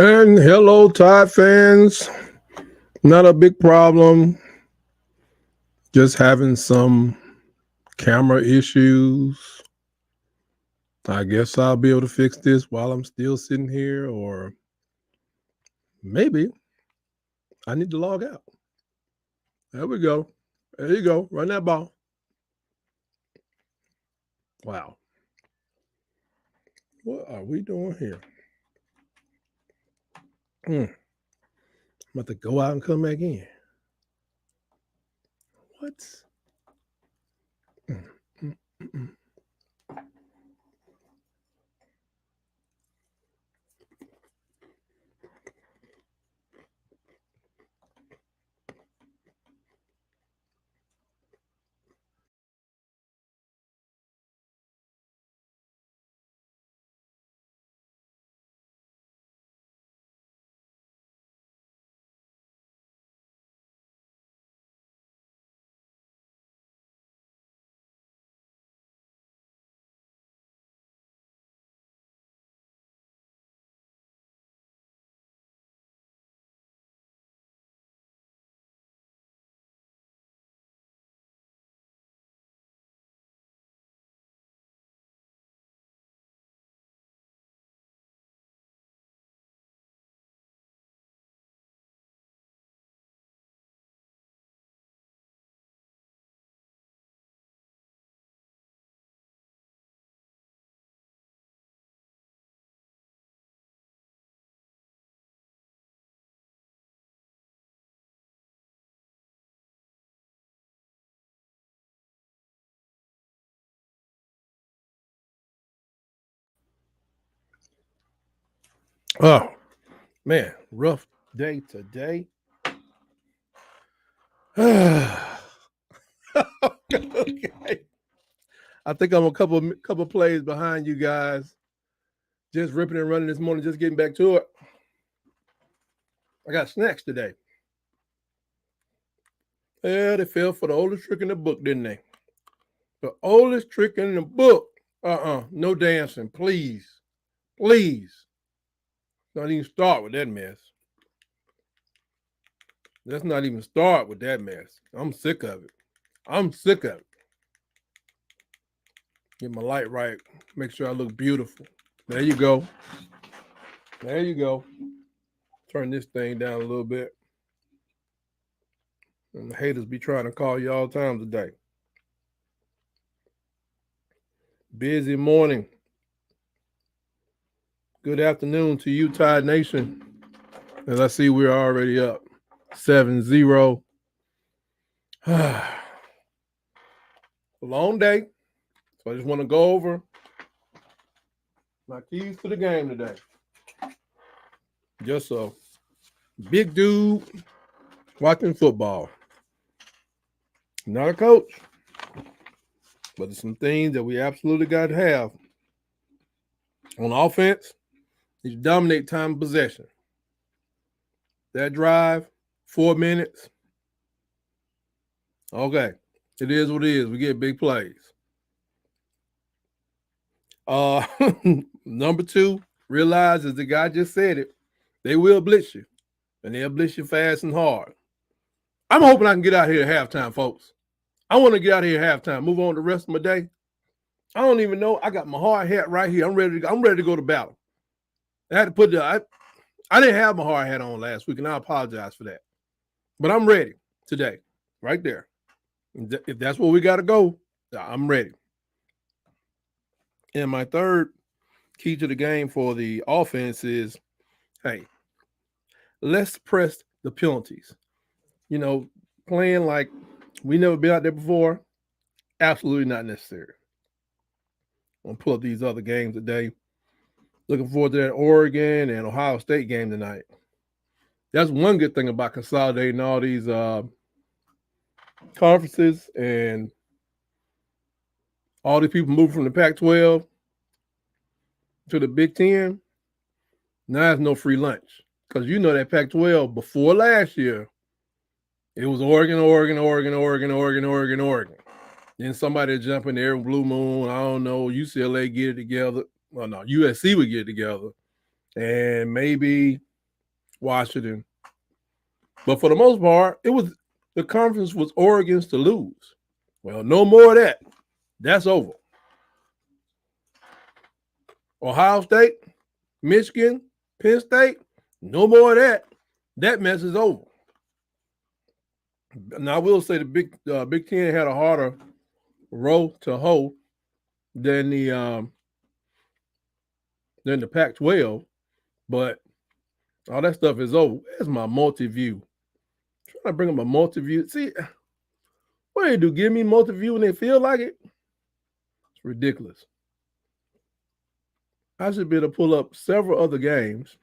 And hello, Tide fans. Not a big problem. Just having some camera issues. I guess I'll be able to fix this while I'm still sitting here, or maybe I need to log out. There we go. There you go. Run that ball. Wow. What are we doing here? I'm about to go out and come back in. What? Oh, man, rough day today. Okay. I think I'm a couple plays behind you guys. Just ripping and running this morning, just getting back to it. I got snacks today. Yeah, they fell for the oldest trick in the book, didn't they? The oldest trick in the book. No dancing, please. Please. Not even start with that mess. Let's not even start with that mess. I'm sick of it. I'm sick of it. Get my light right. Make sure I look beautiful. There you go. There you go. Turn this thing down a little bit. And the haters be trying to call you all times today. Busy morning. Good afternoon to you, Tide Nation. As I see, we're already up 7-0. A long day. So I just want to go over my keys to the game today. Just a big dude watching football. Not a coach, but there's some things that we absolutely got to have. On offense, you dominate time of possession. That drive, 4 minutes. Okay, it is what it is. We get big plays. Number two, realize, as the guy just said it, they will blitz you, and they'll blitz you fast and hard. I'm hoping I can get out here at halftime, folks. I want to get out here at halftime, move on the rest of my day. I don't even know. I got my hard hat right here. I'm ready to go to battle. I had to put I didn't have my hard hat on last week, and I apologize for that. But I'm ready today. right there. If that's where we got to go, I'm ready. And my third key to the game for the offense is, hey, let's press the penalties. You know, playing like we never been out there before, absolutely not necessary. I'm gonna pull up these other games today. Looking forward to that Oregon and Ohio State game tonight. That's one good thing about consolidating all these conferences and all these people moving from the Pac-12 to the Big Ten. Now there's no free lunch because you know that Pac-12 before last year, it was Oregon, Oregon, Oregon, Oregon, Oregon, Oregon, Oregon. Then somebody jump in there, Blue Moon, I don't know, UCLA get it together. Well, no, USC would get it together. And maybe Washington. But for the most part, the conference was Oregon's to lose. Well, no more of that. That's over. Ohio State, Michigan, Penn State, no more of that. That mess is over. Now, I will say the Big Ten had a harder row to hoe than the Pac-12, but all that stuff is over. Where's my multi-view? I'm trying to bring up a multi-view. See, what do they do? Give me multi-view when they feel like it? It's ridiculous. I should be able to pull up several other games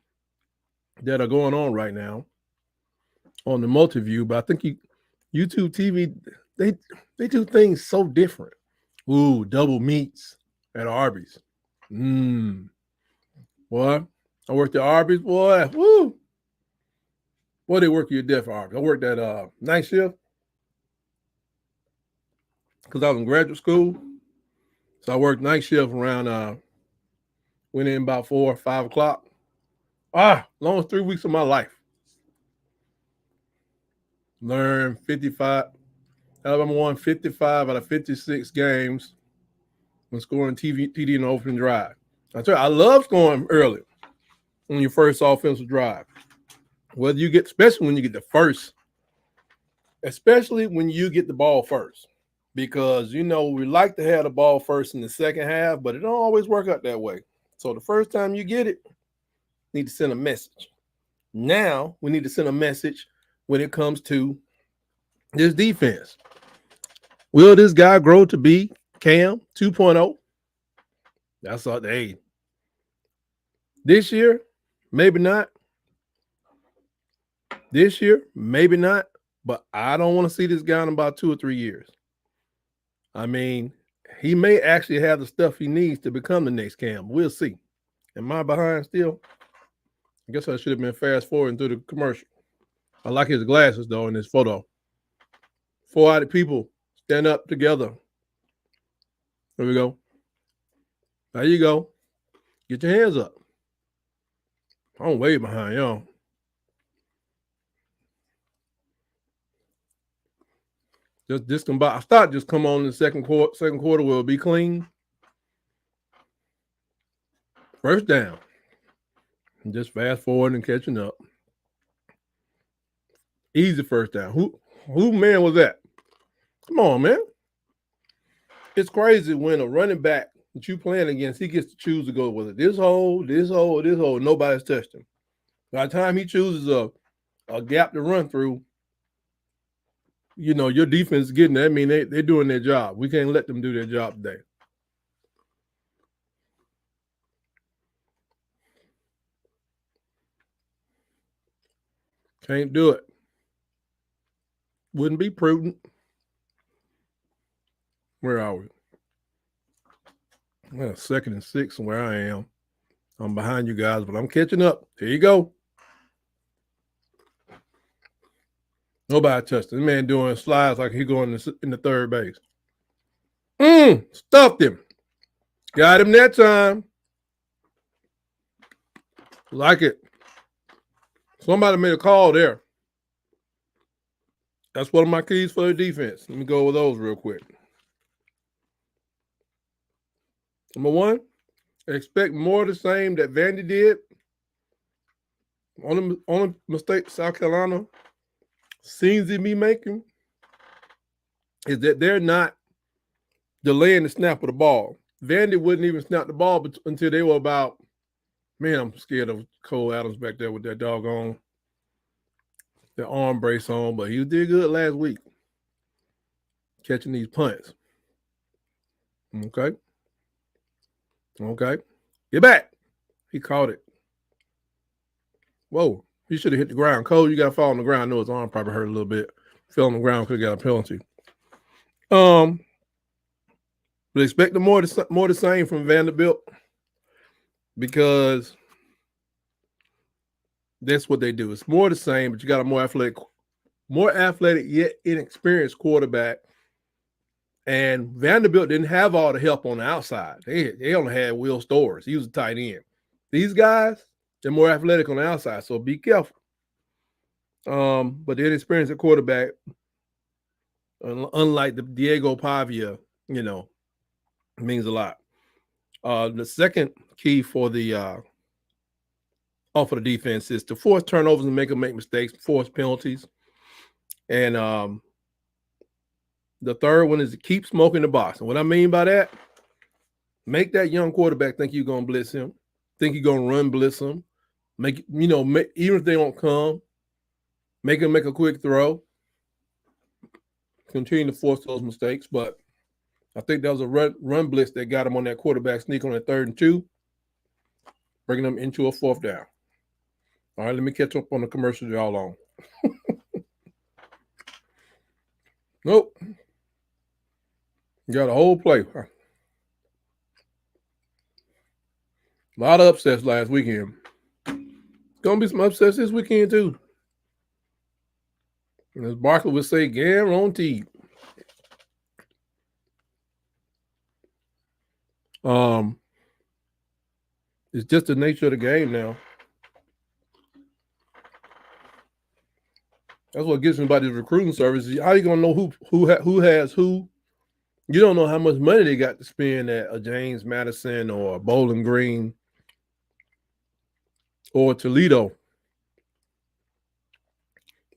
that are going on right now on the multi-view, but I think YouTube TV, they do things so different. Ooh, double meats at Arby's. Boy, I worked at Arby's, boy. Woo. Boy, they work you to death for Arby's. I worked at night shift because I was in graduate school. So I worked night shift around, went in about 4 or 5 o'clock. Longest 3 weeks of my life. Learned 55. Alabama won 55 out of 56 games when scoring TD in the opening drive. I tell you, I love scoring early on your first offensive drive. Whether you get, especially when you get the first, especially when you get the ball first. Because, we like to have the ball first in the second half, but it don't always work out that way. So the first time you get it, you need to send a message. Now we need to send a message when it comes to this defense. Will this guy grow to be Cam 2.0? That's all. Hey, this year, maybe not. This year, maybe not. But I don't want to see this guy in about 2 or 3 years. I mean, he may actually have the stuff he needs to become the next Cam. We'll see. Am I behind still? I guess I should have been fast forwarding through the commercial. I like his glasses, though, in this photo. 4 people stand up together. There we go. There you go. Get your hands up. I'm way behind y'all. Just come by. I thought just come on in the second quarter will be clean. First down. And just fast forward and catching up. Easy first down. Who man was that? Come on, man. It's crazy when a running back that you playing against, he gets to choose to go with it. This hole, this hole, this hole. Nobody's touched him. By the time he chooses a gap to run through, your defense is getting that. I mean, they're doing their job. We can't let them do their job today. Can't do it. Wouldn't be prudent. Where are we? Well, 2nd and 6 where I am. I'm behind you guys, but I'm catching up. Here you go. Nobody touched him. The man doing slides like he going in the third base. Stuffed him. Got him that time. Like it. Somebody made a call there. That's one of my keys for the defense. Let me go over those real quick. Number 1, expect more of the same that Vandy did. Only mistake South Carolina seems to be making is that they're not delaying the snap of the ball. Vandy wouldn't even snap the ball until they were about, man, I'm scared of Cole Adams back there with that doggone, the arm brace on, but he did good last week catching these punts. Okay. Get back. He caught it. Whoa. He should have hit the ground. Cole, you got to fall on the ground. I know his arm probably hurt a little bit. Fell on the ground, could have got a penalty. But expect more the same from Vanderbilt because that's what they do. It's more the same, but you got a more athletic yet inexperienced quarterback. And Vanderbilt didn't have all the help on the outside. They only had Will Storrs. He was a tight end. These guys, they're more athletic on the outside, so be careful. But the inexperienced at quarterback, unlike the Diego Pavia, means a lot. The second key for the defense is to force turnovers and make them make mistakes, force penalties. And the third one is to keep smoking the box. And what I mean by that, make that young quarterback think you're going to blitz him, think you're going to run blitz him, even if they don't come, make him make a quick throw, continue to force those mistakes. But I think that was a run blitz that got him on that quarterback sneak on that 3rd and 2, bringing them into a 4th down. All right, let me catch up on the commercials y'all on. Nope. Got a whole play. A lot of upsets last weekend. Gonna be some upsets this weekend too. And as Barkley would say, guaranteed. It's just the nature of the game now. That's what gets me about this recruiting service. How you gonna know who has who? You don't know how much money they got to spend at a James Madison or Bowling Green or Toledo.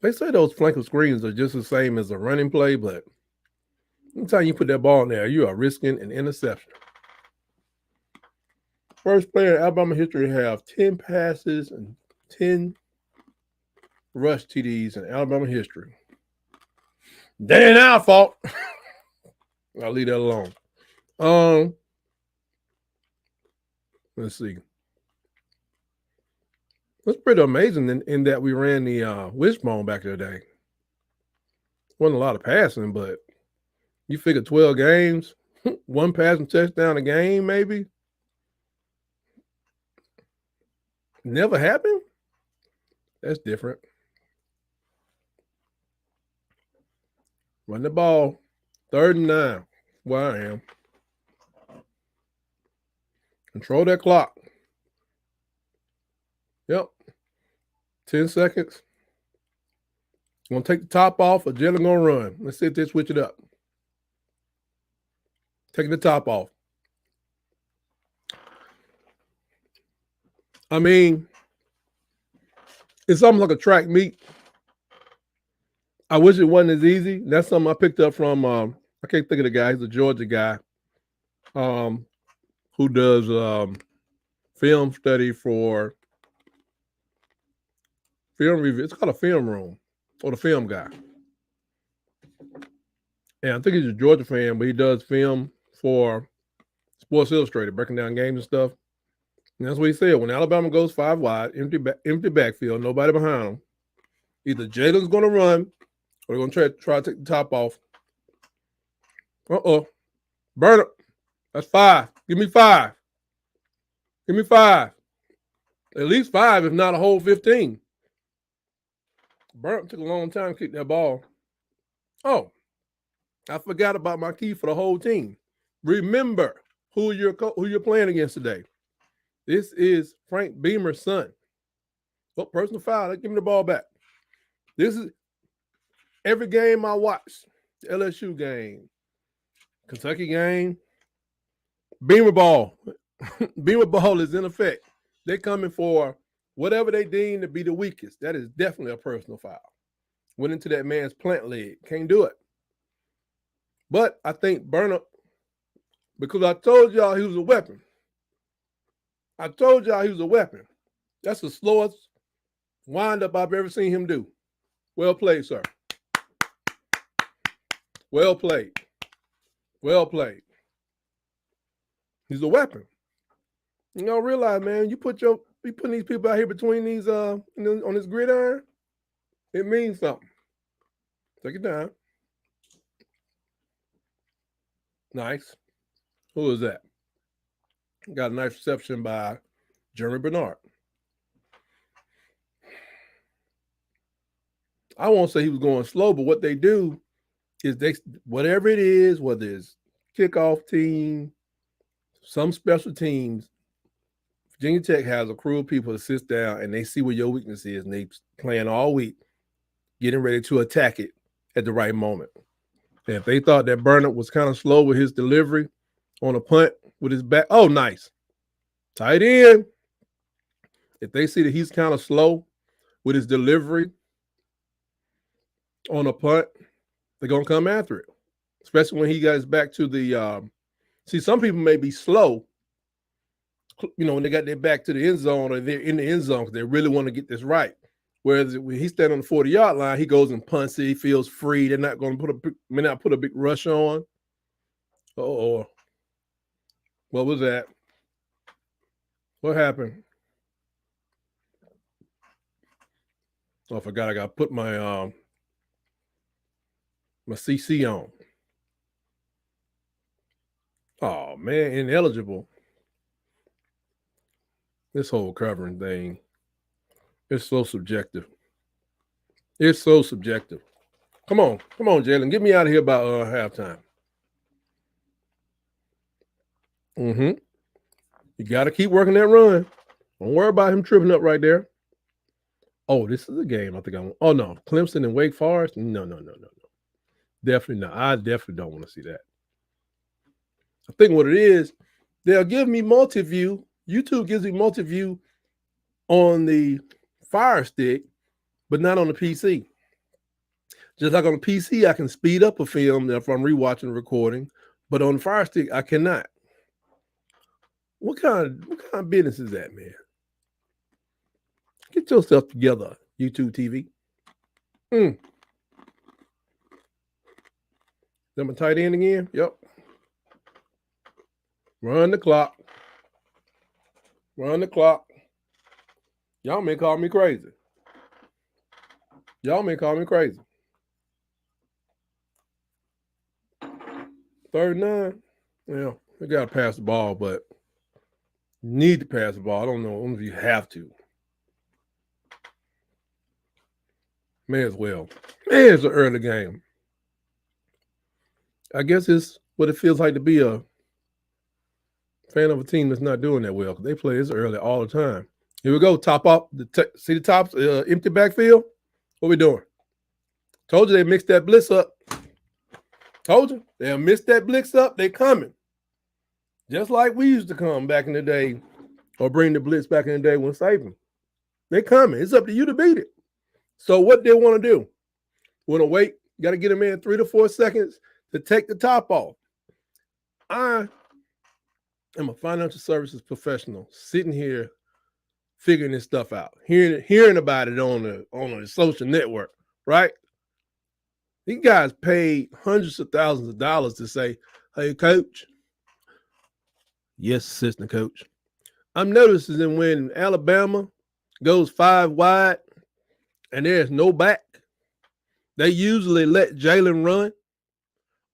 They say those flanker screens are just the same as a running play, but anytime you put that ball in there, you are risking an interception. First player in Alabama history to have 10 passes and 10 rush TDs in Alabama history. That ain't our fault. I'll leave that alone. Let's see. It's pretty amazing in that we ran the wishbone back in the day. Wasn't a lot of passing, but you figure 12 games, one passing touchdown a game, maybe. Never happened? That's different. Run the ball. 3rd and 9. Where I am. Control that clock. Yep. 10 seconds. Gonna take the top off, or Jalen gonna run. Let's see if they switch it up. Taking the top off. I mean, it's something like a track meet. I wish it wasn't as easy. That's something I picked up from I can't think of the guy. He's a Georgia guy who does film study for film review. It's called a film room, or the film guy. And I think he's a Georgia fan, but he does film for Sports Illustrated, breaking down games and stuff. And that's what he said. When Alabama goes 5 wide, empty backfield, nobody behind them, either Jalen's going to run or they're going to try to take the top off. Burn it. That's 5. Give me 5. Give me 5. At least 5, if not a whole 15. Burnt took a long time to kick that ball. Oh, I forgot about my key for the whole team. Remember who you're playing against today. This is Frank Beamer's son. Oh, personal foul. Give me the ball back. This is every game I watch. The LSU game, Kentucky game, Beamer ball. Beamer ball is in effect. They're coming for whatever they deem to be the weakest. That is definitely a personal foul. Went into that man's plant leg. Can't do it. But I think Burnham, because I told y'all he was a weapon. I told y'all he was a weapon. That's the slowest windup I've ever seen him do. Well played, sir. Well played. Well played. He's a weapon. You don't realize, man, you putting these people out here between these on this gridiron, it means something. Take it down. Nice. Who is that? Got a nice reception by Jeremy Bernard. I won't say he was going slow, but what they do is whatever it is, whether it's kickoff team, some special teams, Virginia Tech has a crew of people that sits down and they see what your weakness is, and they plan all week, getting ready to attack it at the right moment. And if they thought that Burnham was kind of slow with his delivery on a punt with his back, oh, nice. Tight end. If they see that he's kind of slow with his delivery on a punt, they're going to come after it, especially when he gets back to the see, some people may be slow, when they got their back to the end zone or they're in the end zone because they really want to get this right. Whereas when he's standing on the 40-yard line, he goes and punts it. He feels free. They're not going to put a big rush on. Oh, what was that? What happened? Oh, I forgot I got to put my my CC on. Oh, man, ineligible. This whole covering thing, it's so subjective. It's so subjective. Come on, Jalen. Get me out of here by halftime. You got to keep working that run. Don't worry about him tripping up right there. Oh, this is a game I think I want. Oh, no. Clemson and Wake Forest? No. Definitely not. I definitely don't want to see that. I think what it is, they'll give me multi-view. YouTube gives me multi-view on the Fire Stick, but not on the PC. Just like on the PC, I can speed up a film if I'm rewatching the recording, but on the Fire Stick, I cannot. What kind of business is that, man? Get yourself together, YouTube TV. That my tight end again? Yep. Run the clock. Y'all may call me crazy. 3rd and 9. Yeah, they got to pass the ball, but need to pass the ball. I don't know if you have to. May as well. Man, it's an early game. I guess it's what it feels like to be a fan of a team that's not doing that well because they play this early all the time. Here we go. Top off. See the tops? Empty backfield? What we doing? Told you they mixed that blitz up. Told you. They'll mix that blitz up. They coming. Just like we used to come back in the day or bring the blitz back in the day when Saban. They coming. It's up to you to beat it. So what they want to do? Want to wait? You got to get them in 3 to 4 seconds to take the top off. I am a financial services professional sitting here figuring this stuff out, hearing about it on the social network, right? These guys paid hundreds of thousands of dollars to say, hey, coach. Yes, assistant coach. I'm noticing when Alabama goes 5 wide and there's no back, they usually let Jalen run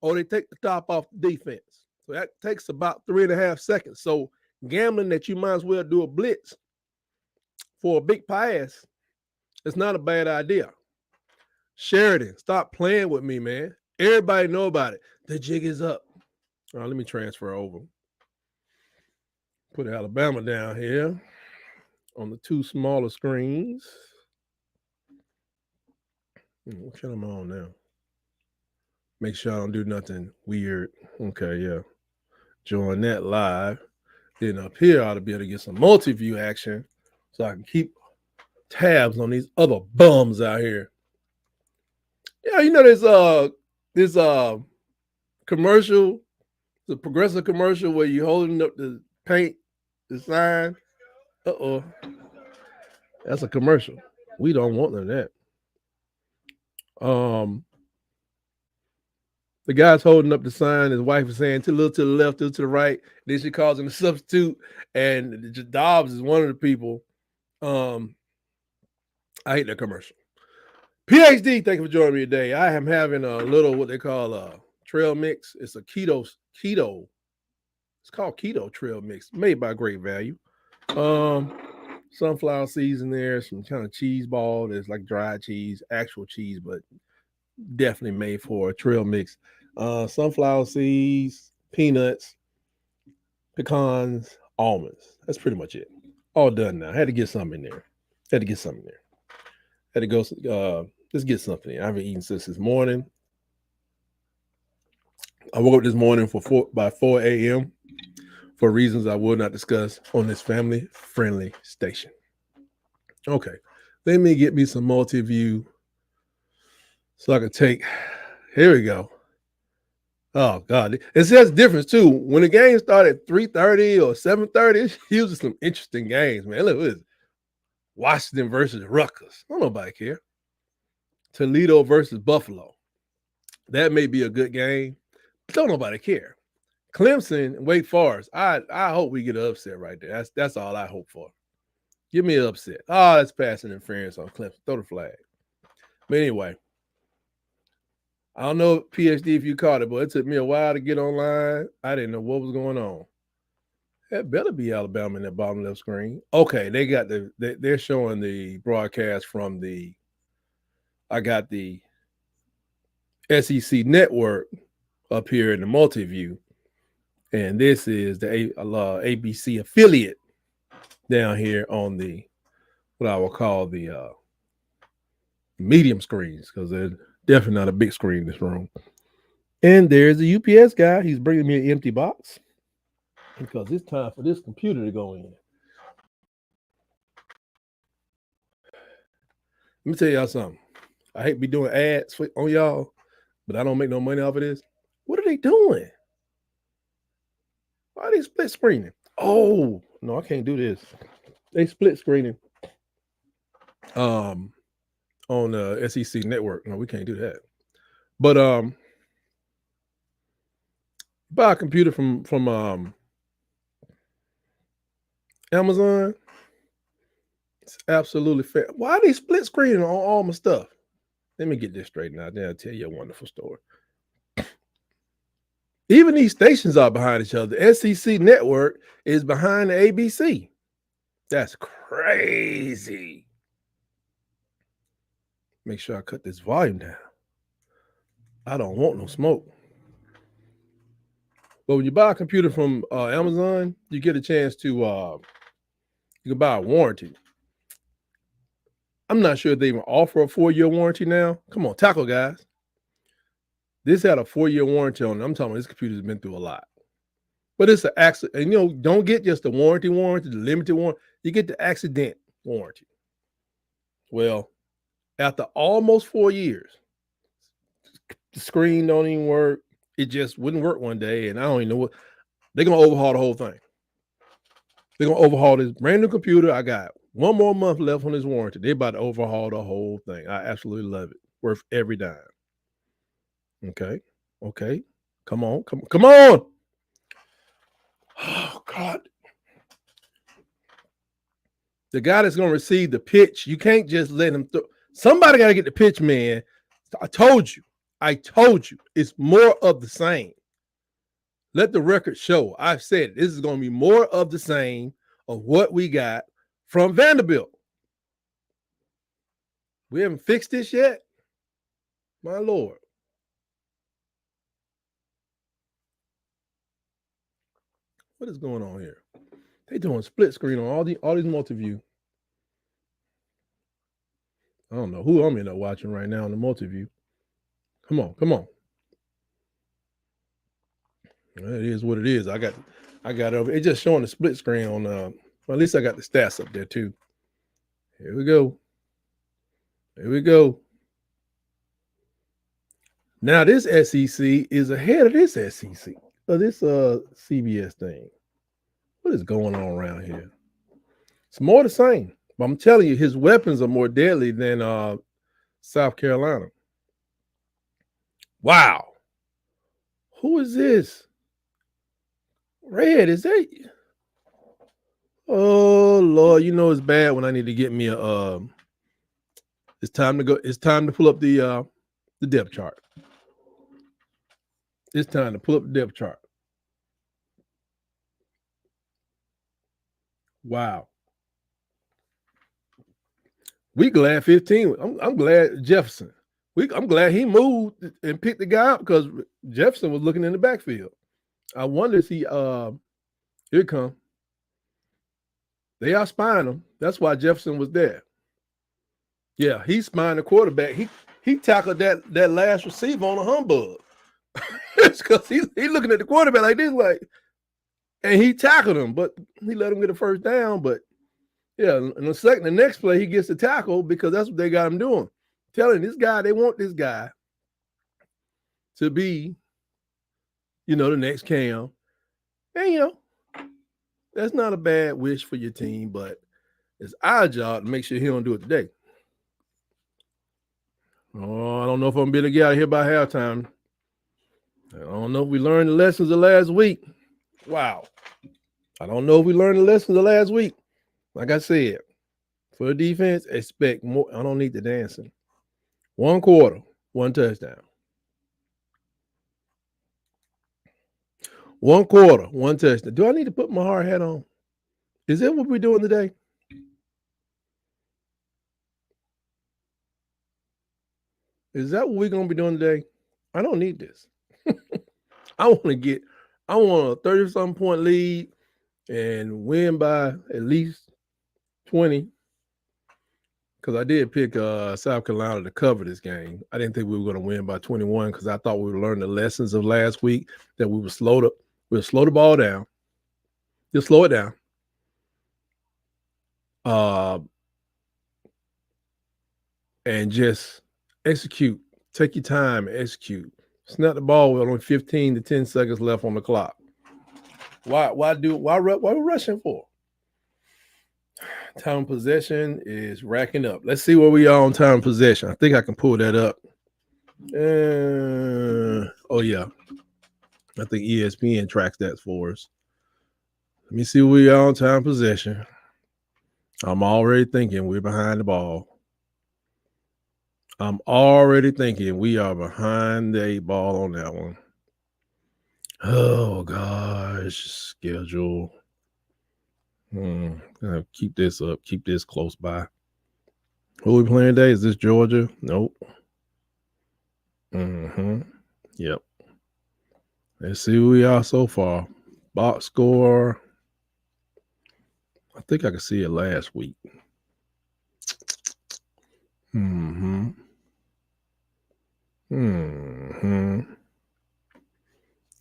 or they take the top off the defense. So that takes about 3.5 seconds. So gambling that you might as well do a blitz for a big pass, it's not a bad idea. Sheridan, stop playing with me, man. Everybody know about it. The jig is up. All right, let me transfer over. Put Alabama down here on the 2 smaller screens. What channel am I on now? Make sure I don't do nothing weird. Okay, yeah. Join that live. Then up here, I ought to be able to get some multi-view action so I can keep tabs on these other bums out here. Yeah, there's commercial, the Progressive commercial where you holding up the paint, the sign. Uh-oh. That's a commercial. We don't want none of that. The guy's holding up the sign. His wife is saying, too little to the left, too to the right. Then she calls him a substitute. And Dobbs is one of the people. I hate that commercial. PhD, thank you for joining me today. I am having a little what they call a trail mix. It's a keto. It's called keto trail mix, made by Great Value. Sunflower seeds in there, some kind of cheese ball. There's like dried cheese, actual cheese, but definitely made for a trail mix. Sunflower seeds, peanuts, pecans, almonds. That's pretty much it. All done now. Had to get something in there. Had to go. Let's get something in. I haven't eaten since this morning. I woke up this morning by 4 a.m. for reasons I will not discuss on this family-friendly station. Okay, let me get me some multi-view so I can take. Here we go. Oh God, it says difference too. When the game started at 3:30 or 7:30, it's usually some interesting games, man. Look, it was Washington versus Rutgers. Don't nobody care. Toledo versus Buffalo. That may be a good game. Don't nobody care. Clemson, Wake Forest. I hope we get an upset right there. That's all I hope for. Give me an upset. Oh, that's passing interference on Clemson. Throw the flag. But anyway, I don't know, PhD, if you caught it, but it took me a while to get online. I didn't know what was going on. That better be Alabama in that bottom left screen. Okay, they're showing the broadcast from I got the SEC network up here in the multi-view. And this is the ABC affiliate down here on what I will call the medium screens, because they're definitely not a big screen in this room. And there's the UPS guy. He's bringing me an empty box because it's time for this computer to go in. Let me tell y'all something. I hate be doing ads on y'all, but I don't make no money off of this. What are they doing? Why are they split screening? Oh, no, I can't do this. They split screening on the SEC network. No, we can't do that. But buy a computer from Amazon. It's absolutely fair. Why are they split screening on all my stuff? Let me get this straightened out. Then I'll tell you a wonderful story. Even these stations are behind each other. The SEC network is behind the ABC. That's crazy. Make sure I cut this volume down. I don't want no smoke. But when you buy a computer from Amazon, you get a chance to you can buy a warranty. I'm not sure if they even offer a 4-year warranty now. Come on, tackle guys. This had a 4-year warranty on it. I'm talking about this computer's been through a lot. But it's an accident. And, don't get just the warranty, the limited warranty. You get the accident warranty. Well, after almost 4 years, the screen don't even work. It just wouldn't work one day. And I don't even know what. They're going to overhaul the whole thing. They're going to overhaul this brand new computer. I got one more month left on this warranty. They're about to overhaul the whole thing. I absolutely love it. Worth every dime. Okay. Come on. Oh, God. The guy that's going to receive the pitch, you can't just let him throw. Somebody got to get the pitch, man. I told you. It's more of the same. Let the record show. I've said this is going to be more of the same of what we got from Vanderbilt. We haven't fixed this yet. My Lord. What is going on here? They doing split screen on all these multi-view. I don't know who I'm in there watching right now on the multi-view. Come on. It is what it is. I got it over. It's just showing the split screen on well, at least I got the stats up there too. Here we go. Now this SEC is ahead of this SEC, or this CBS thing. What is going on around here? It's more the same. But I'm telling you, his weapons are more deadly than South Carolina. Wow. Who is this? Red, is that? Oh Lord, you know it's bad when I need to get me a it's time to go. It's time to pull up the depth chart. It's time to pull up the depth chart. Wow. We glad 15. I'm glad Jefferson. I'm glad he moved and picked the guy up because Jefferson was looking in the backfield. I wonder if he here it come. They are spying him. That's why Jefferson was there. Yeah, he's spying the quarterback. He tackled that last receiver on a humbug. It's because he looking at the quarterback like this, like, and he tackled him, but he let him get a first down. But yeah, in the next play, he gets the tackle because that's what they got him doing. Telling this guy, they want this guy to be, the next Cam. And, that's not a bad wish for your team, but it's our job to make sure he don't do it today. Oh, I don't know if I'm going to be able to get out of here by halftime. I don't know if we learned the lessons of last week. Wow. I don't know if we learned the lessons of last week. Like I said, for the defense, expect more. I don't need the dancing. 1 quarter, 1 touchdown. 1 quarter, 1 touchdown. Do I need to put my hard hat on? Is that what we're doing today? Is that what we're going to be doing today? I don't need this. I want a 30-something point lead and win by at least 20. Because I did pick South Carolina to cover this game. I didn't think we were going to win by 21 because I thought we would learn the lessons of last week, that we would slow the ball down. Just slow it down. And just execute. Take your time and execute. Snap the ball with only 15 to 10 seconds left on the clock. Why are we rushing for? Time possession is racking up. Let's see where we are on time possession. I think I can pull that up. Oh yeah. I think ESPN tracks that for us. Let me see where we are on time possession. I'm already thinking we're behind the ball. I'm already thinking we are behind the 8 ball on that one. Oh gosh, schedule. Keep this up. Keep this close by. Who are we playing today? Is this Georgia? Nope. Yep. Let's see who we are so far. Box score. I think I could see it last week.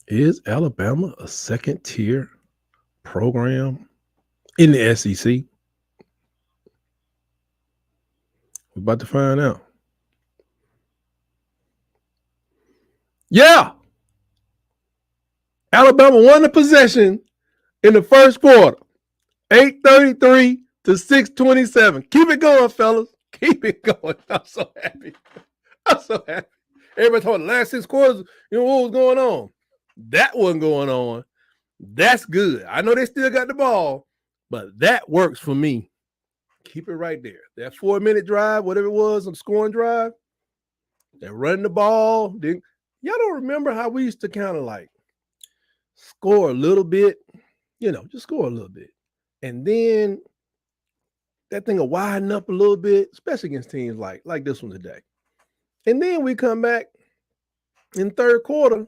Is Alabama a second-tier program in the SEC? We're about to find out. Yeah. Alabama won the possession in the first quarter. 8:33 to 6:27. Keep it going, fellas. Keep it going. I'm so happy. Everybody talking the last 6 quarters, what was going on? That wasn't going on. That's good. I know they still got the ball, but that works for me. Keep it right there. That 4-minute drive, whatever it was, a scoring drive, they're running the ball. Y'all don't remember how we used to kind of like score a little bit, just score a little bit. And then that thing will widen up a little bit, especially against teams like this one today. And then we come back in third quarter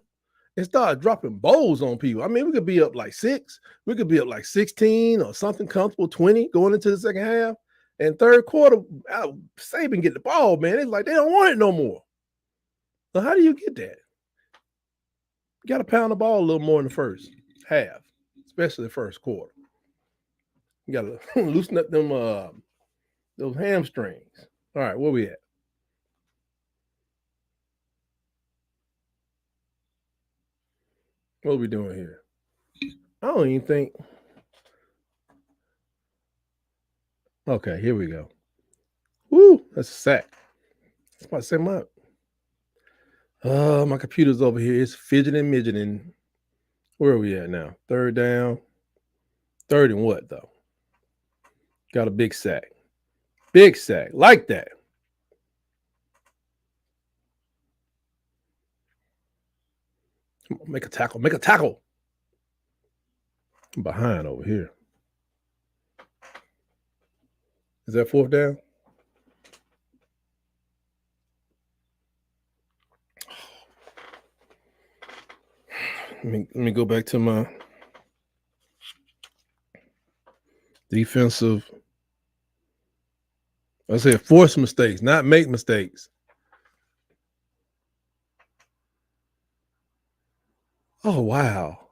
and start dropping bowls on people. I mean, we could be up like 6. We could be up like 16 or something comfortable, 20 going into the second half. And third quarter, Saban get the ball, man. It's like they don't want it no more. So how do you get that? You got to pound the ball a little more in the first half, especially the first quarter. You got to loosen up them those hamstrings. All right, where we at? What are we doing here? I don't even think. Okay, here we go. Woo, that's a sack. I was about to say my computer's over here. It's fidgeting, midgeting. Where are we at now? Third down. Third and what, though? Got a big sack. Big sack. Like that. Come on, make a tackle. Make a tackle. I'm behind over here. Is that fourth down? Let me go back to my defensive. I said force mistakes, not make mistakes. Oh wow,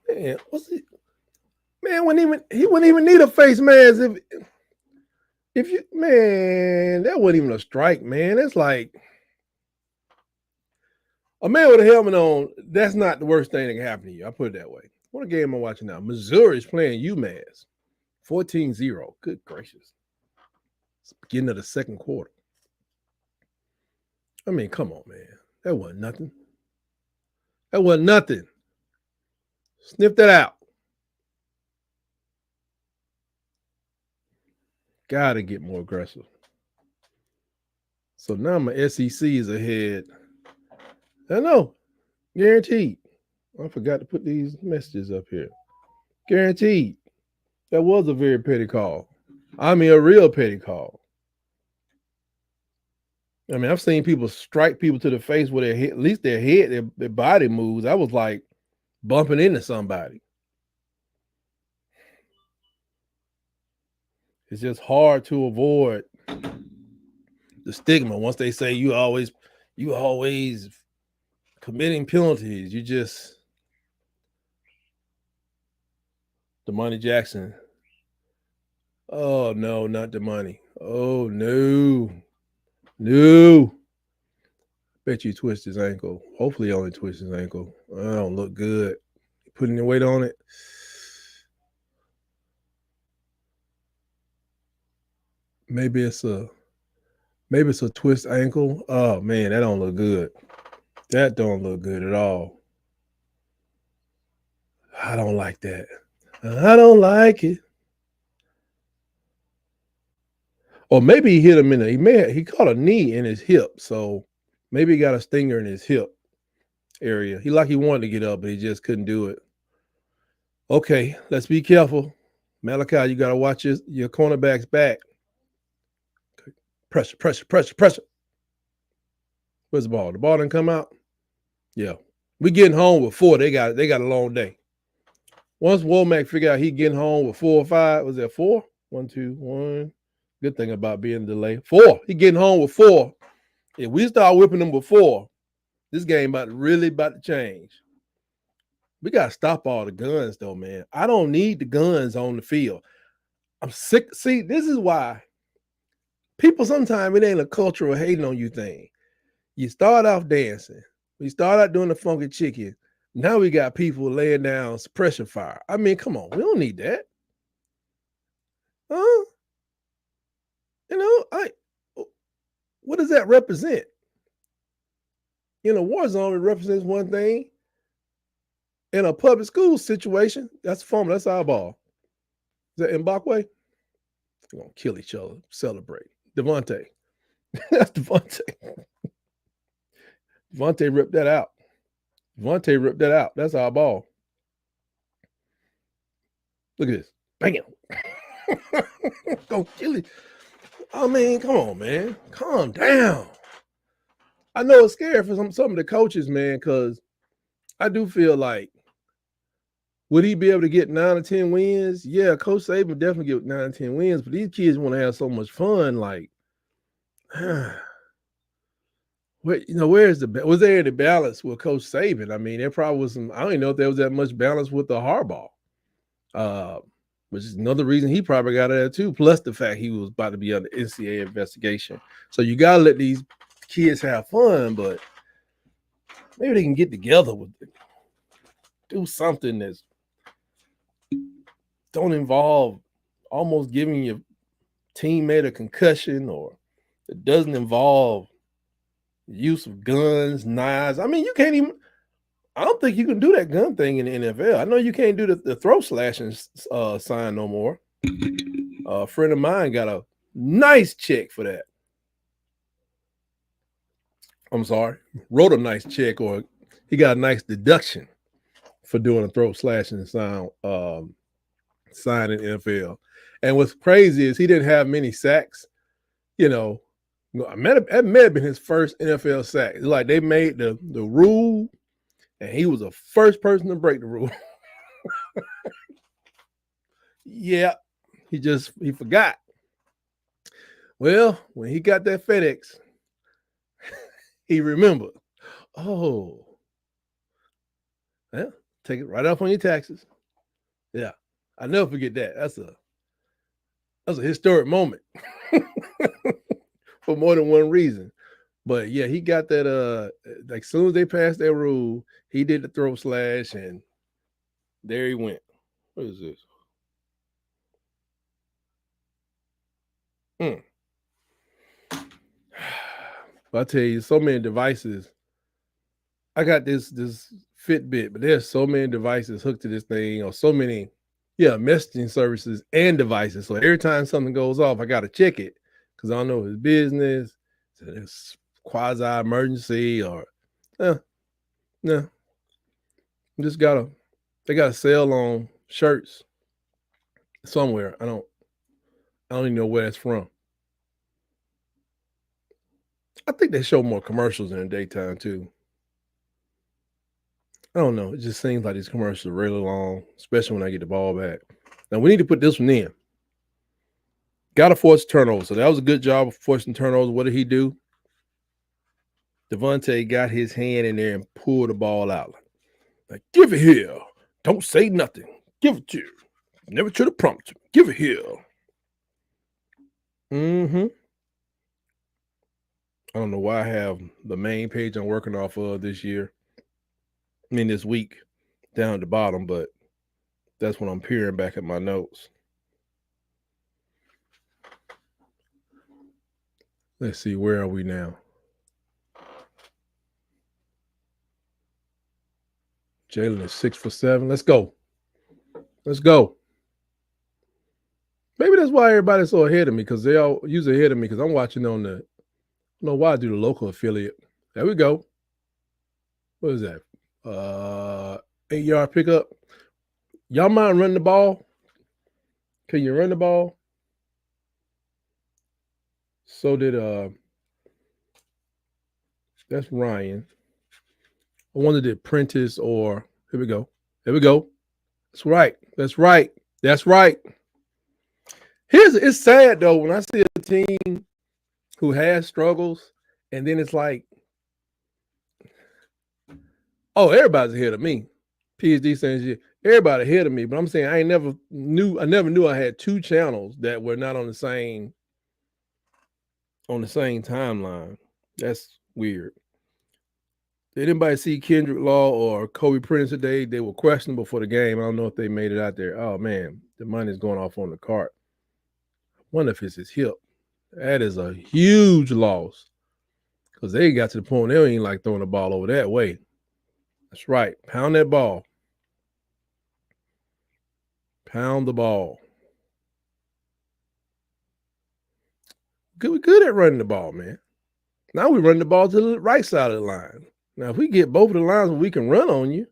man! What's he? Man, he wouldn't even need a face mask if you man. That wasn't even a strike, man. It's like a man with a helmet on. That's not the worst thing that can happen to you. I put it that way. What game am I watching now? Missouri's playing UMass, 14-0. Good gracious! It's the beginning of the second quarter. I mean, come on, man. That wasn't nothing. That wasn't nothing. Sniff that out. Gotta get more aggressive. So now my SEC is ahead. I know. Guaranteed. I forgot to put these messages up here. Guaranteed. That was a very petty call. I mean, a real petty call. I mean, I've seen people strike people to the face with their head, at least their head, their body moves. I was like bumping into somebody. It's just hard to avoid the stigma. Once they say you always committing penalties, you just Damani Jackson. Oh no, not Damani. Oh no. No. Bet you twist his ankle. Hopefully he only twists his ankle. I don't look good. Putting the weight on it. Maybe it's a twist ankle. Oh man, that don't look good. That don't look good at all. I don't like that. I don't like it. Or maybe he hit him he caught a knee in his hip, so maybe he got a stinger in his hip area. He wanted to get up, but he just couldn't do it. Okay, let's be careful. Malachi, you got to watch your cornerback's back. Pressure. Where's the ball? The ball didn't come out? Yeah. We getting home with 4. They got a long day. Once Womack figured out he getting home with 4 or 5, was that 4? 1, 2, 1. Good thing about being delayed. 4. He getting home with 4. If we start whipping them with 4, this game really about to change. We got to stop all the guns, though, man. I don't need the guns on the field. I'm sick. See, this is why people sometimes it ain't a cultural hating on you thing. You start off dancing. We start out doing the funky chicken. Now we got people laying down suppression fire. I mean, come on. We don't need that. Huh? You know, what does that represent? In a war zone, it represents one thing. In a public school situation, that's fun. That's our ball. Is that Mbakwe? We're going to kill each other. Celebrate. Devontae. That's Devontae. Devontae ripped that out. That's our ball. Look at this. Bam. Go kill it. I mean, come on, man. Calm down. I know it's scary for some of the coaches, man, because I do feel like, would he be able to get 9 or 10 wins? Yeah, Coach Saban definitely get 9 or 10 wins, but these kids want to have so much fun. Like, was there any balance with Coach Saban? I mean, there probably was some. I don't even know if there was that much balance with the Harbaugh, which is another reason he probably got out of too. Plus the fact he was about to be under NCAA investigation. So you gotta let these kids have fun, but maybe they can get together with it. Do something that's don't involve almost giving your teammate a concussion, or it doesn't involve use of guns, knives. I mean, you can't even. I don't think you can do that gun thing in the NFL. I know you can't do the throat slashing sign no more. A friend of mine got a nice check for that. I'm sorry, wrote a nice check, or he got a nice deduction for doing a throat slashing sign in the NFL. And what's crazy is he didn't have many sacks. You know, that may have been his first NFL sack. It's like they made the rule, and he was the first person to break the rule. Yeah, he forgot. Well, when he got that FedEx, he remembered. Oh, yeah, take it right off on your taxes. Yeah, I'll never forget that. That's a historic moment for more than one reason. But yeah, he got that. Like as soon as they passed that rule, he did the throat slash, and there he went. What is this? I tell you, so many devices. I got this Fitbit, but there's so many devices hooked to this thing, or so many, messaging services and devices. So every time something goes off, I got to check it because I don't know if it's business, so it's quasi emergency, or no. Just they got a sale on shirts somewhere. I don't even know where it's from. I think they show more commercials in the daytime too. I don't know. It just seems like these commercials are really long, especially when I get the ball back. Now we need to put this one in. Got to force turnovers. So that was a good job of forcing turnovers. What did he do? Devontae got his hand in there and pulled the ball out. Like, give it here. Don't say nothing. Give it to you. Never should have prompted you. Give it here. I don't know why I have the main page I'm working off of this week down at the bottom, but that's when I'm peering back at my notes. Let's see, where are we now? Jalen is 6 for 7. Let's go. Maybe that's why everybody's so ahead of me, because they all usually ahead of me because I'm watching on the, I don't know why I do the local affiliate. There we go. What is that? 8-yard pickup. Y'all mind running the ball? Can you run the ball? So did that's Ryan. I wonder did Prentice or here we go. That's right. It's sad though when I see a team who has struggles, and then it's like, oh, everybody's ahead of me. PhD saying everybody ahead of me, but I'm saying I never knew I had two channels that were not on the same timeline. That's weird. Did anybody see Kendrick Law or Kobe Prentice today? They were questionable for the game. I don't know if they made it out there. Oh man, the money's going off on the cart. I wonder if it's his hip. That is a huge loss, because they got to the point they ain't like throwing the ball over that way. That's right. Pound that ball. Pound the ball. We're good at running the ball, man. Now we run the ball to the right side of the line. Now, if we get both of the lines where we can run on you,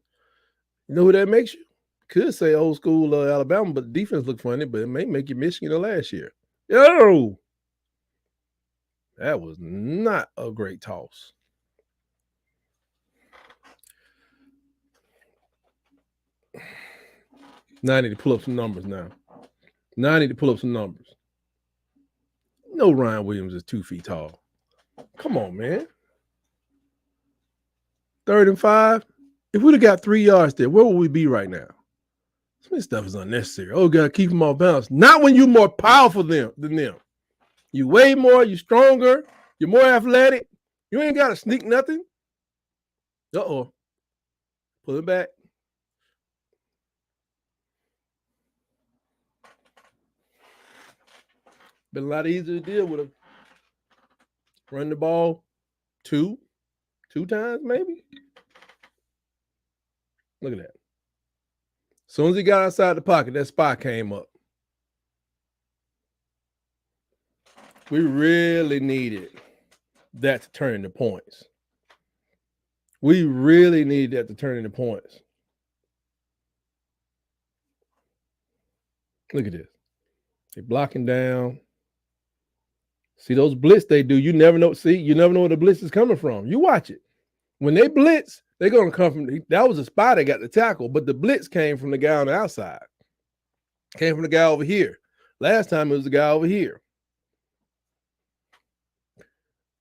you know who that makes you? Could say old school Alabama, but the defense look funny, but it may make you Michigan last year. Yo! That was not a great toss. Now I need to pull up some numbers now. No, Ryan Williams is 2 feet tall. Come on, man. 3rd and 5. If we'd have got 3 yards there, where would we be right now? Some of this stuff is unnecessary. Oh, God, keep them off balance. Not when you're more powerful than them. You weigh more, you're stronger, you're more athletic. You ain't got to sneak nothing. Uh-oh. Pull it back. Been a lot easier to deal with him. Run the ball two times maybe. Look at that. As soon as he got outside the pocket, that spot came up. We really needed that to turn into points. We really need that to turn into points. Look at this. They're blocking down. See those blitz they do. You never know. See, you never know where the blitz is coming from. You watch it. When they blitz, they're going to come from. That was a spot that got the tackle, but the blitz came from the guy on the outside. Came from the guy over here. Last time it was the guy over here.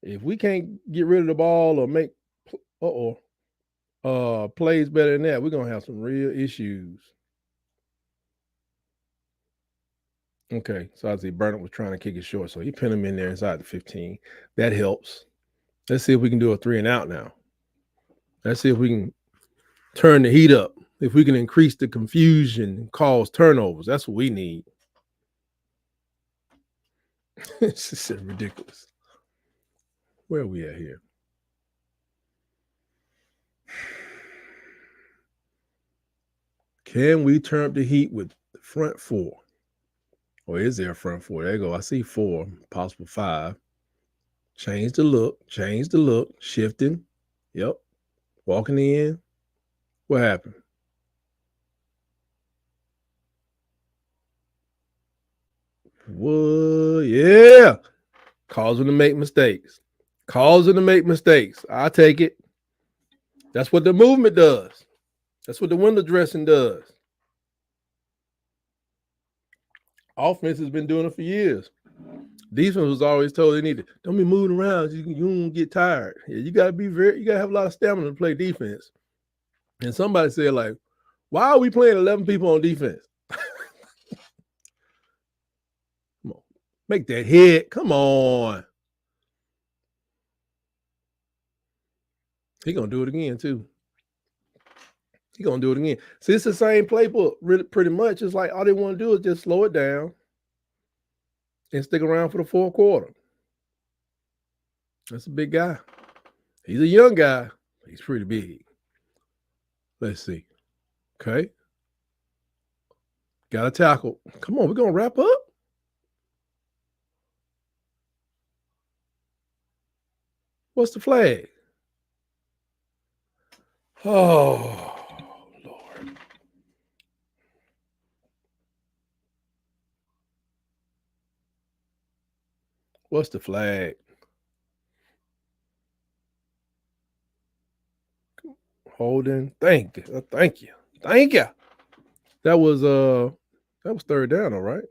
If we can't get rid of the ball or make plays better than that, we're going to have some real issues. Okay, so I see Burnett was trying to kick it short, so he pinned him in there inside the 15. That helps. Let's see if we can do a 3 and out now. Let's see if we can turn the heat up. If we can increase the confusion and cause turnovers. That's what we need. This is ridiculous. Where are we at here? Can we turn up the heat with the front four? Or is there a front four? There you go. I see 4, possible 5. Change the look. Shifting. Yep. Walking in. What happened? What? Yeah. Causing to make mistakes. I take it. That's what the movement does. That's what the window dressing does. Offense has been doing it for years. Defense was always told they need to don't be moving around. You won't get tired. Yeah, you gotta have a lot of stamina to play defense. And somebody said, like, why are we playing 11 people on defense? Come on. Make that hit. Come on. He gonna do it again, too. He gonna do it again. See, it's the same playbook, really, pretty much. It's like all they want to do is just slow it down and stick around for the fourth quarter. That's a big guy. He's a young guy. He's pretty big. Let's see. Okay. Got a tackle. Come on, we're gonna wrap up. What's the flag? Oh, Lord. What's the flag? Holding. Thank you. Thank you. That was 3rd down, all right.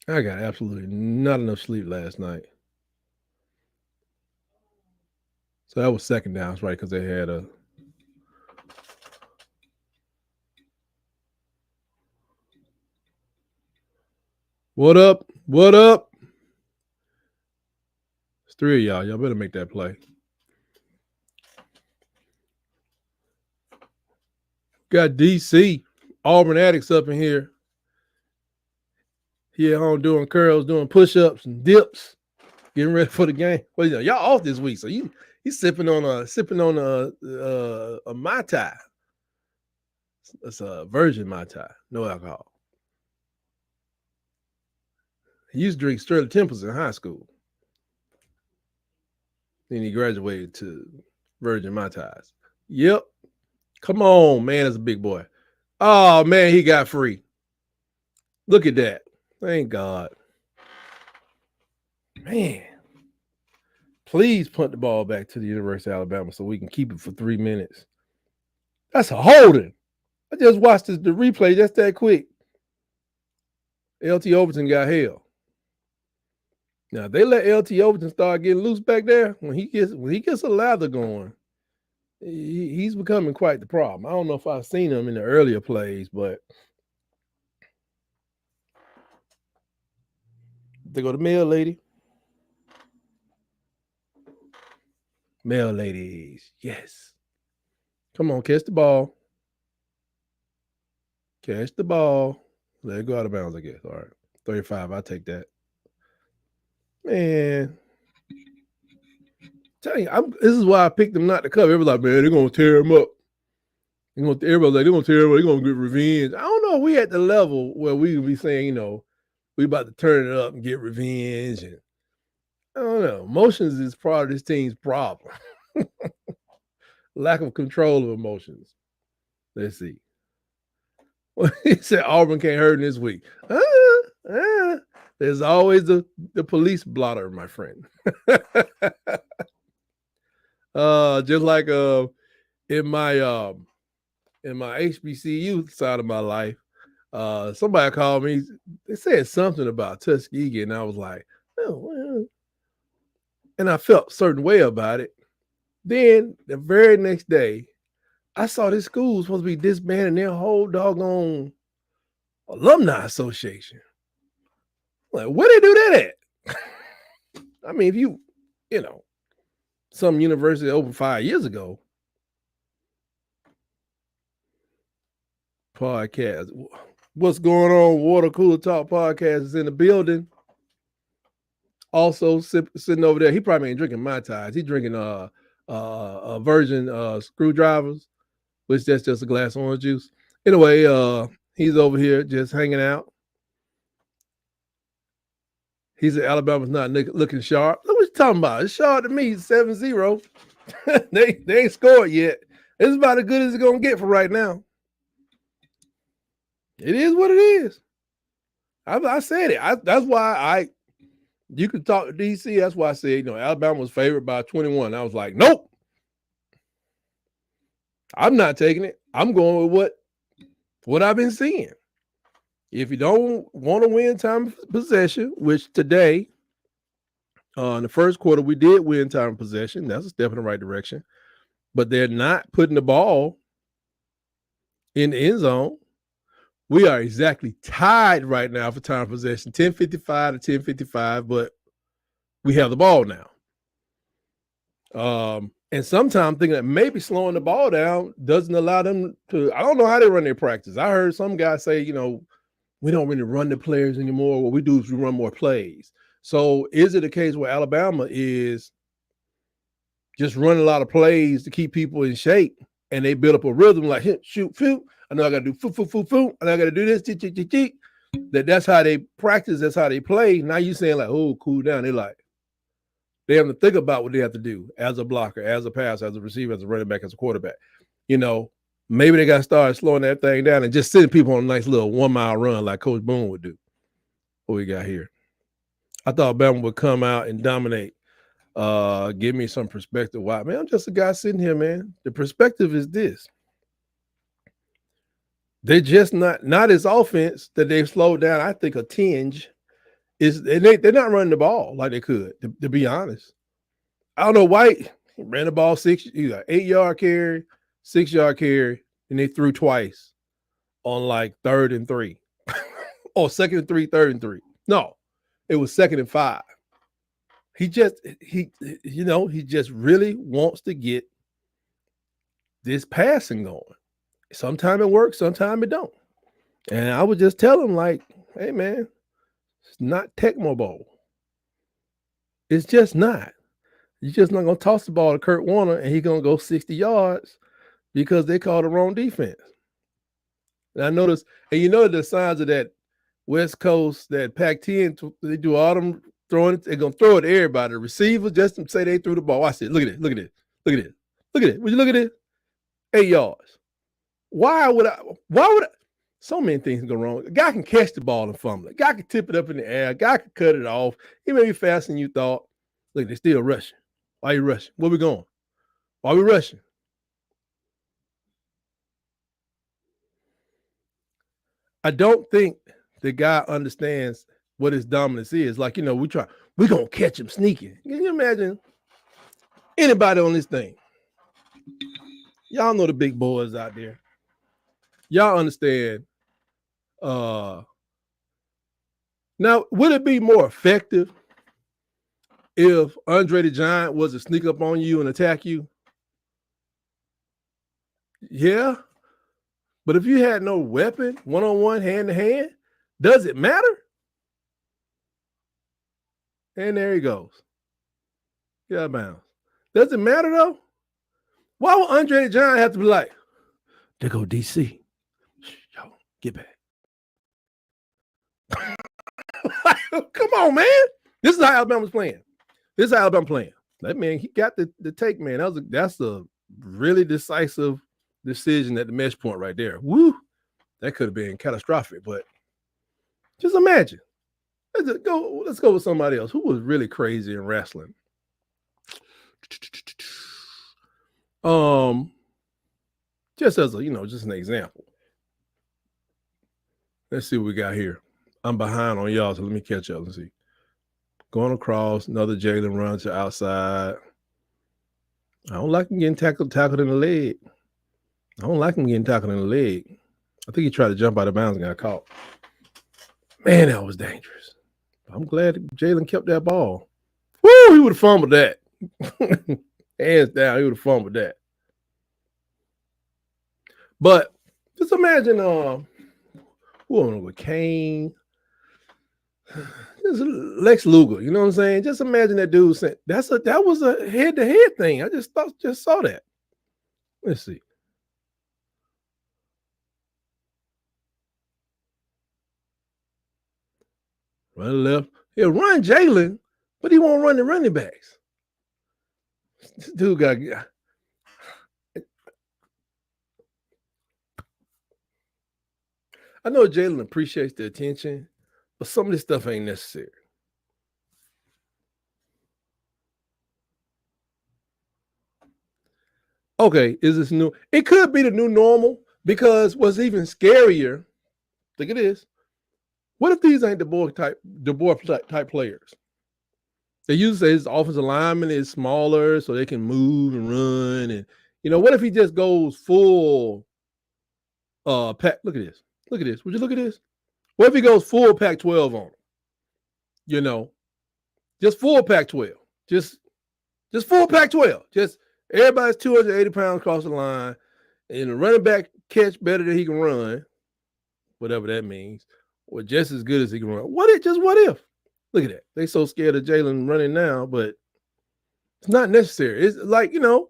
I got absolutely not enough sleep last night. So that was 2nd down, right? Because they had a. What up? It's 3 of y'all. Y'all better make that play. Got DC, Auburn addicts up in here. He at home doing curls, doing push-ups and dips, getting ready for the game. Well, y'all off this week, so he's sipping on a Mai Tai. It's a virgin Mai Tai, no alcohol. He used to drink Shirley Temples in high school. Then he graduated to virgin Mai Tais. Yep. Come on, man, that's a big boy. Oh, man, he got free. Look at that. Thank God. Man. Please punt the ball back to the University of Alabama so we can keep it for 3 minutes. That's a holding. I just watched the replay just that quick. LT Overton got held. Now they let LT Overton start getting loose back there. When he gets a lather going, he's becoming quite the problem. I don't know if I've seen him in the earlier plays, but They go to mail lady. Mail ladies. Yes. Come on, catch the ball. Catch the ball. Let it go out of bounds, I guess. All right. 35. I'll take that. Man. Tell you, this is why I picked them not to cover. Everybody's like, man, they're going to tear him up. Everybody's like, they're going to tear him up. They're going to get revenge. I don't know. We at the level where we would be saying, we about to turn it up and get revenge. And I don't know. Emotions is part of this team's problem. Lack of control of emotions. Let's see. He said Auburn can't hurt him this week. There's always the police blotter, my friend. Just like in my HBCU side of my life, somebody called me. They said something about Tuskegee, and I was like, oh, well. And I felt a certain way about it. Then the very next day, I saw this school was supposed to be disbanding their whole doggone alumni association. Like, where they do that at? I mean, if some university opened 5 years ago. Podcast. What's going on? Water Cooler Talk podcast is in the building. Also sitting over there. He probably ain't drinking Mai Tais. He's drinking virgin screwdrivers, which that's just a glass of orange juice. Anyway, he's over here just hanging out. He said Alabama's not looking sharp. Look what you talking about. It's sharp to me. 7-0. They ain't scored yet. It's about as good as it's going to get for right now. It is what it is. I said it. That's why you could talk to DC. That's why I said, Alabama was favored by 21. I was like, nope. I'm not taking it. I'm going with what I've been seeing. If you don't want to win time of possession, which today, in the first quarter, we did win time of possession. That's a step in the right direction. But they're not putting the ball in the end zone. We are exactly tied right now for time of possession, 10:55 to 10:55, but we have the ball now. And sometimes thinking that maybe slowing the ball down doesn't allow them to, I don't know how they run their practice. I heard some guys say, we don't really run the players anymore. What we do is we run more plays. So is it a case where Alabama is just running a lot of plays to keep people in shape and they build up a rhythm like hit, shoot, shoot. I know I got to do foo, and I got to do this, that's how they practice. That's how they play. Now you saying like, oh, cool down. They have to think about what they have to do as a blocker, as a passer, as a receiver, as a running back, as a quarterback. Maybe they got to start slowing that thing down and just sending people on a nice little 1 mile run like Coach Boone would do. What we got here? I thought Bama would come out and dominate. Give me some perspective. Why, man? I'm just a guy sitting here, man. The perspective is this. They're just not as offense that they've slowed down. I think a tinge is they're not running the ball like they could, to be honest. I don't know. White ran the ball 8-yard carry, 6-yard carry, and they threw twice on like 3rd and 3. Or 2nd and 3, 3rd and 3. No, it was 2nd and 5. He just really wants to get this passing going. Sometimes it works, sometimes it don't. And I would just tell him like, hey man, it's not Tecmo Bowl. It's just not. You're just not gonna toss the ball to Kurt Warner and he's gonna go 60 yards because they called the wrong defense. And I noticed, and the signs of that West Coast, that Pac-10, they do all them throwing it, they're gonna throw it to everybody. The receivers just to say they threw the ball. I said, look at it. Would you look at it? 8 yards. Why would I? So many things go wrong. A guy can catch the ball and fumble it. A guy can tip it up in the air. A guy can cut it off. He may be faster than you thought. Look, they're still rushing. Why are you rushing? Where we going? Why are we rushing? I don't think the guy understands what his dominance is. Like, we're going to catch him sneaking. Can you imagine anybody on this thing? Y'all know the big boys out there. Y'all understand, Now, would it be more effective if Andre the Giant was to sneak up on you and attack you? Yeah. But if you had no weapon, one-on-one, hand-to-hand, does it matter? And there he goes. Get out of bounds. Does it matter, though? Why would Andre the Giant have to be like, there go DC. Yo, get back. Come on, man. This is how Alabama's playing. This is how Alabama playing. That man, he got the take, man. That's a really decisive decision at the mesh point right there. Woo! That could have been catastrophic, but just imagine. Let's go with somebody else who was really crazy in wrestling. Just as a, just an example. Let's see what we got here. I'm behind on y'all, so let me catch up. Let's see. Going across, another Jalen run to outside. I don't like him getting tackled in the leg. I think he tried to jump out of bounds and got caught. Man, that was dangerous. I'm glad Jalen kept that ball. Woo, he would have fumbled that. Hands down, he would have fumbled that. But just imagine who with Kane. Just Lex Luger, you know what I'm saying? Just imagine that dude saying that was a head-to-head thing. I just saw that. Let's see. Run left. He'll run Jalen, but he won't run the running backs. This dude got. I know Jalen appreciates the attention, but some of this stuff ain't necessary. Okay, is this new? It could be the new normal because what's even scarier, look at this. What if these ain't the boy type players? They use his offensive lineman is smaller so they can move and run. And what if he just goes full pack? Look at this. Look at this. Would you look at this? What if he goes full Pac-12 on him? Just full Pac-12. Just full Pac-12. Just everybody's 280 pounds across the line, and the running back catch better than he can run, whatever that means, or just as good as he can run. What if? Look at that. They so scared of Jalen running now, but it's not necessary. It's like, and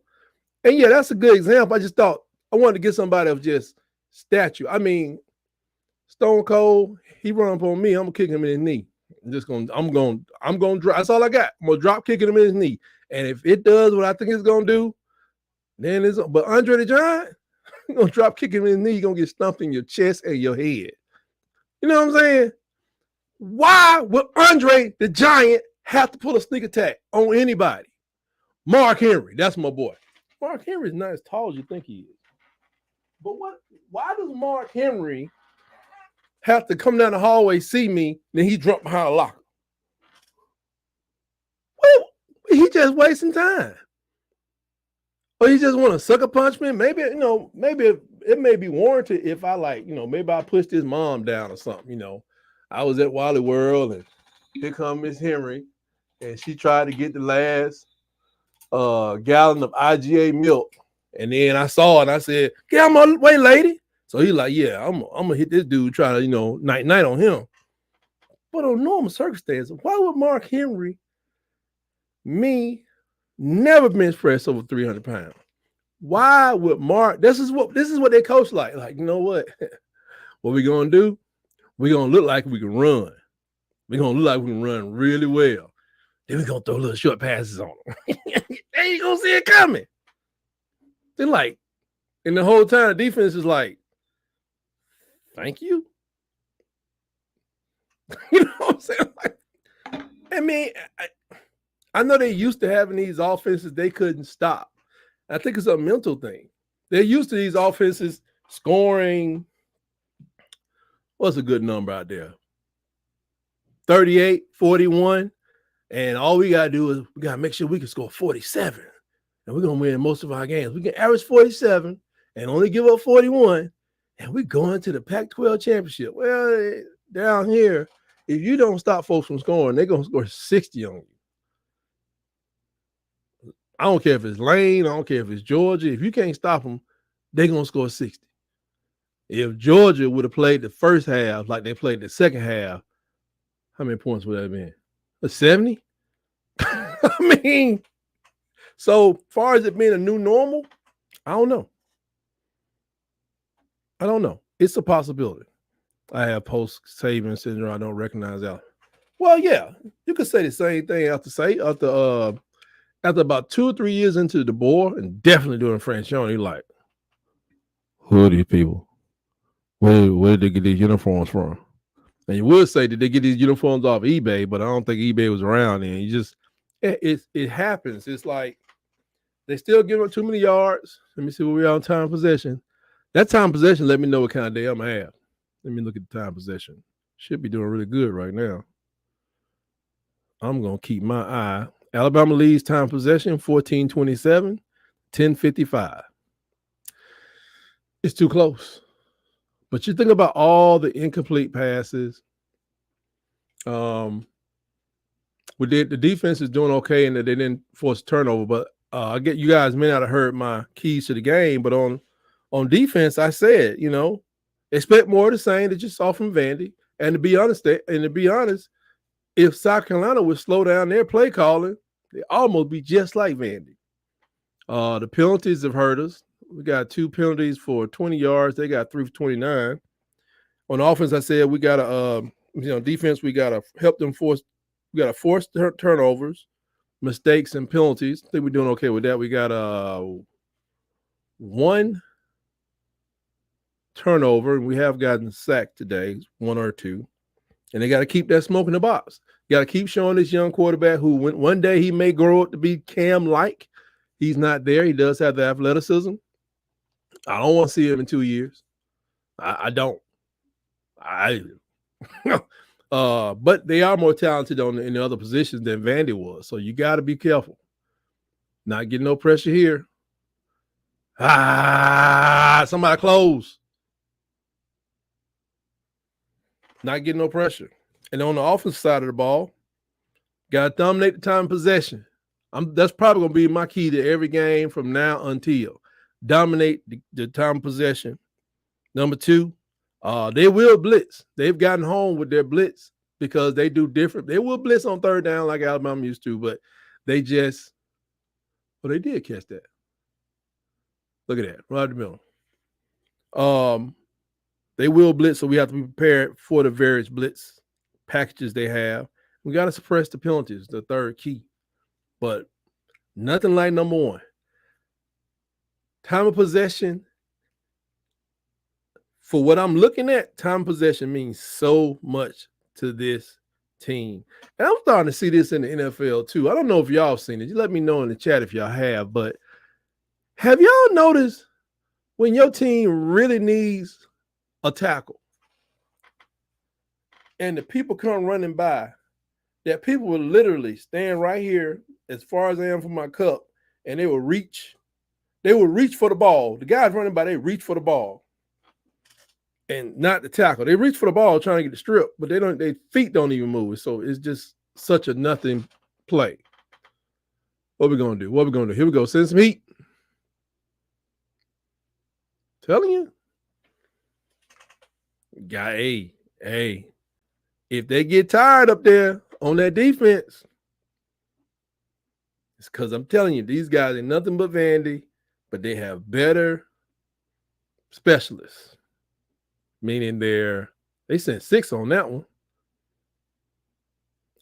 yeah, that's a good example. I just thought I wanted to get somebody of just stature. I mean, Stone Cold, he run up on me, I'm gonna kick him in his knee. I'm gonna drop. That's all I got. I'm gonna drop kicking him in his knee. And if it does what I think it's gonna do, then it's. But Andre the Giant, you're gonna drop kick him in his knee, you're gonna get stumped in your chest and your head. You know what I'm saying? Why would Andre the Giant have to pull a sneak attack on anybody? Mark Henry, that's my boy. Mark Henry's not as tall as you think he is. But why does Mark Henry have to come down the hallway, see me, then he jumped behind a locker? Well, he just wasting time. Or he just want to sucker punch me. Maybe it may be warranted if I maybe I pushed his mom down or something, I was at Wally World and here come Miss Henry and she tried to get the last gallon of IGA milk. And then I saw it and I said, get out my way, lady. So he's like, yeah, I'm gonna hit this dude, try to, night on him. But on normal circumstances, why would Mark Henry, never bench press over 300 pounds? Why would Mark? This is what they coach like. Like, you know what? What we gonna do? We're gonna look like we can run. We're gonna look like we can run really well. Then we're gonna throw little short passes on them. And you gonna see it coming. Then and the whole time the defense is like, thank you. You know what I'm saying? I mean, I know they used to having these offenses they couldn't stop. I think it's a mental thing. They're used to these offenses scoring. What's a good number out there? 38, 41. And all we got to do is we got to make sure we can score 47. And we're going to win most of our games. We can average 47 and only give up 41. And we're going to the Pac-12 championship. Well, down here If you don't stop folks from scoring, they're going to score 60 on you. I don't care if it's Lane. I don't care if it's Georgia. If you can't stop them, they're going to score 60. If Georgia would have played the first half like they played the second half, how many points would that have been? A 70? I mean, so far as it being a new normal, I don't know. It's a possibility. I have post-Saban syndrome. I don't recognize that. Well, yeah, you could say the same thing after about 2 or 3 years into the board, and definitely during Franchione, like, who are these people? Where did they get these uniforms from? And you would say that they get these uniforms off eBay, but I don't think eBay was around then. It happens. It's like they still give up too many yards. Let me see where we are on time possession. That time possession let me know what kind of day I'm gonna have. Let me look at the time possession. Should be doing really good right now. I'm gonna keep my eye. Alabama leads time possession 14-27, 10:55. It's too close. But you think about all the incomplete passes. The defense is doing okay and that they didn't force turnover. But I get you guys may not have heard my keys to the game, but on defense, I said, expect more of the same that you saw from Vandy. And to be honest, if South Carolina would slow down their play calling, they almost be just like Vandy. The penalties have hurt us. We got 2 penalties for 20 yards. They got 3 for 29. On offense, I said we got to, defense, we got to help them force. We got to force turnovers, mistakes, and penalties. I think we're doing okay with that. We got 1 turnover, and we have gotten sacked today, 1 or 2. And they got to keep that smoke in the box. You got to keep showing this young quarterback who one day he may grow up to be Cam-like. He's not there. He does have the athleticism. I don't want to see him in 2 years. I don't. But they are more talented in the other positions than Vandy was. So you got to be careful. Not getting no pressure here. Somebody close. Not getting no pressure. And on the offensive side of the ball, got to dominate the time possession. That's probably going to be my key to every game from now until. Dominate the time possession. Number 2, they will blitz. They've gotten home with their blitz because they do different. They will blitz on third down like Alabama used to, but they did catch that. Look at that, right in the middle. They will blitz, so we have to be prepared for the various blitz packages they have. We got to suppress the penalties, the third key. But nothing like number 1. Time of possession, for what I'm looking at, time of possession means so much to this team. And I'm starting to see this in the NFL too. I don't know if y'all have seen it. You let me know in the chat if y'all have, but have y'all noticed when your team really needs a tackle and the people come running by, that people will literally stand right here as far as I am from my cup, and they will reach for the ball. The guys running by, they reach for the ball and not the tackle. They reach for the ball trying to get the strip, but their feet don't even move. So it's just such a nothing play. What we going to do? Here we go. Send some heat. Telling you. Guy, hey, if they get tired up there on that defense, it's because I'm telling you, these guys are nothing but Vandy, but they have better specialists. Meaning they sent 6 on that one.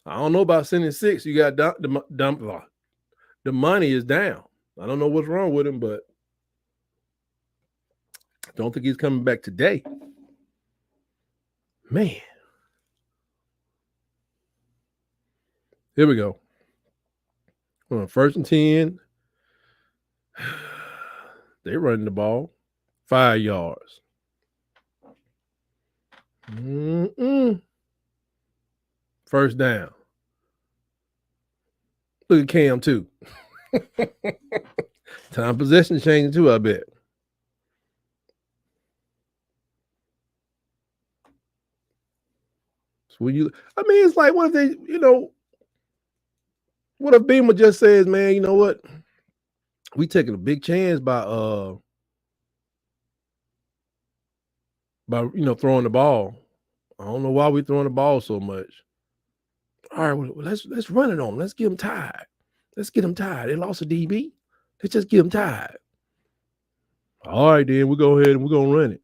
I don't know about sending 6. You got the money is down. I don't know what's wrong with him, but I don't think he's coming back today. Man. Here we go. On 1st and 10. They're running the ball. 5 yards. First down. Look at Cam too. Time possession changing too, I bet. It's like, what if they, what if Beamer just says, man, you know what? We taking a big chance by throwing the ball. I don't know why we throwing the ball so much. All right, well, let's run it on them. Let's get them tired. Let's get them tired. They lost a DB. Let's just get them tired. All right, then we'll go ahead and we're gonna run it.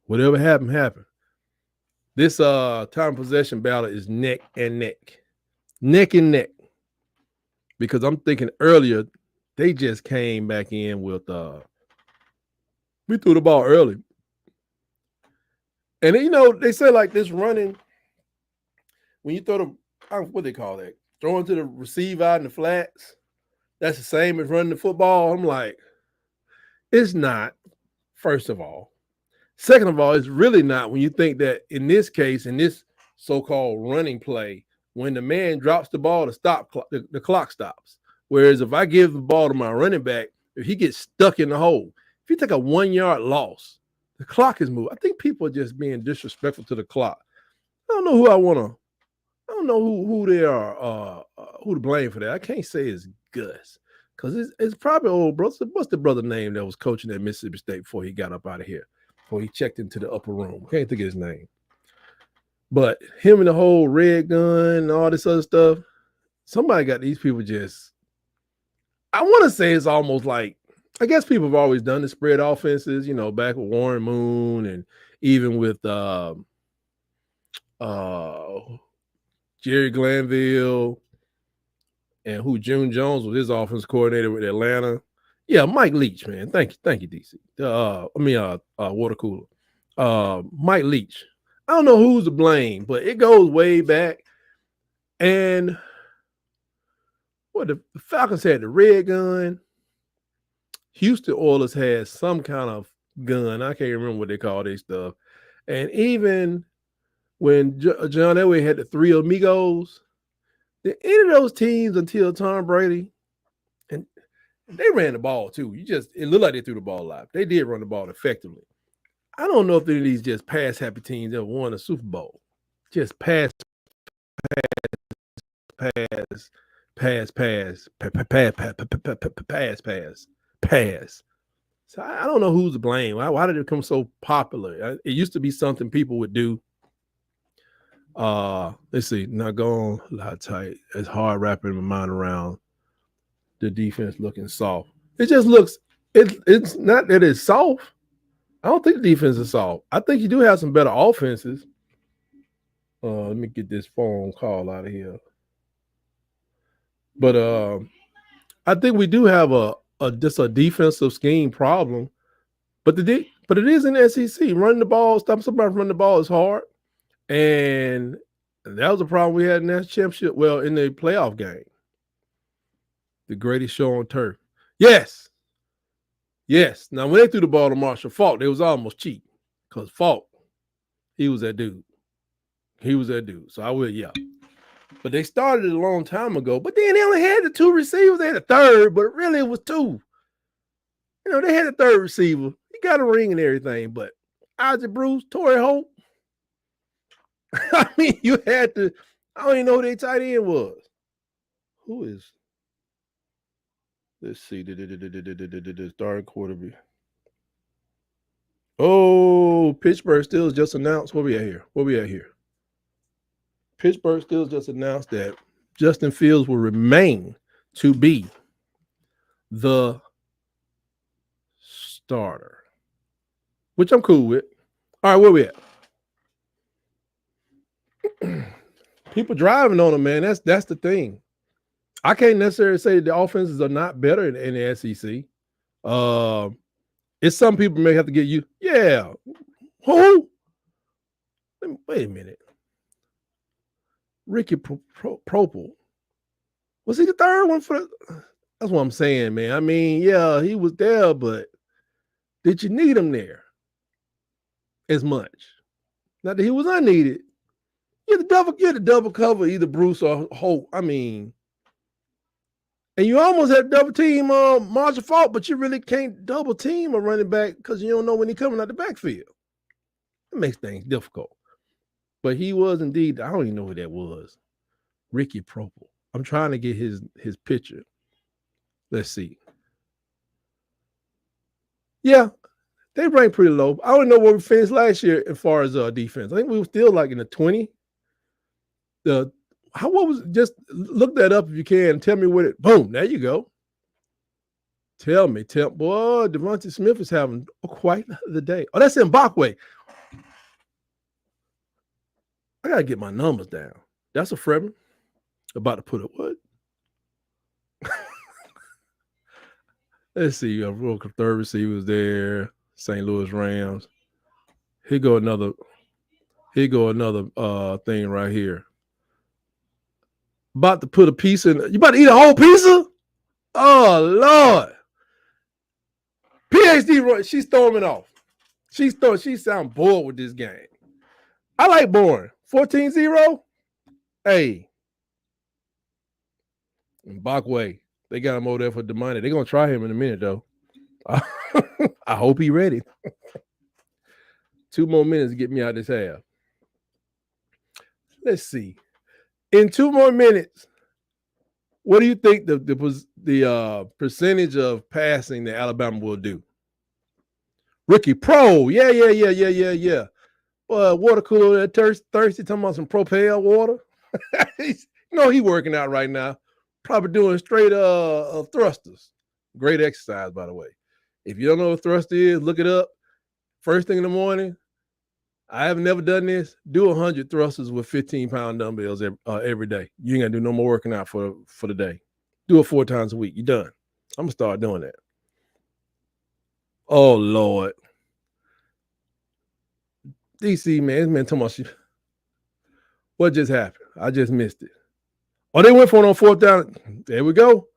Whatever happened, happened. This time possession battle is neck and neck. Neck and neck. Because I'm thinking earlier, they just came back in with we threw the ball early. And they say like this running, when you throw what they call that? Throwing to the receiver out in the flats, that's the same as running the football. I'm like, it's not, first of all. Second of all, it's really not when you think that in this case, in this so-called running play, when the man drops the ball, the clock stops. Whereas if I give the ball to my running back, if he gets stuck in the hole, if you take a 1-yard loss, the clock is moved. I think people are just being disrespectful to the clock. I don't know who I don't know who they are, who to blame for that. I can't say it's Gus, because it's probably old brother. What's the brother name that was coaching at Mississippi State before he got up out of here? Before he checked into the upper room. Can't think of his name. But him and the whole red gun and all this other stuff, somebody got these people just, I want to say it's almost like, I guess people have always done the spread offenses, back with Warren Moon and even with Jerry Glanville and who June Jones was his offense coordinator with Atlanta. Yeah, Mike Leach, man. Thank you, DC. Water cooler. Mike Leach. I don't know who's to blame, but it goes way back. And what the Falcons had the red gun. Houston Oilers had some kind of gun. I can't remember what they call this stuff. And even when John Elway had the three amigos, any of those teams until Tom Brady, and they ran the ball too. It looked like they threw the ball live. They did run the ball effectively. I don't know if any of these just pass happy teams ever won a Super Bowl. Just pass. So I don't know who's to blame. Why did it become so popular? It used to be something people would do. Let's see. Not going a lot tight. It's hard wrapping my mind around the defense looking soft. It just looks. It's not that it's soft. I don't think the defense is soft. I think you do have some better offenses. Let me get this phone call out of here. But I think we do have just a defensive scheme problem. But it is in the SEC. Running the ball, stop somebody from running the ball is hard. And that was a problem we had in that championship. Well, in the playoff game. The greatest show on turf. Yes. Now, when they threw the ball to Marshall Faulk, they was almost cheap. Because Faulk, he was that dude. So I will, yeah. But they started it a long time ago. But then they only had the two receivers. They had a third, but really it was two. They had a third receiver. He got a ring and everything. But Isaac Bruce, Torrey Holt. I mean, you had to. I don't even know who their tight end was. Who is? Let's see. The starting quarterback. Oh, Pittsburgh Steelers just announced. Where we at here? Pittsburgh Steelers just announced that Justin Fields will remain to be the starter, which I'm cool with. All right, where we at? People driving on them, man. That's the thing. I can't necessarily say the offenses are not better in the SEC. It's some people may have to get you. Yeah. Who? Wait a minute. Ricky Propel. Was he the third one for that's what I'm saying, man. I mean, yeah, he was there, but did you need him there as much? Not that he was unneeded. You had to double cover either Bruce or Holt. I mean, and you almost had double team Marshall Faulk, but you really can't double team a running back because you don't know when he's coming out the backfield. It makes things difficult. But he was indeed, I don't even know who that was. Ricky Propel. I'm trying to get his picture. Let's see. Yeah, they ranked pretty low. I don't know where we finished last year as far as defense. I think we were still like in the 20. What was, just look that up if you can. Tell me what it, boom, there you go. Tell me, boy, Devontae Smith is having quite the day. Oh, that's Mbakwe. I got to get my numbers down. That's a freshman. About to put a what? Let's see. Third receiver was there. St. Louis Rams. Here go another thing right here. About to put a piece in. You about to eat a whole pizza? Oh, Lord. PhD, she's storming off. She sound bored with this game. I like boring. 14-0. Hey. Mbakwe. They got him over there for the money. They're going to try him in a minute, though. I hope he's ready. 2 more minutes to get me out this half. Let's see. In 2 more minutes, what do you think the percentage of passing that Alabama will do? Ricky Pro. Yeah. Water cooler that thirsty, talking about some Propel water. He working out right now. Probably doing straight thrusters. Great exercise, by the way. If you don't know what thruster is, look it up. First thing in the morning. I have never done this. Do 100 thrusters with 15-pound dumbbells every day. You ain't got to do no more working out for the day. Do it 4 times a week. You're done. I'm going to start doing that. Oh, Lord. DC, man, this man talking about shit. What just happened? I just missed it. Oh, they went for it on 4th down. There we go.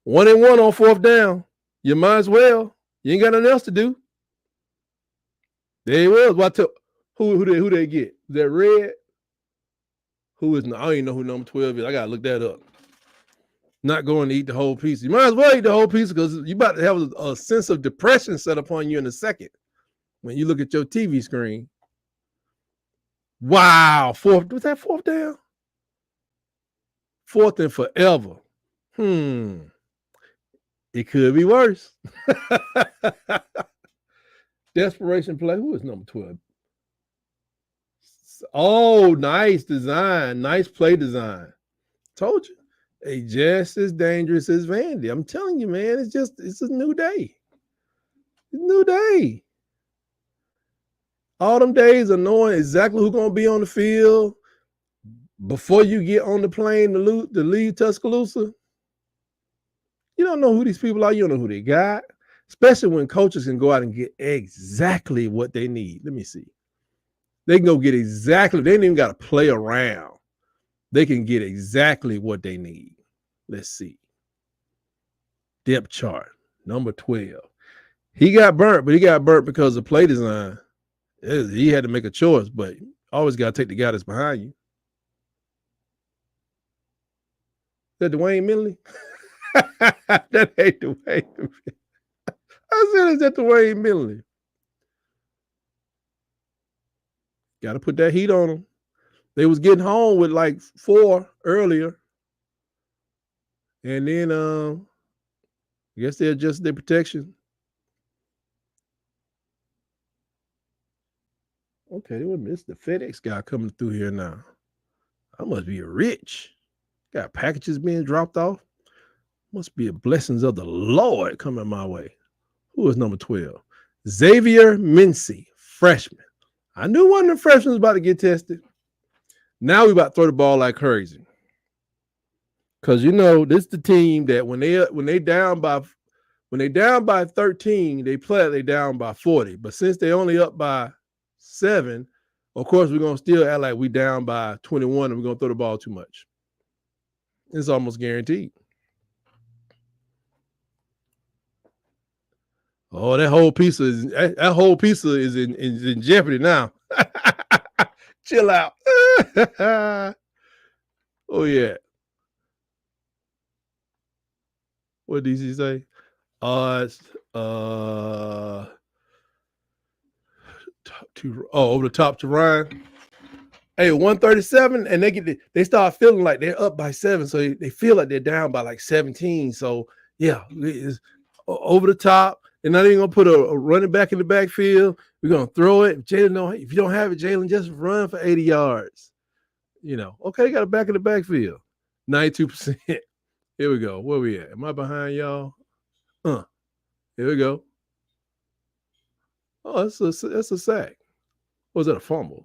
1-1 on 4th down. You might as well. You ain't got nothing else to do. There he was. Who they get? Is that Red? Who is? I don't even know who number 12 is. I gotta look that up. Not going to eat the whole piece. You might as well eat the whole piece because you about to have a sense of depression set upon you in a second when you look at your TV screen. Wow, was that 4th down? 4th and forever. It could be worse. Desperation play. Who is number 12? Oh, nice design. Nice play design. Told you. Hey, just as dangerous as Vandy. I'm telling you, man, it's a new day. It's a new day. All them days of knowing exactly who's going to be on the field before you get on the plane to leave Tuscaloosa. You don't know who these people are. You don't know who they got. Especially when coaches can go out and get exactly what they need. Let me see. They can go get exactly. They ain't even got to play around. They can get exactly what they need. Let's see. Depth chart, number 12. He got burnt, but he got burnt because of play design. He had to make a choice, but always got to take the guy that's behind you. Is that Dwayne Minley? That ain't Dwayne Minley. I said, is that Dwayne Minley? Got to put that heat on them. They was getting home with like 4 earlier. And then I guess they adjusted their protection. Okay, it's the FedEx guy coming through here now. I must be rich. Got packages being dropped off. Must be a blessings of the Lord coming my way. Who is number 12? Xavier Mincy, freshman. I knew one of the freshmen was about to get tested. Now we about to throw the ball like crazy. Because this is the team that when they down by 13, they play they down by 40. But since they only up by 7, of course we're gonna still act like we down by 21 and we're gonna throw the ball too much. It's almost guaranteed. Oh, that whole piece is in jeopardy now. Chill out. Oh yeah. What did he say? Over the top to Ryan. Hey, 137, and they start feeling like they're up by 7, so they feel like they're down by like 17. So yeah, it's over the top. They're not even gonna put a running back in the backfield. We're gonna throw it. If you don't have it, Jalen, just run for 80 yards. Okay, got a back in the backfield. 92%. Here we go. Where we at? Am I behind y'all? Here we go. Oh, that's a sack. Or was that a fumble?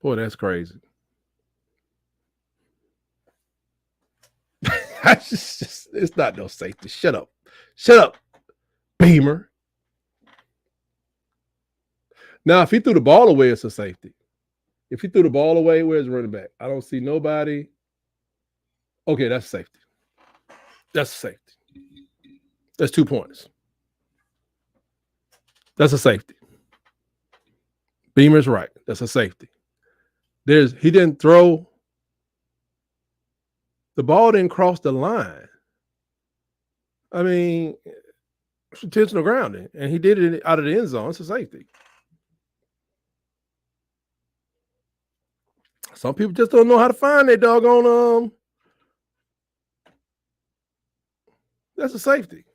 Boy, that's crazy. It's not no safety. Shut up, Beamer. Now, if he threw the ball away, it's a safety. If he threw the ball away, where's the running back? I don't see nobody. Okay, that's safety. That's a safety. That's 2 points. That's a safety. Beamer's right. That's a safety. He didn't throw. The ball didn't cross the line. I mean, it's intentional grounding, and he did it out of the end zone. It's a safety. Some people just don't know how to find their doggone. That's a safety.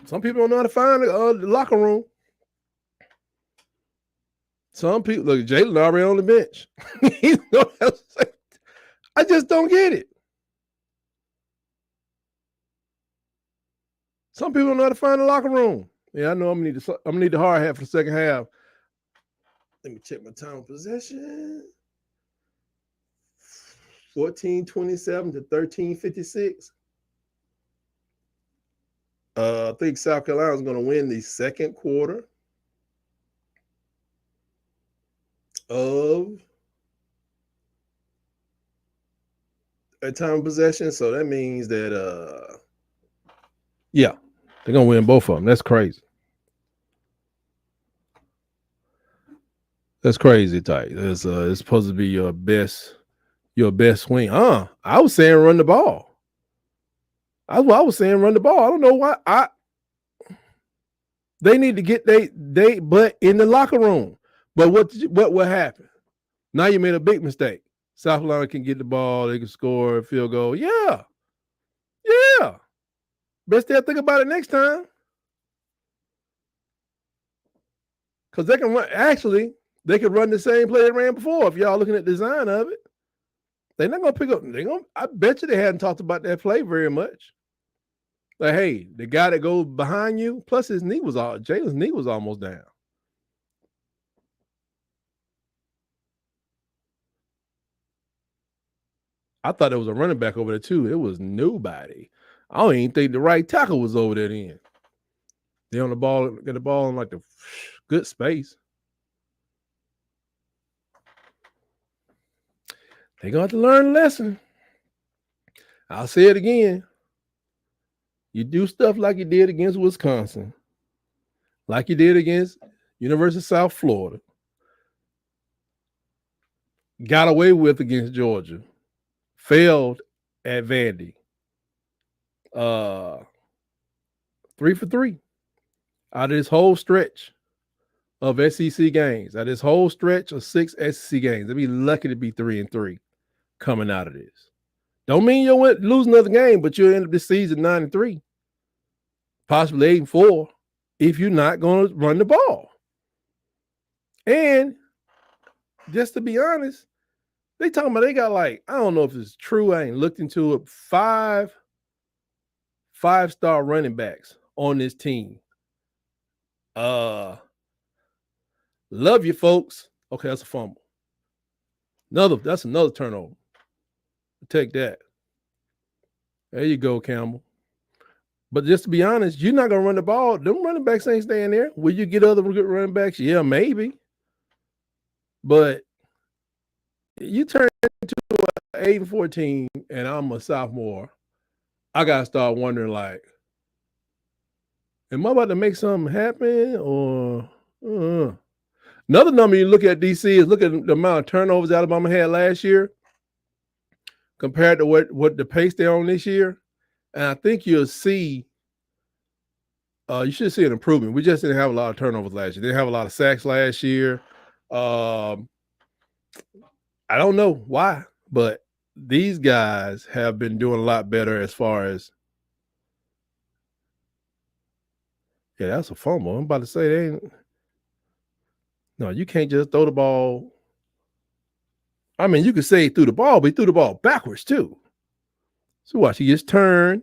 Some people don't know how to find the locker room. Some people, look, Jalen already on the bench. I just don't get it. Some people don't know how to find the locker room. Yeah, I know I'm gonna need the hard hat for the second half. Let me check my time of possession. 14:27 to 13:56. I think South Carolina is going to win the second quarter of a time of possession. So that means that, yeah, they're going to win both of them. That's crazy. That's crazy, tight. It's supposed to be your best swing. I was saying run the ball. I was saying run the ball. I don't know why. They need to get they butt in the locker room. But what happened? Now you made a big mistake. South Carolina can get the ball. They can score a field goal. Yeah. Best they'll think about it next time. Because they can run. Actually, they could run the same play they ran before. If y'all looking at the design of it, they're not gonna pick up. I bet you they hadn't talked about that play very much. Like, hey, the guy that goes behind you, plus Jalen's knee was almost down. I thought there was a running back over there too. It was nobody. I don't even think the right tackle was over there then. They on the ball, get the ball in like the good space. They're gonna have to learn a lesson. I'll say it again. You do stuff like you did against Wisconsin, like you did against University of South Florida, got away with against Georgia, failed at Vandy. 3 for 3 out of this whole stretch of SEC games, out of this whole stretch of 6 SEC games. They'd be lucky to be 3-3 coming out of this. Don't mean you'll lose another game, but you'll end up this season 9-3, possibly 8-4, if you're not going to run the ball. And just to be honest, they talking about they got like, I don't know if it's true, I ain't looked into it, 5 5-star running backs on this team. Love you, folks. Okay, that's a fumble. That's another turnover. Take that. There you go, Campbell. But just to be honest, you're not going to run the ball. Them running backs ain't staying there. Will you get other good running backs? Yeah, maybe. But you turn into an 8-4 team, and I'm a sophomore. I got to start wondering, like, am I about to make something happen? Or another number you look at, DC, is look at the amount of turnovers Alabama had last year compared to what the pace they're on this year. And I think you'll see You should see an improvement. We just didn't have a lot of turnovers last year. Didn't have a lot of sacks last year. I don't know why, but these guys have been doing a lot better as far as. Yeah, that's a fumble. I'm about to say they ain't. No, you can't just throw the ball. I mean, you could say he threw the ball, but he threw the ball backwards too. So watch, he gets turned.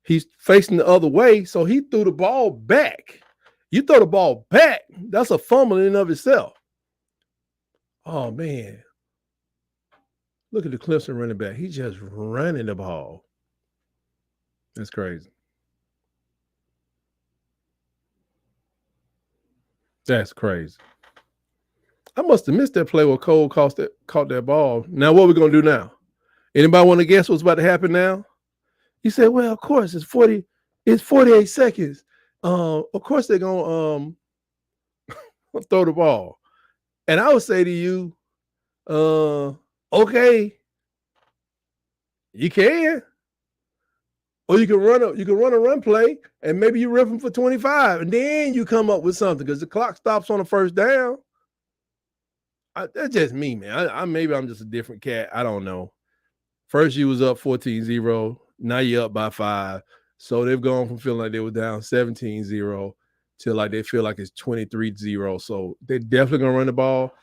He's facing the other way, so he threw the ball back. You throw the ball back, that's a fumble in and of itself. Oh, man. Look at the Clemson running back. He's just running the ball. That's crazy. That's crazy. I must have missed that play where Cole caught that ball. Now, what are we going to do now? Anybody want to guess what's about to happen now? You said, well, of course, it's 48 seconds. Of course, they're going to throw the ball. And I would say to you, okay, you can. Or you can run a run play, and maybe you rip them for 25, and then you come up with something because the clock stops on the first down. That's just me, man. Maybe I'm just a different cat. I don't know. First, you was up 14-0. Now you're up by 5. So they've gone from feeling like they were down 17-0 to like they feel like it's 23-0. So they're definitely going to run the ball.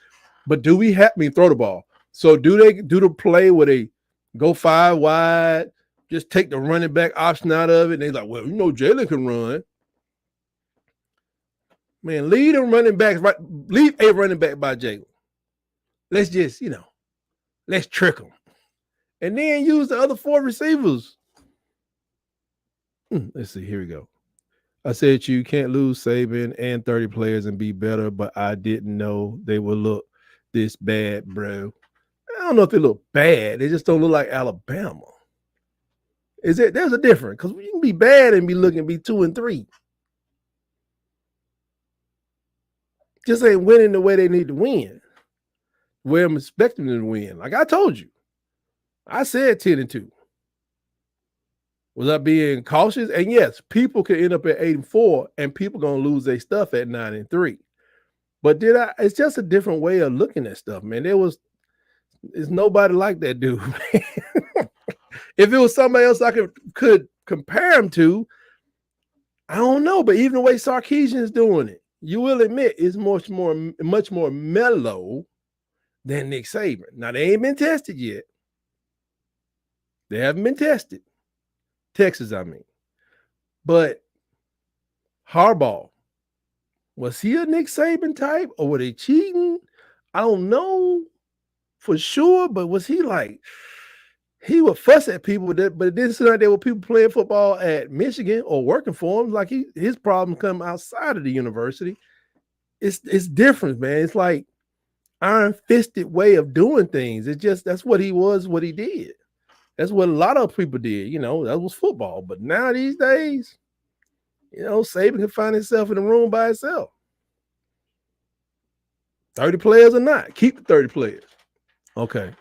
But do we throw the ball? So do they do the play where they go 5 wide, just take the running back option out of it? And they're like, well, Jalen can run. Man, leave them running backs right. Leave a running back by Jalen. Let's just, let's trick them. And then use the other 4 receivers. Let's see. Here we go. I said you can't lose Saban and 30 players and be better, but I didn't know they would look this bad, bro. I don't know if they look bad. They just don't look like Alabama. There's a difference because you can be bad and be 2-3. Just ain't winning the way they need to win. Where I'm expecting them to win. Like I told you. I said 10-2. Was I being cautious? And yes, people can end up at 8-4, and people gonna lose their stuff at 9-3. But it's just a different way of looking at stuff, man. There's nobody like that dude. If it was somebody else I could compare him to, I don't know. But even the way Sarkisian's doing it, you will admit it's much more mellow than Nick Saban. Now, they ain't been tested yet. They haven't been tested. Texas, I mean. But Harbaugh, was he a Nick Saban type or were they cheating? I don't know for sure, but was he like, he would fuss at people, but it didn't seem like there were people playing football at Michigan or working for him. Like his problems come outside of the university. It's different, man. It's like iron-fisted way of doing things. That's what he was, what he did. That's what a lot of people did, that was football. But now these days, Saban can find himself in a room by himself. 30 players or not, keep the 30 players. Okay.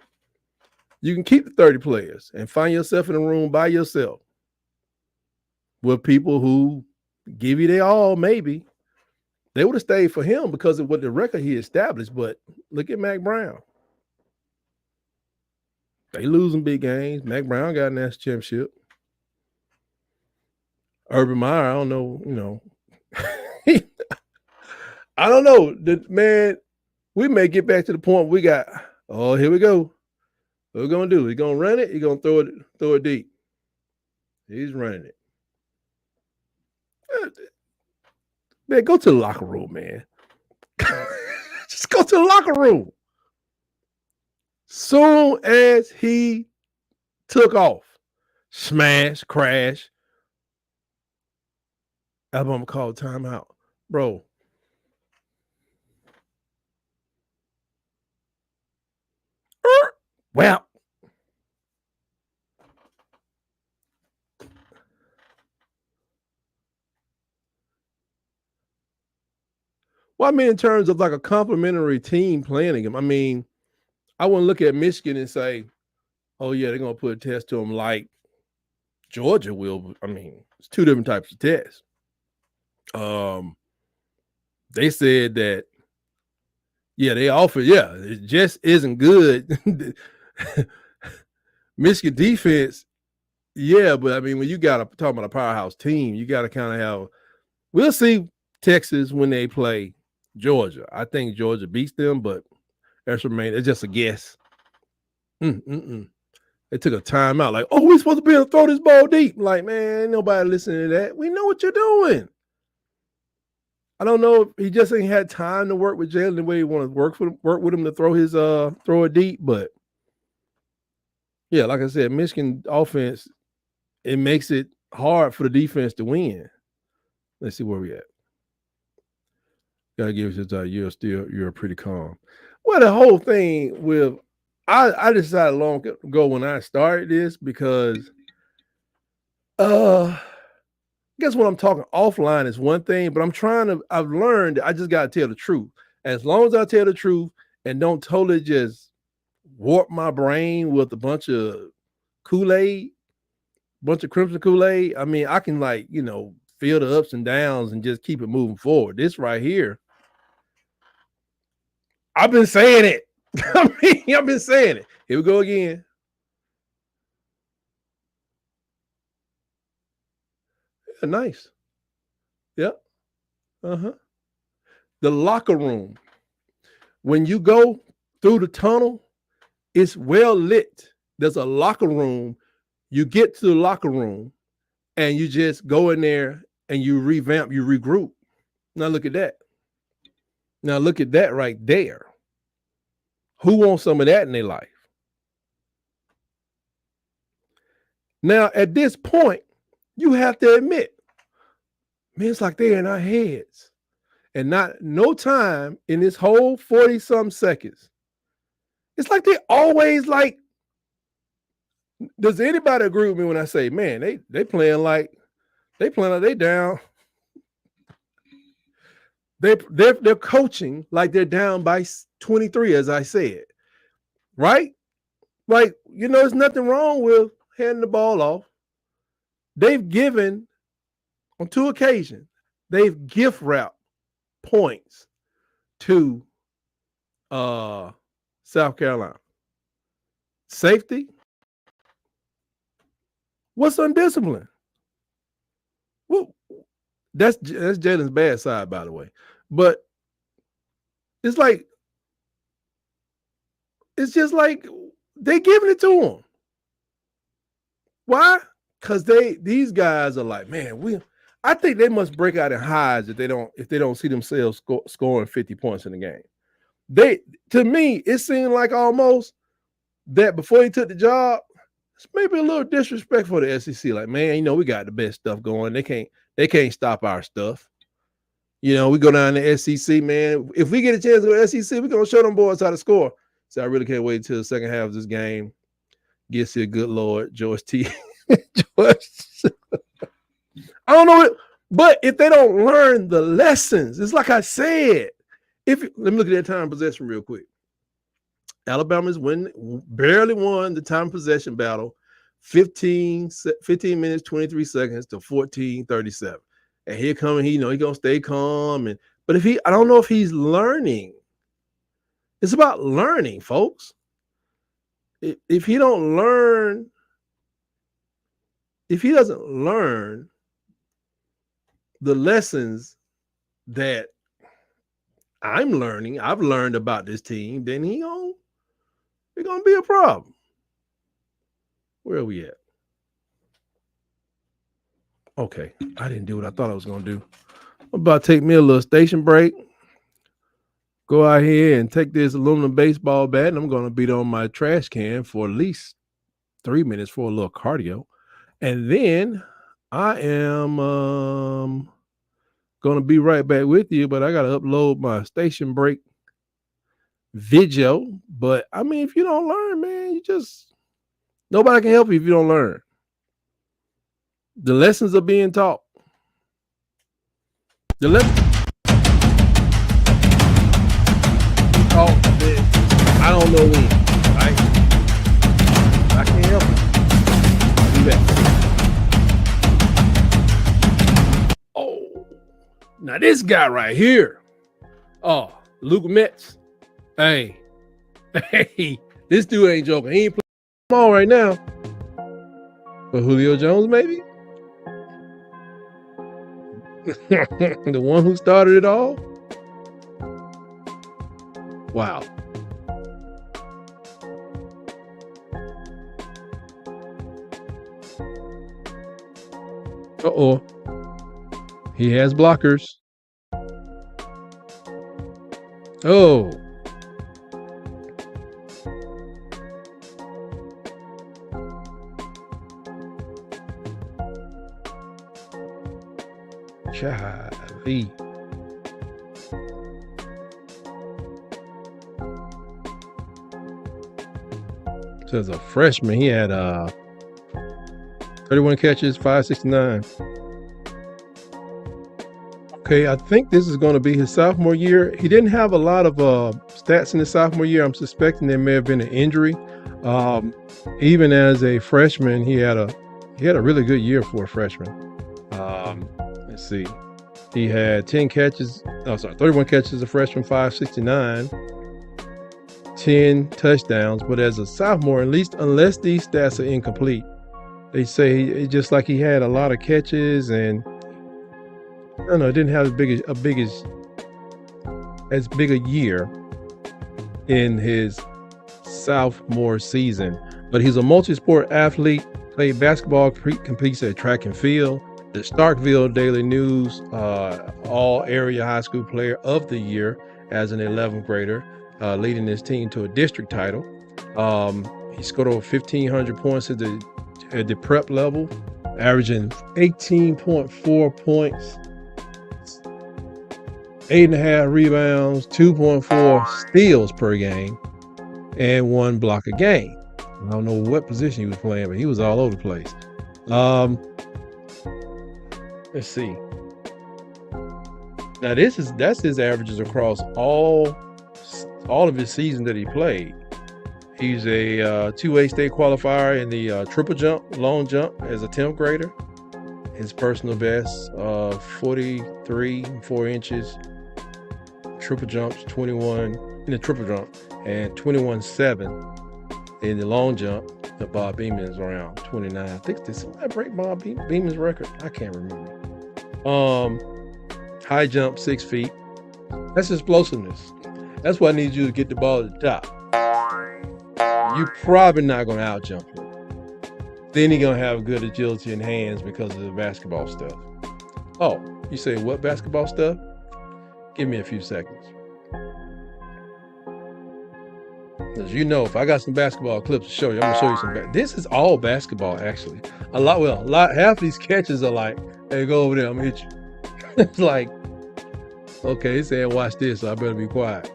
You can keep the 30 players and find yourself in a room by yourself with people who give you their all, maybe. They would have stayed for him because of what the record he established. But look at Mac Brown. They losing big games. Mac Brown got a national championship. Urban Meyer, I don't know, I don't know. Man, we may get back to the point we got, here we go. What we're going to do? He's going to run it. He's going to throw it deep. He's running it. Man, go to the locker room, man. Just go to the locker room. Soon as he took off, smash, crash, Alabama called timeout. Bro. Well, I mean, in terms of like a complimentary team playing him, I mean, I wouldn't look at Michigan and say, oh, yeah, they're going to put a test to them like Georgia will. I mean, it's 2 different types of tests. They said that, they offered, it just isn't good. Michigan defense, but I mean, when you got talking about a powerhouse team, you got to kind of have. We'll see Texas when they play Georgia. I think Georgia beats them, but that's remain. It's just a guess. They took a timeout, like, we're supposed to be able to throw this ball deep. Like, man, ain't nobody listening to that. We know what you're doing. I don't know if he just ain't had time to work with Jalen the way he wanted to work with him to throw his throw it deep. But yeah, like I said, Michigan offense, it makes it hard for the defense to win. Let's see where we at. Gotta give it to you're pretty calm. Well, the whole thing with I decided long ago when I started this because I guess when I'm talking offline is one thing, but I've learned I just gotta tell the truth. As long as I tell the truth and don't totally just warp my brain with a bunch of Kool-Aid, bunch of Crimson Kool-Aid. I mean, I can feel the ups and downs and just keep it moving forward. This right here, I've been saying it. I've been saying it. Here we go again. Yeah, nice. Yep. The locker room. When you go through the tunnel, it's well lit. There's a locker room. You get to the locker room and you just go in there and you revamp, you regroup. Now look at that. Now look at that right there. Who wants some of that in their life? Now, at this point, you have to admit, man, it's like they're in our heads. And no time in this whole 40-some seconds. It's like they always like, does anybody agree with me when I say, man, they playing like they down. They're coaching like they're down by 23, as I said, right? Like, there's nothing wrong with handing the ball off. They've given, on 2 occasions, they've gift wrapped points to South Carolina. Safety. What's undisciplined? Well, that's Jalen's bad side, by the way. But it's just like they giving it to him. Why? Because these guys are like, man, I think they must break out in highs if they don't see themselves scoring 50 points in the game. To me, it seemed like almost that before he took the job, it's maybe a little disrespectful to the SEC. Like, man, we got the best stuff going. They can't stop our stuff. We go down to SEC, man. If we get a chance to go to SEC, we're gonna show them boys how to score. So I really can't wait until the second half of this game. Gets here, good Lord, George T. George. I don't know, but if they don't learn the lessons, it's like I said. Let me look at that time possession real quick. Alabama's barely won the time possession battle, 15 minutes, 23 seconds to 14:37. And here coming, he gonna stay calm. But I don't know if he's learning. It's about learning, folks. If he doesn't learn the lessons that I've learned about this team, then it's gonna be a problem. Where are we at? Okay, I didn't do what I thought I was gonna do. I'm about to take me a little station break. Go out here and take this aluminum baseball bat, and I'm gonna beat on my trash can for at least 3 minutes for a little cardio. And then I am gonna be right back with you, but I gotta upload my station break video. But I mean, if you don't learn, man, nobody can help you if you don't learn. The lessons are being taught. I don't know when, right? I can't help it. I'll be back. Now this guy right here. Oh, Luke Metz. Hey, this dude ain't joking. He ain't playing on right now. But Julio Jones, maybe? The one who started it all? Wow. Uh-oh. He has blockers. Oh. Golly. So as a freshman, he had 31 catches, 569. Okay, I think this is going to be his sophomore year. He didn't have a lot of stats in his sophomore year. I'm suspecting there may have been an injury. Even as a freshman, he had a really good year for a freshman. Let's see. He had 31 catches as a freshman, 569, 10 touchdowns. But as a sophomore, at least unless these stats are incomplete, they say it's just like he had a lot of catches and I don't know, it didn't have as big a year in his sophomore season. But he's a multi-sport athlete, played basketball, competes at track and field. The Starkville Daily News All Area High School Player of the Year as an 11th grader, leading his team to a district title. He scored over 1,500 points at the prep level, averaging 18.4 points, 8.5 rebounds, 2.4 steals per game, and 1 block a game. I don't know what position he was playing, but he was all over the place. Let's see. Now that's his averages across all of his seasons that he played. He's a 2A state qualifier in the triple jump, long jump as a 10th grader. His personal best, 43 4 inches. Triple jumps, 21 in the triple jump, and 21.7 in the long jump. Bob Beeman's around 29. I think this might break Bob Beeman's record. I can't remember. High jump, 6 feet. That's explosiveness. That's why I need you to get the ball at the top. You're probably not going to out jump him. Then you're going to have good agility in hands because of the basketball stuff. Oh, you say what basketball stuff? Give me a few seconds. As you know, if I got some basketball clips to show you, I'm gonna show you some. This is all basketball, actually. Half these catches are like, "Hey, go over there, I'm gonna hit you." It's like, okay, he said, "Watch this," so I better be quiet.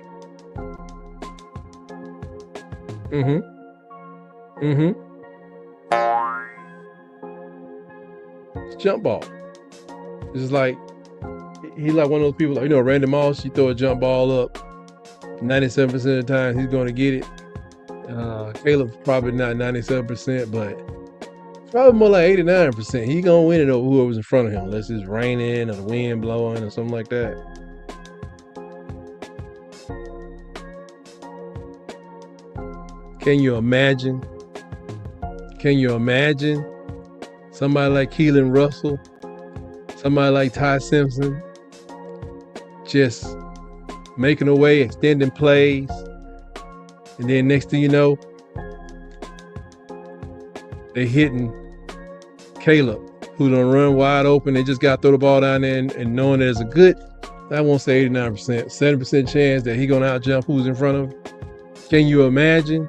It's jump ball. It's like he's like one of those people, like, Randy Moss. You throw a jump ball up. 97% of the time he's going to get it. Caleb's probably not 97%, but probably more like 89%. He's going to win it over whoever's in front of him, unless it's raining or the wind blowing or something like that. Can you imagine somebody like Keelan Russell, somebody like Ty Simpson, just making a way, extending plays, and then next thing you know, they hitting Caleb, who done run wide open. They just got to throw the ball down there and knowing there's a good, I won't say 89%, 70% chance that he's going to out-jump who's in front of him. Can you imagine?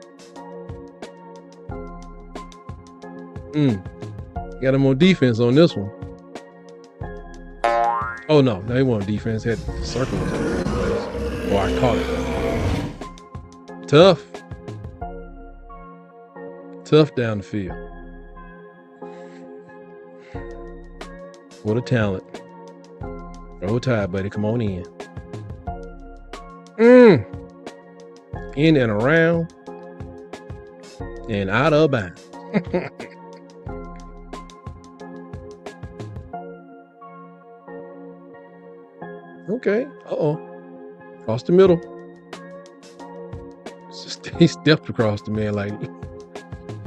Got him on defense on this one. Oh, no, he wasn't defense. Had the circle was in place. Oh, I caught it. Tough down the field. What a talent. Roll Tide, buddy. Come on in. In and around and out of bounds. Okay. Across the middle. He stepped across the man like,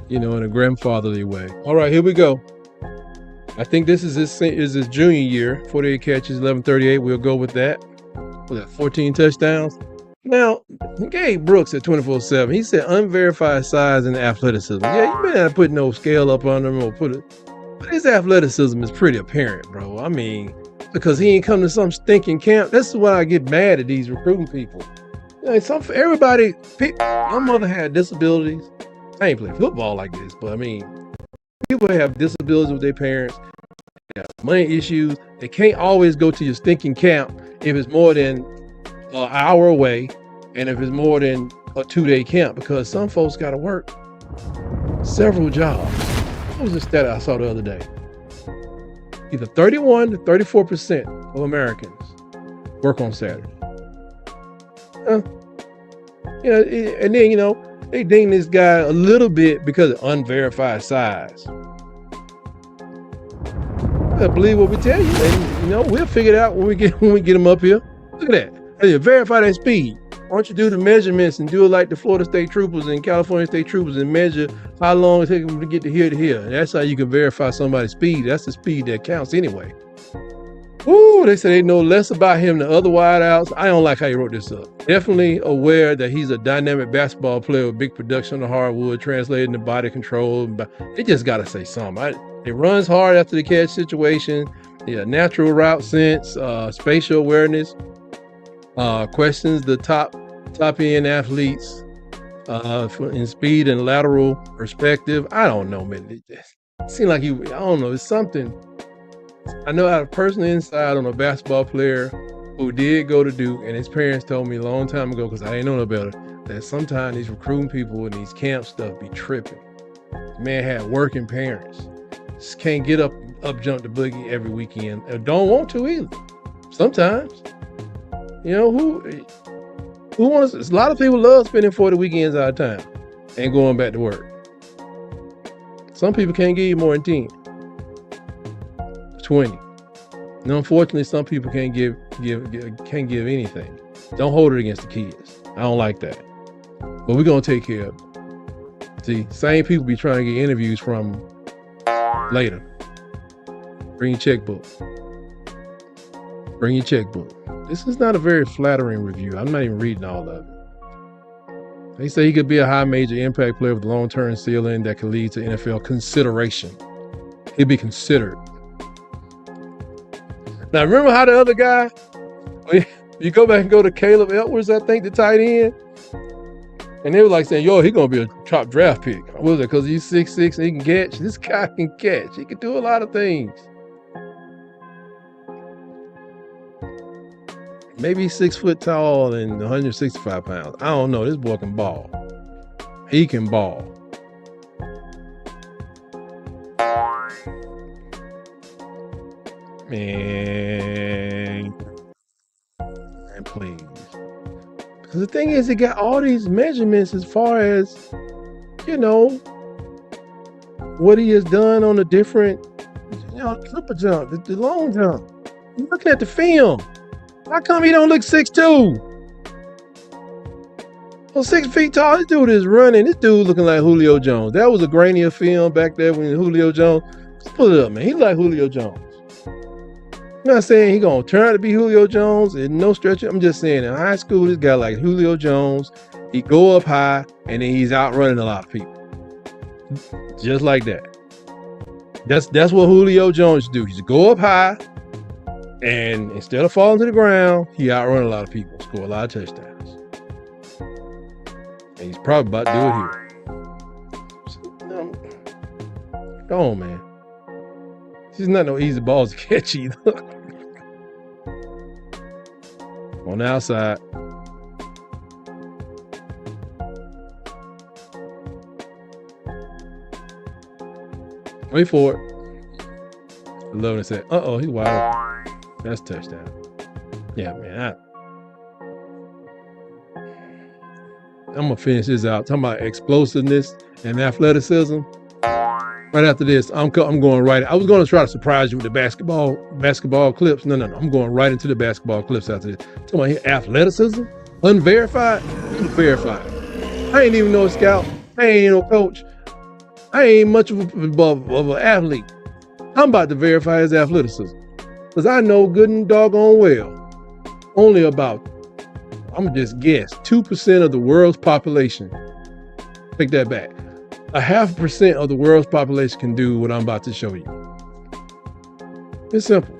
in a grandfatherly way. All right, here we go. I think this is his junior year. 48 catches, 1138. We'll go with that. Was that 14 touchdowns? Now, Gabe Brooks at 24/7, he said unverified size and athleticism. Yeah, you may not put no scale up on him or but his athleticism is pretty apparent, bro. I mean, because he ain't come to some stinking camp. This is why I get mad at these recruiting people. Everybody, my mother had disabilities. I ain't play football like this, but I mean, people have disabilities with their parents. They have money issues. They can't always go to your stinking camp if it's more than an hour away, and if it's more than a 2-day camp, because some folks got to work several jobs. What was the stat I saw the other day? Either 31 to 34% of Americans work on Saturday. And then, they ding this guy a little bit because of unverified size. I believe what we tell you, and we'll figure it out when we get him up here. Look at that. Hey, verify that speed. Why don't you do the measurements and do it like the Florida State Troopers and California State Troopers and measure how long it takes them to get to here to here. That's how you can verify somebody's speed. That's the speed that counts anyway. Ooh, they say they know less about him than other wideouts. I don't like how he wrote this up. Definitely aware that he's a dynamic basketball player with big production on the hardwood, translating to body control. They just got to say something. It runs hard after the catch situation. Yeah, natural route sense, spatial awareness. Questions the top end athletes in speed and lateral perspective. I don't know, man. It seems like I don't know. It's something. I know I have personal insight on a basketball player who did go to Duke, and his parents told me a long time ago, because I didn't know no better, that sometimes these recruiting people and these camp stuff be tripping. The man had working parents. Just can't get up jump the boogie every weekend. Don't want to either. Sometimes. Who wants? A lot of people love spending 40 weekends out of town and going back to work. Some people can't give you more than 10, 20. And unfortunately, some people can't give anything. Don't hold it against the kids. I don't like that. But we're gonna take care of it. See, same people be trying to get interviews from later. Bring your checkbook. Bring your checkbook. This is not a very flattering review. I'm not even reading all of it. They say he could be a high major impact player with long-term ceiling that could lead to NFL consideration. He'd be considered. Now, remember how the other guy, you go back and go to Caleb Edwards, I think, the tight end, and they were like saying, he's going to be a top draft pick. What was it? Because he's 6'6" and he can catch. This guy can catch. He can do a lot of things. Maybe he's 6 foot tall and 165 pounds. I don't know. This boy can ball. He can ball. Man, please. Because the thing is, he got all these measurements as far as, what he has done on the different, triple jump, the long jump. You're looking at the film. How come he don't look 6'2"? Well, 6 feet tall. This dude is running. This dude looking like Julio Jones. That was a grainier film back there when Julio Jones. Let's pull it up, man. He like Julio Jones. I'm not saying he gonna turn out to be Julio Jones and no stretch. I'm just saying in high school, this guy like Julio Jones. He go up high and then he's outrunning a lot of people. Just like that. That's what Julio Jones do. He's go up high. And instead of falling to the ground, he outrun a lot of people, score a lot of touchdowns. And he's probably about to do it here. Go on, man. This is not no easy balls to catch either. On the outside. Wait for it. I love it. Say, he's wide open. That's touchdown. Yeah, man. I'm going to finish this out. Talking about explosiveness and athleticism. Right after this, I'm going right. I was going to try to surprise you with the basketball clips. No. I'm going right into the basketball clips after this. Talking about here, athleticism, unverified, verified. I ain't even no scout. I ain't no coach. I ain't much of an athlete. I'm about to verify his athleticism because I know good and doggone well. Only about, I'm gonna just guess, 2% of the world's population. Take that back. 0.5% of the world's population can do what I'm about to show you. It's simple.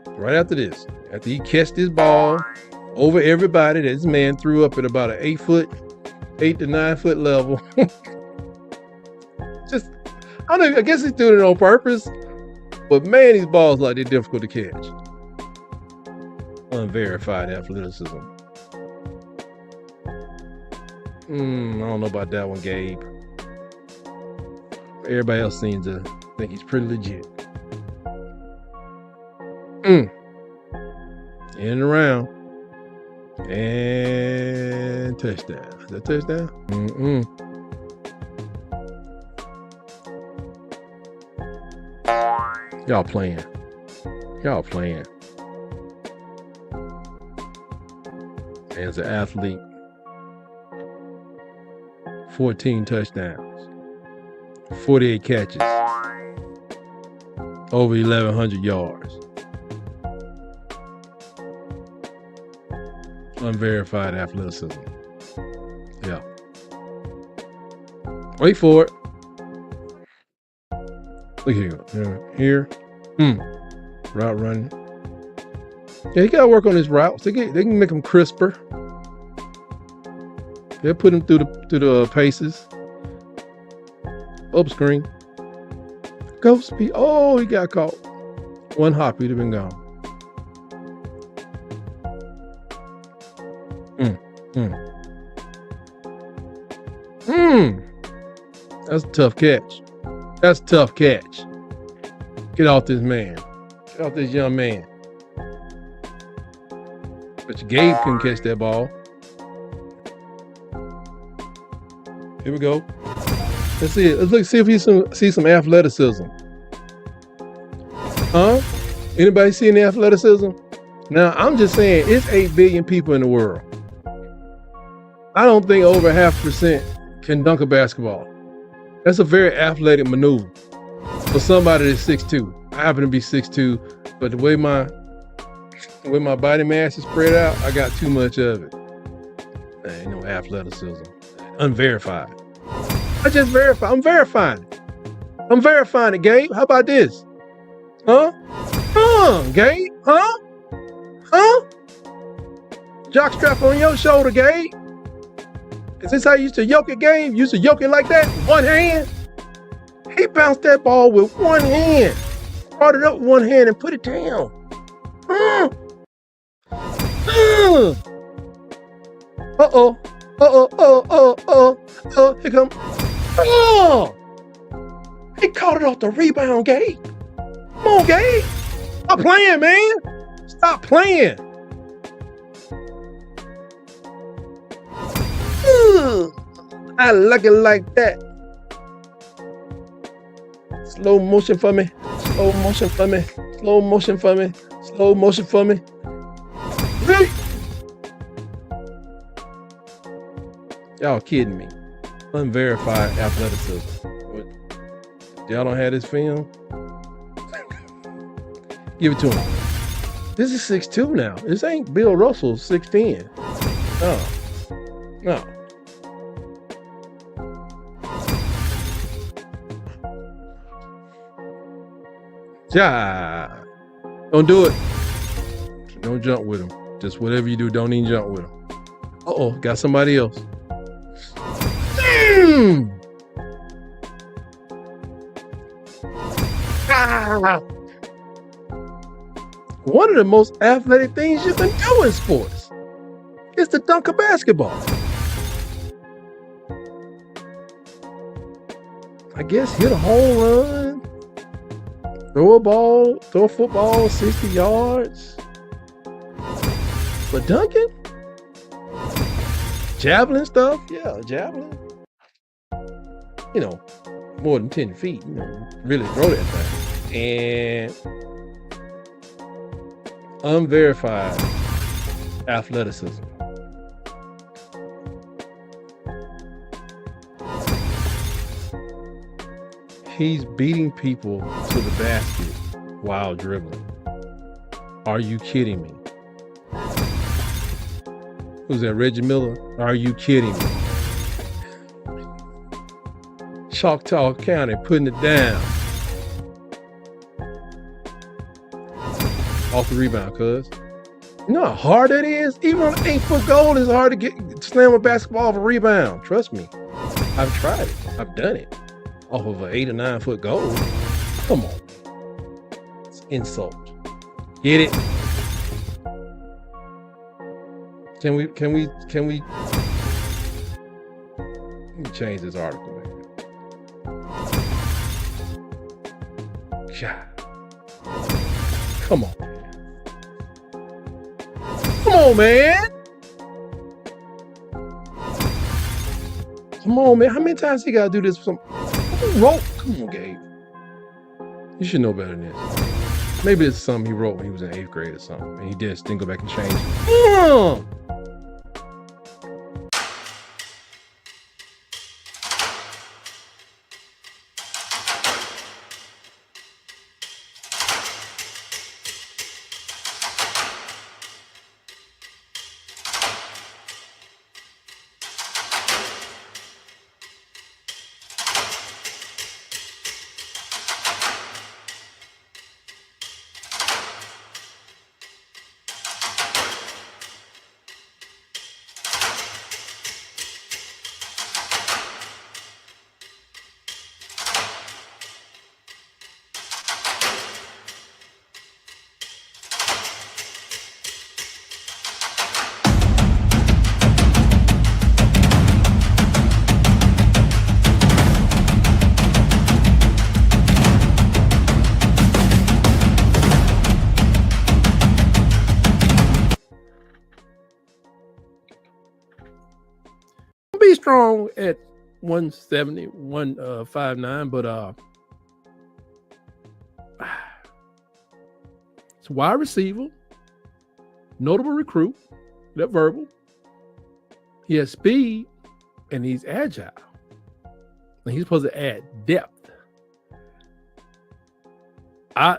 Right after this, after he catched this ball over everybody that this man threw up at about an 8 to 9 foot level. Just, I guess he's doing it on purpose, but man, these balls like they're difficult to catch. Unverified athleticism. I don't know about that one, Gabe. Everybody else seems to think he's pretty legit. In and around. And touchdown. Is that touchdown? Y'all playing. As an athlete, 14 touchdowns, 48 catches, over 1,100 yards. Unverified athleticism. Yeah. Wait for it. Look here. Route running. Yeah, he got to work on his routes. They can make them crisper. They'll put him through the paces. Up screen. Go speed. Oh, he got caught. One hop, he'd have been gone. That's a tough catch. Get off this man. Get off this young man. But Gabe couldn't catch that ball. Here we go. Let's see it. Let's see if we see some athleticism. Huh? Anybody see any athleticism? Now, I'm just saying, it's 8 billion people in the world. I don't think over 0.5% can dunk a basketball. That's a very athletic maneuver for somebody that's 6'2". I happen to be 6'2", but the way my body mass is spread out, I got too much of it. Ain't no athleticism. Unverified. I just verify. I'm verifying it. I'm verifying it, Gabe. How about this? Huh? Gabe? Huh? Jockstrap on your shoulder, Gabe. Is this how you used to yoke it, Gabe? You used to yoke it like that? One hand? He bounced that ball with one hand. Brought it up with one hand and put it down. Here come. He caught it off the rebound, Gabe. Come on, Gabe. Stop playing, man. Stop playing. I like it like that. Slow motion for me. Y'all kidding me. Unverified athleticism. Y'all don't have this film? Give it to him. This is 6'2" now. This ain't Bill Russell 6'10". No. Yeah. Don't do it. Don't jump with him. Just whatever you do, don't even jump with him. Got somebody else. One of the most athletic things you can do in sports is to dunk a basketball. I guess hit a home run, throw a football 60 yards. But dunking? Javelin stuff? Yeah, javelin. more than 10 feet, really throw that thing. And unverified athleticism. He's beating people to the basket while dribbling. Are you kidding me? Who's that, Reggie Miller? Are you kidding me? Choctaw County putting it down. Off the rebound, cuz. You know how hard that is? Even on an 8-foot goal, it's hard to slam a basketball off a rebound. Trust me. I've tried it. I've done it. Off of an 8 or 9 foot goal. Come on. It's an insult. Get it? Can we let me change this article, man. God. Come on. Come on, man. Come on, man. How many times he got to do this? Come on, Gabe. You should know better than this. Maybe it's something he wrote when he was in 8th grade or something, and he didn't go back and change it. Be strong at 170, 159, but it's a wide receiver, notable recruit, that verbal. He has speed and he's agile. And he's supposed to add depth.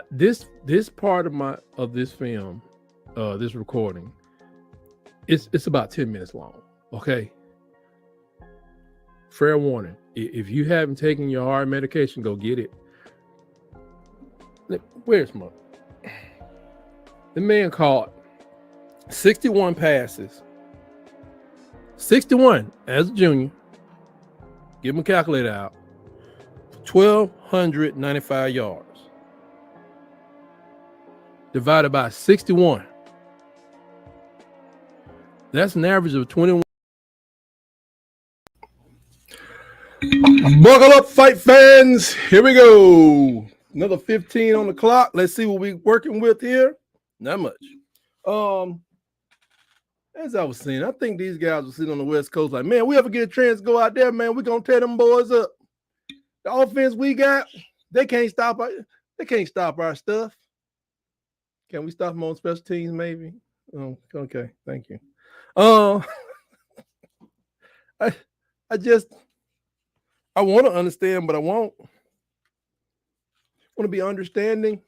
This part of this film, this recording, it's about 10 minutes long. Okay. Fair warning. If you haven't taken your heart medication, go get it. Where's my... The man caught 61 passes. 61 as a junior. Give him a calculator out. 1,295 yards. Divided by 61. That's an average of 21. Buckle up, fight fans. Here we go. Another 15 on the clock. Let's see what we're working with here. Not much. As I was saying, I think these guys were sitting on the West Coast like, man, we ever get a chance to go out there, man, we're going to tear them boys up. The offense we got, they can't stop our stuff. Can we stop them on special teams, maybe? Oh, okay. Thank you. I want to understand, but I won't. I want to be understanding,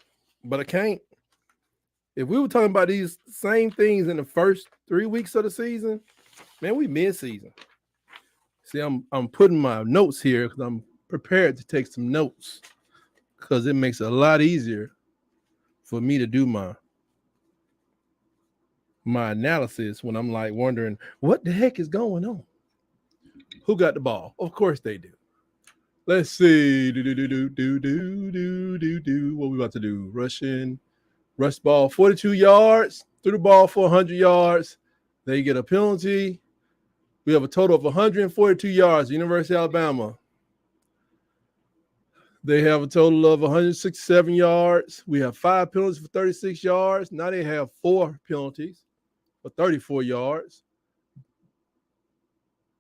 but I can't. If we were talking about these same things in the first 3 weeks of the season, man, we mid-season. See, I'm putting my notes here because I'm prepared to take some notes because it makes it a lot easier for me to do my analysis when I'm like wondering what the heck is going on. Who got the ball? Of course they do. Let's see. What we about to do? Rush ball, 42 yards. Threw the ball for 100 yards. They get a penalty. We have a total of 142 yards. University of Alabama. They have a total of 167 yards. We have 5 penalties for 36 yards. Now they have 4 penalties for 34 yards.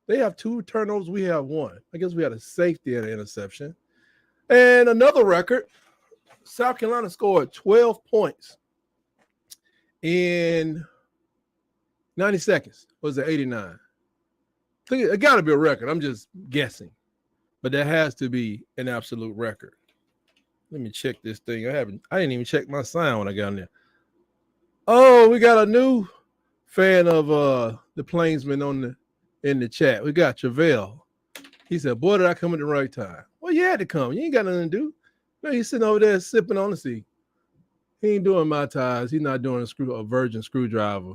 They have 2 turnovers. We have 1. I guess we had a safety and an interception. And another record, South Carolina scored 12 points in 90 seconds. Was it 89? I think it got to be a record. I'm just guessing. But that has to be an absolute record. Let me check this thing. I didn't even check my sign when I got in there. Oh, we got a new fan of the Plainsman in the chat. We got Travell. He said, boy, did I come at the right time. Well, you had to come. You ain't got nothing to do. No, he's sitting over there sipping on the seat. He ain't doing my ties. He's not doing a virgin screwdriver.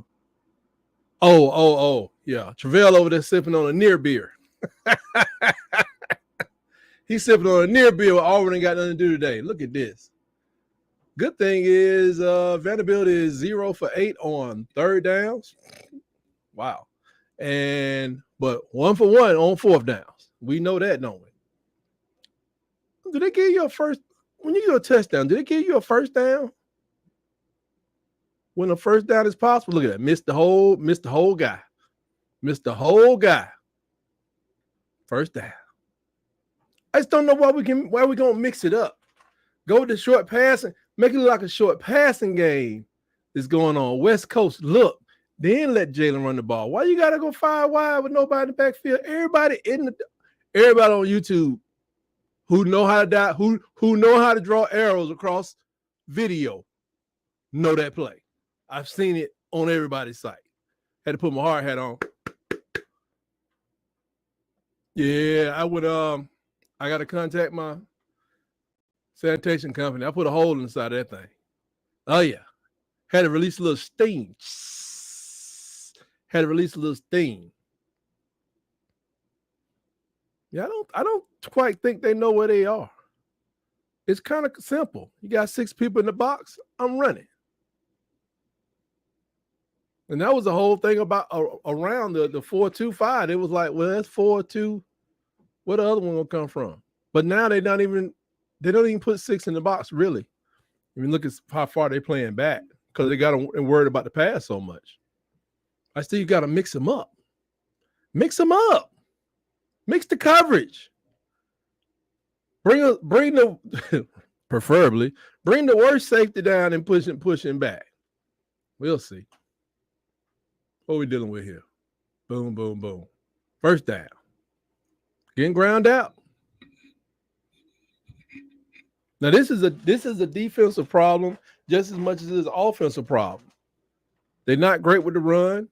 Oh. Yeah. Travell over there sipping on a near beer. He's sipping on a near beer. Auburn ain't got nothing to do today. Look at this. Good thing is Vanderbilt is 0 for 8 on 3rd downs. Wow. But 1 for 1 on 4th downs. We know that, don't we? Do they give you a first when you get a touchdown? Do they give you a first down? When a first down is possible, look at that. Missed the whole guy. Missed the whole guy. First down. I just don't know why we gonna mix it up. Go with the short passing, make it look like a short passing game is going on. West Coast, look, then let Jalen run the ball. Why you gotta go 5 wide with nobody in the backfield? Everybody on YouTube who know how to who know how to draw arrows across video know that play. I've seen it on everybody's site. Had to put my hard hat on. Yeah, I would I gotta contact my sanitation company. I put a hole inside of that thing. Oh yeah. Had to release a little steam. Yeah, I don't quite think they know where they are. It's kind of simple. You got 6 people in the box. I'm running. And that was the whole thing about around the 4-2-5. It was like, well, that's 4-2. Where the other one gonna come from? But now they don't even put 6 in the box, really. I mean, look at how far they're playing back because they got worried about the pass so much. I still got to mix them up. Mix them up. Mix the coverage. Bring the preferably bring the worst safety down and pushing back. We'll see. What are we dealing with here? Boom, boom, boom. First down. Getting ground out. Now this is a defensive problem just as much as it is an offensive problem. They're not great with the run,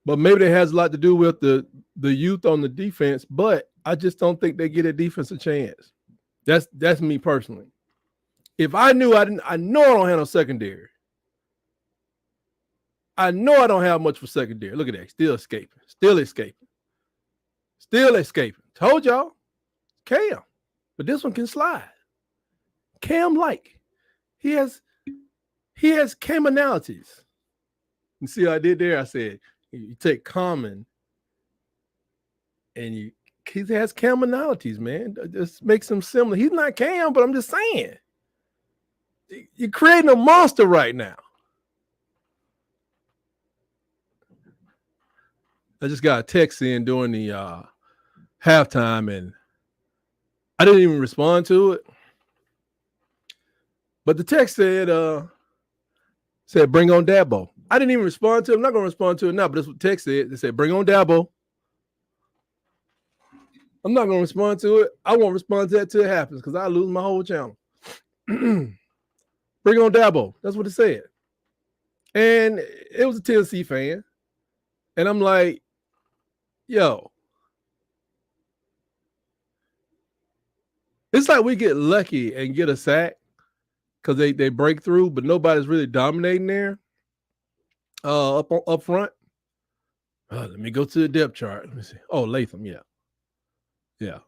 but maybe it has a lot to do with the youth on the defense. But I just don't think they get a defensive chance. That's me personally. If I knew I know I don't have no secondary. I know I don't have much for secondary. Look at that. Still escaping. Told y'all. Cam. But this one can slide. Cam he has commonalities. You see what I did there? I said you take common and he has commonalities, man. It just makes him similar. He's not Cam, but I'm just saying. You're creating a monster right now. I just got a text in during the halftime, and I didn't even respond to it. But the text said bring on Dabo. I didn't even respond to it. I'm not going to respond to it now, but that's what the text said. They said, bring on Dabo. I'm not going to respond to it. I won't respond to that till it happens because I'll lose my whole channel. Bring on Dabo. That's what it said. And it was a Tennessee fan. And I'm like, yo, it's like we get lucky and get a sack because they break through, but nobody's really dominating there up front. Let me go to the depth chart. Let me see. Oh, Latham, yeah. Yeah.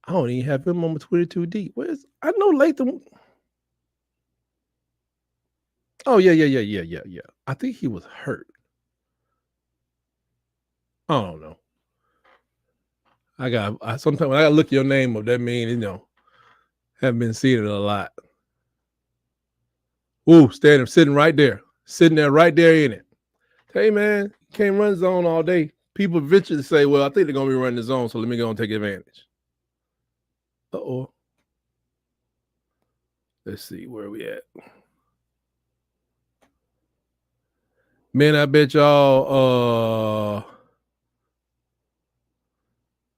I don't even have him on my 22 deep. I know Latham. Oh, yeah. I think he was hurt. I don't know. Sometimes when I look your name up, that means, haven't been seeing it a lot. Ooh, sitting right there. Sitting there right there in it. Hey, man, you can't run zone all day. People eventually say, well, I think they're going to be running the zone, so let me go and take advantage. Uh-oh. Let's see where we at. Man, I bet y'all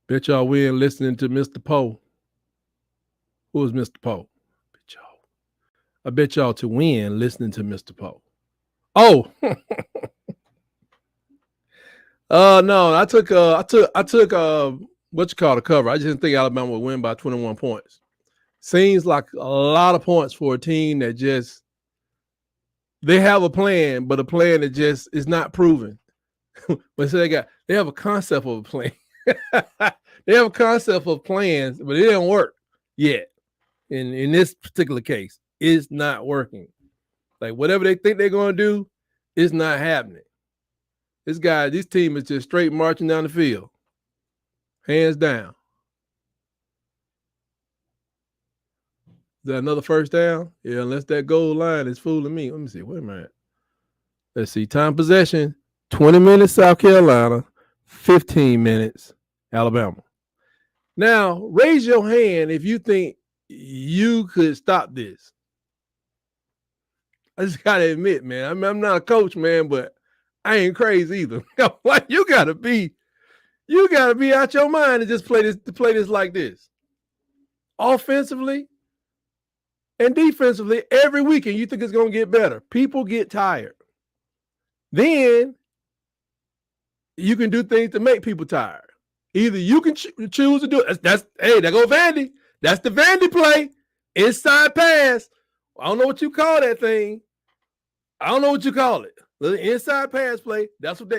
win listening to Mr. Poe. Who is Mr. Poe? I bet y'all to win listening to Mr. Poe. Oh. No, I took what you call the cover. I just didn't think Alabama would win by 21 points. Seems like a lot of points for a team that just they have a plan, but a plan that just is not proven. But so they have a concept of a plan. They have a concept of plans, but it didn't work yet. In this particular case, it's not working. Like whatever they think they're going to do, it's not happening. This team is just straight marching down the field. Hands down. Is that another first down? Yeah, unless that goal line is fooling me. Let me see. Wait a minute. Let's see. Time possession, 20 minutes South Carolina, 15 minutes Alabama. Now, raise your hand if you think you could stop this. I just got to admit, man, I'm not a coach, man, but I ain't crazy either. You gotta be out your mind to just play this like this. Offensively and defensively, every weekend you think it's gonna get better. People get tired. Then you can do things to make people tired. Either you can choose to do it. There go Vandy. That's the Vandy play. Inside pass. I don't know what you call that thing. I don't know what you call it. The inside pass play. That's what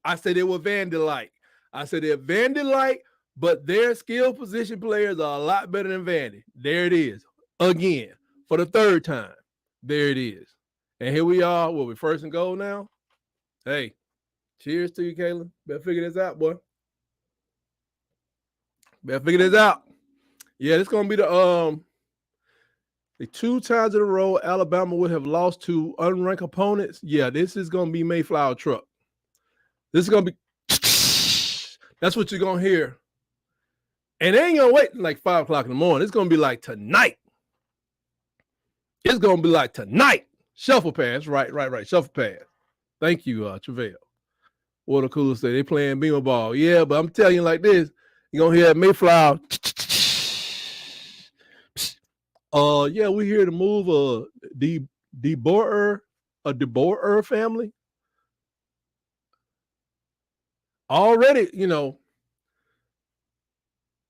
I said they were Vandy-like. I said they're Vandy-like, but their skill position players are a lot better than Vandy. There it is. Again, for the third time. There it is. And here we are. We first and goal now? Hey, cheers to you, Caitlin. Better figure this out, boy. Better figure this out. Yeah, this is going to be the 2 times in a row Alabama would have lost to unranked opponents. Yeah, this is going to be Mayflower truck. This is going to be – that's what you're going to hear. And they ain't going to wait like 5 o'clock in the morning. It's going to be like tonight. It's going to be like tonight. Shuffle pass. Right. Shuffle pass. Thank you, Travail. What a cool say. They playing beamer ball. Yeah, but I'm telling you like this. You're going to hear Mayflower – yeah, we here to move the DeBoer family. Already,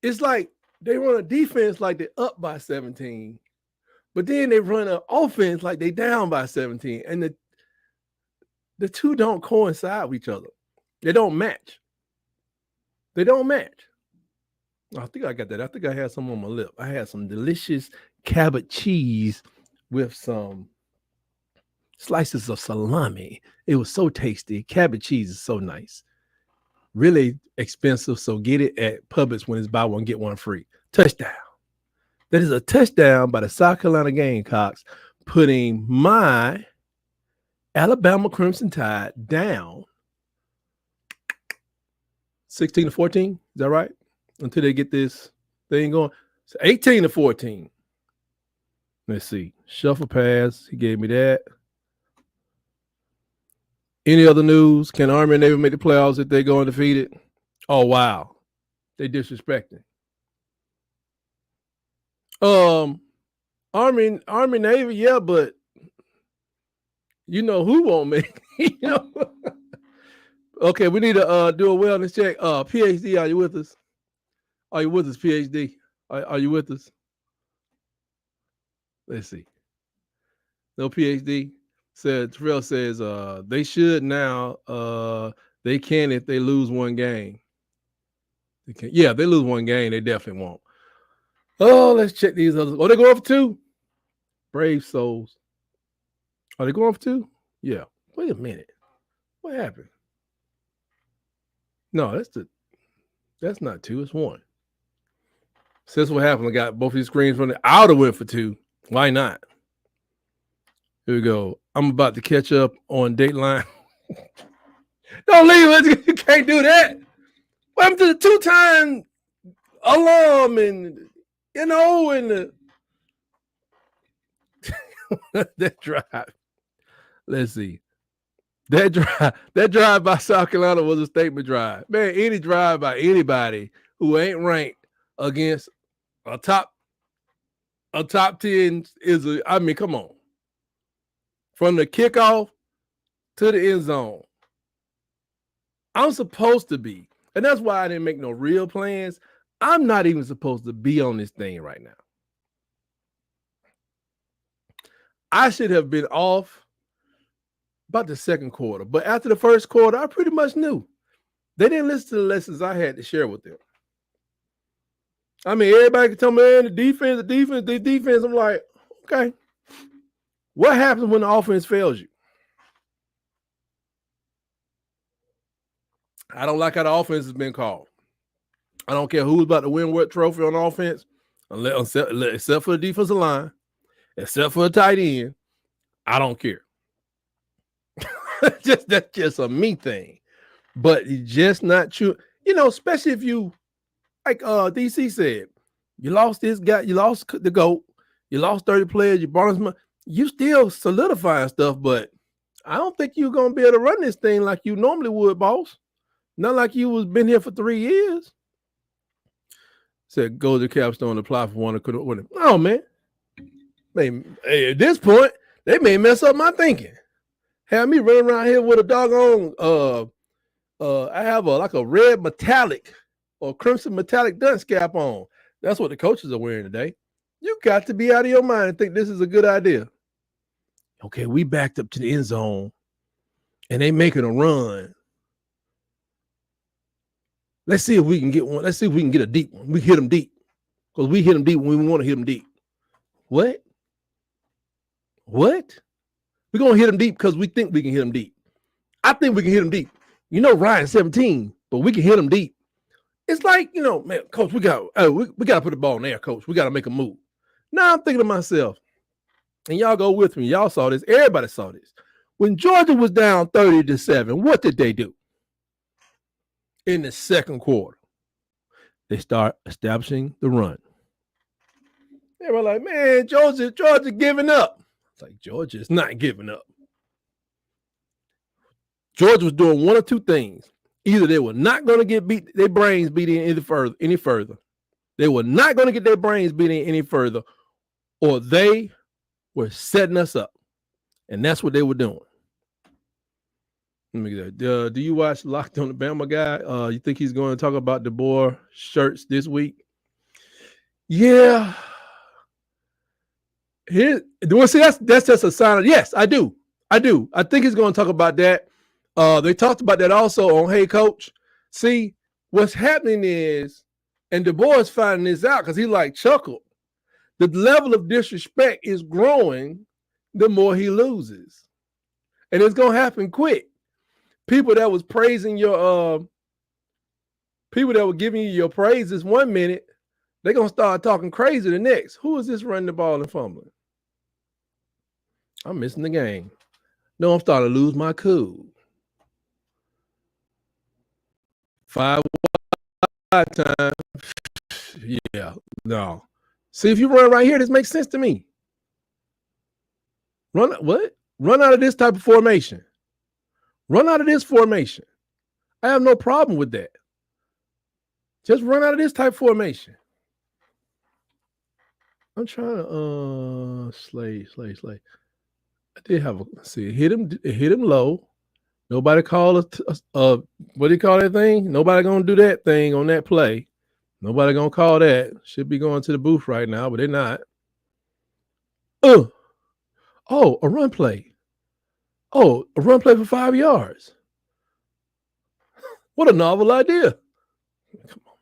it's like they run a defense like they're up by 17, but then they run an offense like they down by 17, and the two don't coincide with each other. They don't match. I think I got that. I think I had some on my lip. I had some delicious Cabot cheese with some slices of salami. It was so tasty. Cabot cheese is so nice. Really expensive, so get it at Publix when it's buy one, get one free. Touchdown. That is a touchdown by the South Carolina Gamecocks, putting my Alabama Crimson Tide down 16-14. Is that right? Until they get this thing going. So 18-14. Let's see. Shuffle pass. He gave me that. Any other news? Can Army and Navy make the playoffs if they go undefeated? Oh, wow. They disrespecting. Army, Navy, yeah, but you know who won't make it? Okay, we need to do a wellness check. PhD, are you with us? Are you with us, PhD? Are you with us? Let's see. No PhD. Terrell says they should now. They can if they lose one game. They can. Yeah, if they lose one game, they definitely won't. Oh, let's check these others. Oh, they're going for 2. Brave souls. Are they going for 2? Yeah. Wait a minute. What happened? No, that's not 2. It's 1. Since what happened, I got both these screens running. I would have went for 2. Why not? Here we go. I'm about to catch up on Dateline. Don't leave. You can't do that. What happened to the two-time alum and and that drive? Let's see. That drive by South Carolina was a statement drive. Man, any drive by anybody who ain't ranked against a top 10 is I mean, come on. From the kickoff to the end zone. I'm supposed to be, and that's why I didn't make no real plans. I'm not even supposed to be on this thing right now. I should have been off about the second quarter, but after the first quarter, I pretty much knew. They didn't listen to the lessons I had to share with them. I mean, everybody can tell me, man, the defense. I'm like, okay. What happens when the offense fails you? I don't like how the offense has been called. I don't care who's about to win what trophy on offense, except for the defensive line, except for the tight end. I don't care. That's just a me thing. But it's just not true. You know, especially if you, like DC said, you lost this guy, you lost the GOAT, you lost 30 players, you brought us, you still solidifying stuff, but I don't think you're going to be able to run this thing like you normally would, boss. Not like you was been here for 3 years. Said, go to the capstone, apply for one. Couldn't win it. Oh, man. Hey, at this point, they may mess up my thinking. Have me running around here with a doggone, I have a red metallic or crimson metallic dunce cap on. That's what the coaches are wearing today. You got to be out of your mind and think this is a good idea. Okay, we backed up to the end zone, and they making a run. Let's see if we can get one. Let's see if we can get a deep one. We hit them deep because we hit them deep when we want to hit them deep. What? We're going to hit them deep because we think we can hit them deep. I think we can hit them deep. You know, Ryan's 17, but we can hit them deep. It's like, you know, man, coach, we got to put the ball in there, coach. We got to make a move. Now I'm thinking to myself, and y'all go with me. Y'all saw this. Everybody saw this. When Georgia was down 30-7, what did they do? In the second quarter, they start establishing the run. They were like, man, Georgia giving up. It's like, Georgia is not giving up. Georgia was doing one or two things. Either they were not going to get their brains beat any further. They were not going to get their brains beat any further, or they were setting us up. And that's what they were doing. Let me get that. Do you watch Locked on the Bama guy? You think he's going to talk about DeBoer shirts this week? Yeah. See, that's just a sign of, yes, I do. I think he's going to talk about that. They talked about that also on Hey Coach. See, what's happening is, and DeBoer's finding this out because he like chuckled. The level of disrespect is growing the more he loses. And it's going to happen quick. People that was praising your people that were giving you your praises 1 minute, they're gonna start talking crazy the next. Who is this running the ball and fumbling? I'm missing the game. No, I'm starting to lose my cool. 5 wide time. Yeah, no. See, if you run right here, this makes sense to me. Run out of this type of formation. Run out of this formation. I have no problem with that. Just run out of this type of formation. I'm trying to slay. I did have hit him low. Nobody called what do you call that thing? Nobody gonna do that thing on that play. Nobody gonna call that. Should be going to the booth right now, but they're not. Oh, a run play. Oh, a run play for 5 yards. What a novel idea. Come on,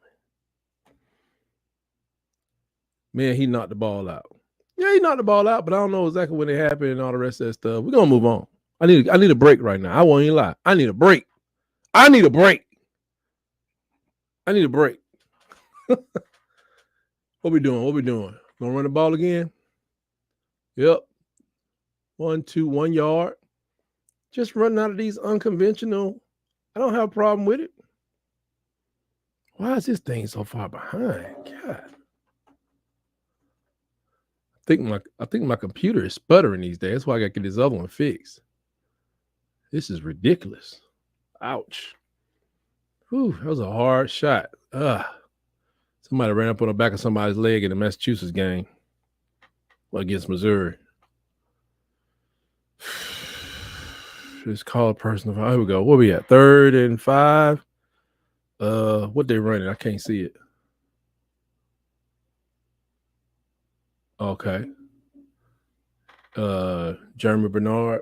man, he knocked the ball out. Yeah, he knocked the ball out, but I don't know exactly when it happened and all the rest of that stuff. We're gonna move on. I need a break right now. I won't even lie. I need a break. What we doing? Gonna run the ball again? Yep. 1, 2, 1 yard. Just running out of these unconventional. I don't have a problem with it. Why is this thing so far behind? God. I think my computer is sputtering these days. That's why I got to get this other one fixed. This is ridiculous. Ouch. Whew, that was a hard shot. Somebody ran up on the back of somebody's leg in the Massachusetts game against Missouri. Just call a personal. Here we go. What we at? 3rd and 5. What they running? I can't see it. Okay. Jeremy Bernard.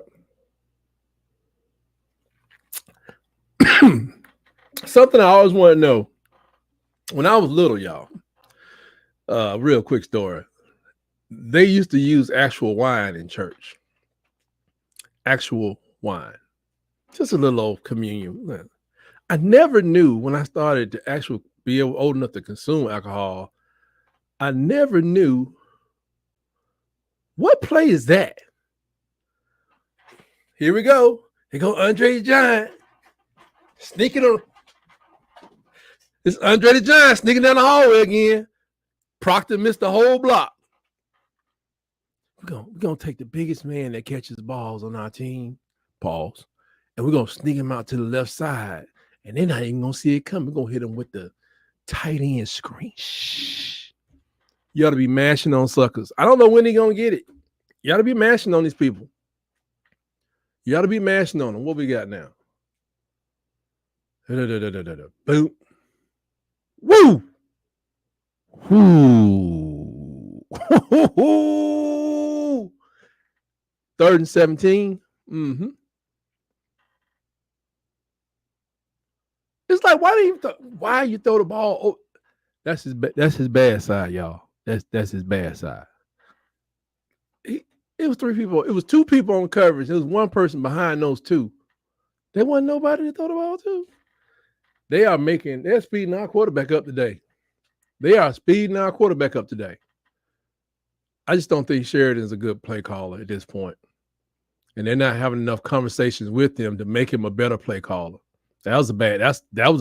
Something I always want to know. When I was little, y'all, real quick story. They used to use actual wine in church. Actual wine. Just a little old communion. I never knew when I started to actually be old enough to consume alcohol, I never knew what play is that. Here we go. Here go Andre the Giant. Sneaking on. It's Andre the Giant sneaking down the hallway again. Proctor missed the whole block. We're gonna take the biggest man that catches balls on our team, pause, and we're gonna sneak him out to the left side. And they're not even gonna see it coming. We're gonna hit him with the tight end screen. Shh. You ought to be mashing on suckers. I don't know when they're gonna get it. You ought to be mashing on these people. You ought to be mashing on them. What we got now? Boom. Woo! Woo! 3rd and 17. Mm-hmm. It's like, why you throw the ball? Oh, that's his bad side, y'all. That's his bad side. It was 3 people. It was 2 people on coverage. There was 1 person behind those 2. There wasn't nobody to throw the ball to. They're speeding our quarterback up today. I just don't think Sheridan's a good play caller at this point. And they're not having enough conversations with him to make him a better play caller. That was a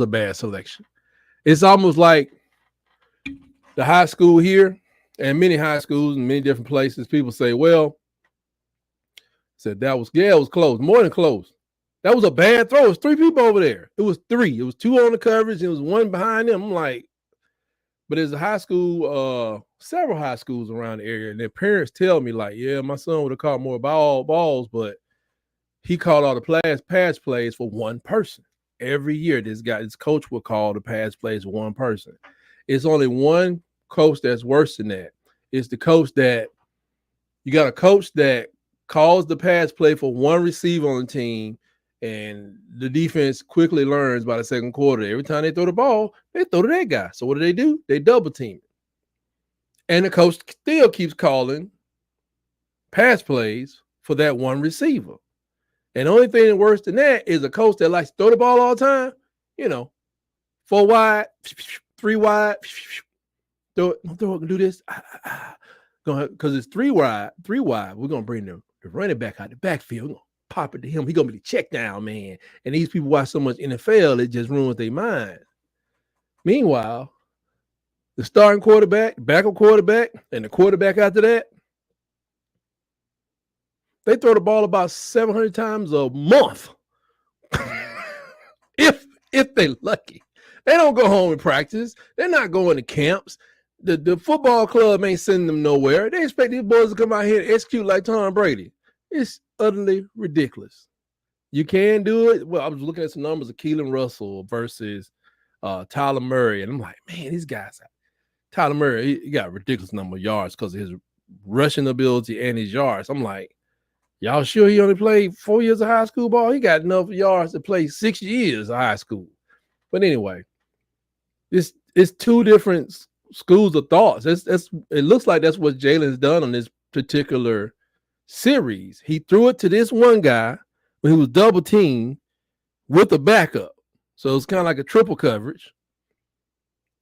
bad selection. It's almost like the high school here and many high schools in many different places. People say, well, it was close, more than close. That was a bad throw. It was 3 people over there. It was 3. It was 2 on the coverage. It was 1 behind them. I'm like, but there's a high school, several high schools around the area, and their parents tell me, like, yeah, my son would have caught more balls, but he called all the pass plays for 1 person. Every year, this coach will call the pass plays for 1 person. It's only 1 coach that's worse than that. It's the coach that you got a coach that calls the pass play for 1 receiver on the team, and the defense quickly learns by the 2nd quarter. Every time they throw the ball, they throw to that guy. So what do? They double team it. And the coach still keeps calling pass plays for that 1 receiver. And the only thing worse than that is a coach that likes to throw the ball all the time. 4 wide, 3 wide. Throw it, do this. Because it's 3 wide. We're going to bring the running back out the backfield. We're going to pop it to him. He's going to be the check down man. And these people watch so much NFL, it just ruins their mind. Meanwhile, the starting quarterback, backup quarterback, and the quarterback after that, they throw the ball about 700 times a month. if they're lucky. They don't go home and practice. They're not going to camps. The football club ain't sending them nowhere. They expect these boys to come out here and execute like Tom Brady. It's utterly ridiculous. You can do it. Well, I was looking at some numbers of Keelan Russell versus Tyler Murray, and I'm like, man, these guys. Tyler Murray, he got a ridiculous number of yards because of his rushing ability and his yards. I'm like, y'all sure he only played 4 years of high school ball? He got enough yards to play 6 years of high school. But anyway, it's 2 different schools of thoughts. It looks like that's what Jalen's done on this particular series. He threw it to this one guy when he was double teamed with a backup. So it's kind of like a triple coverage.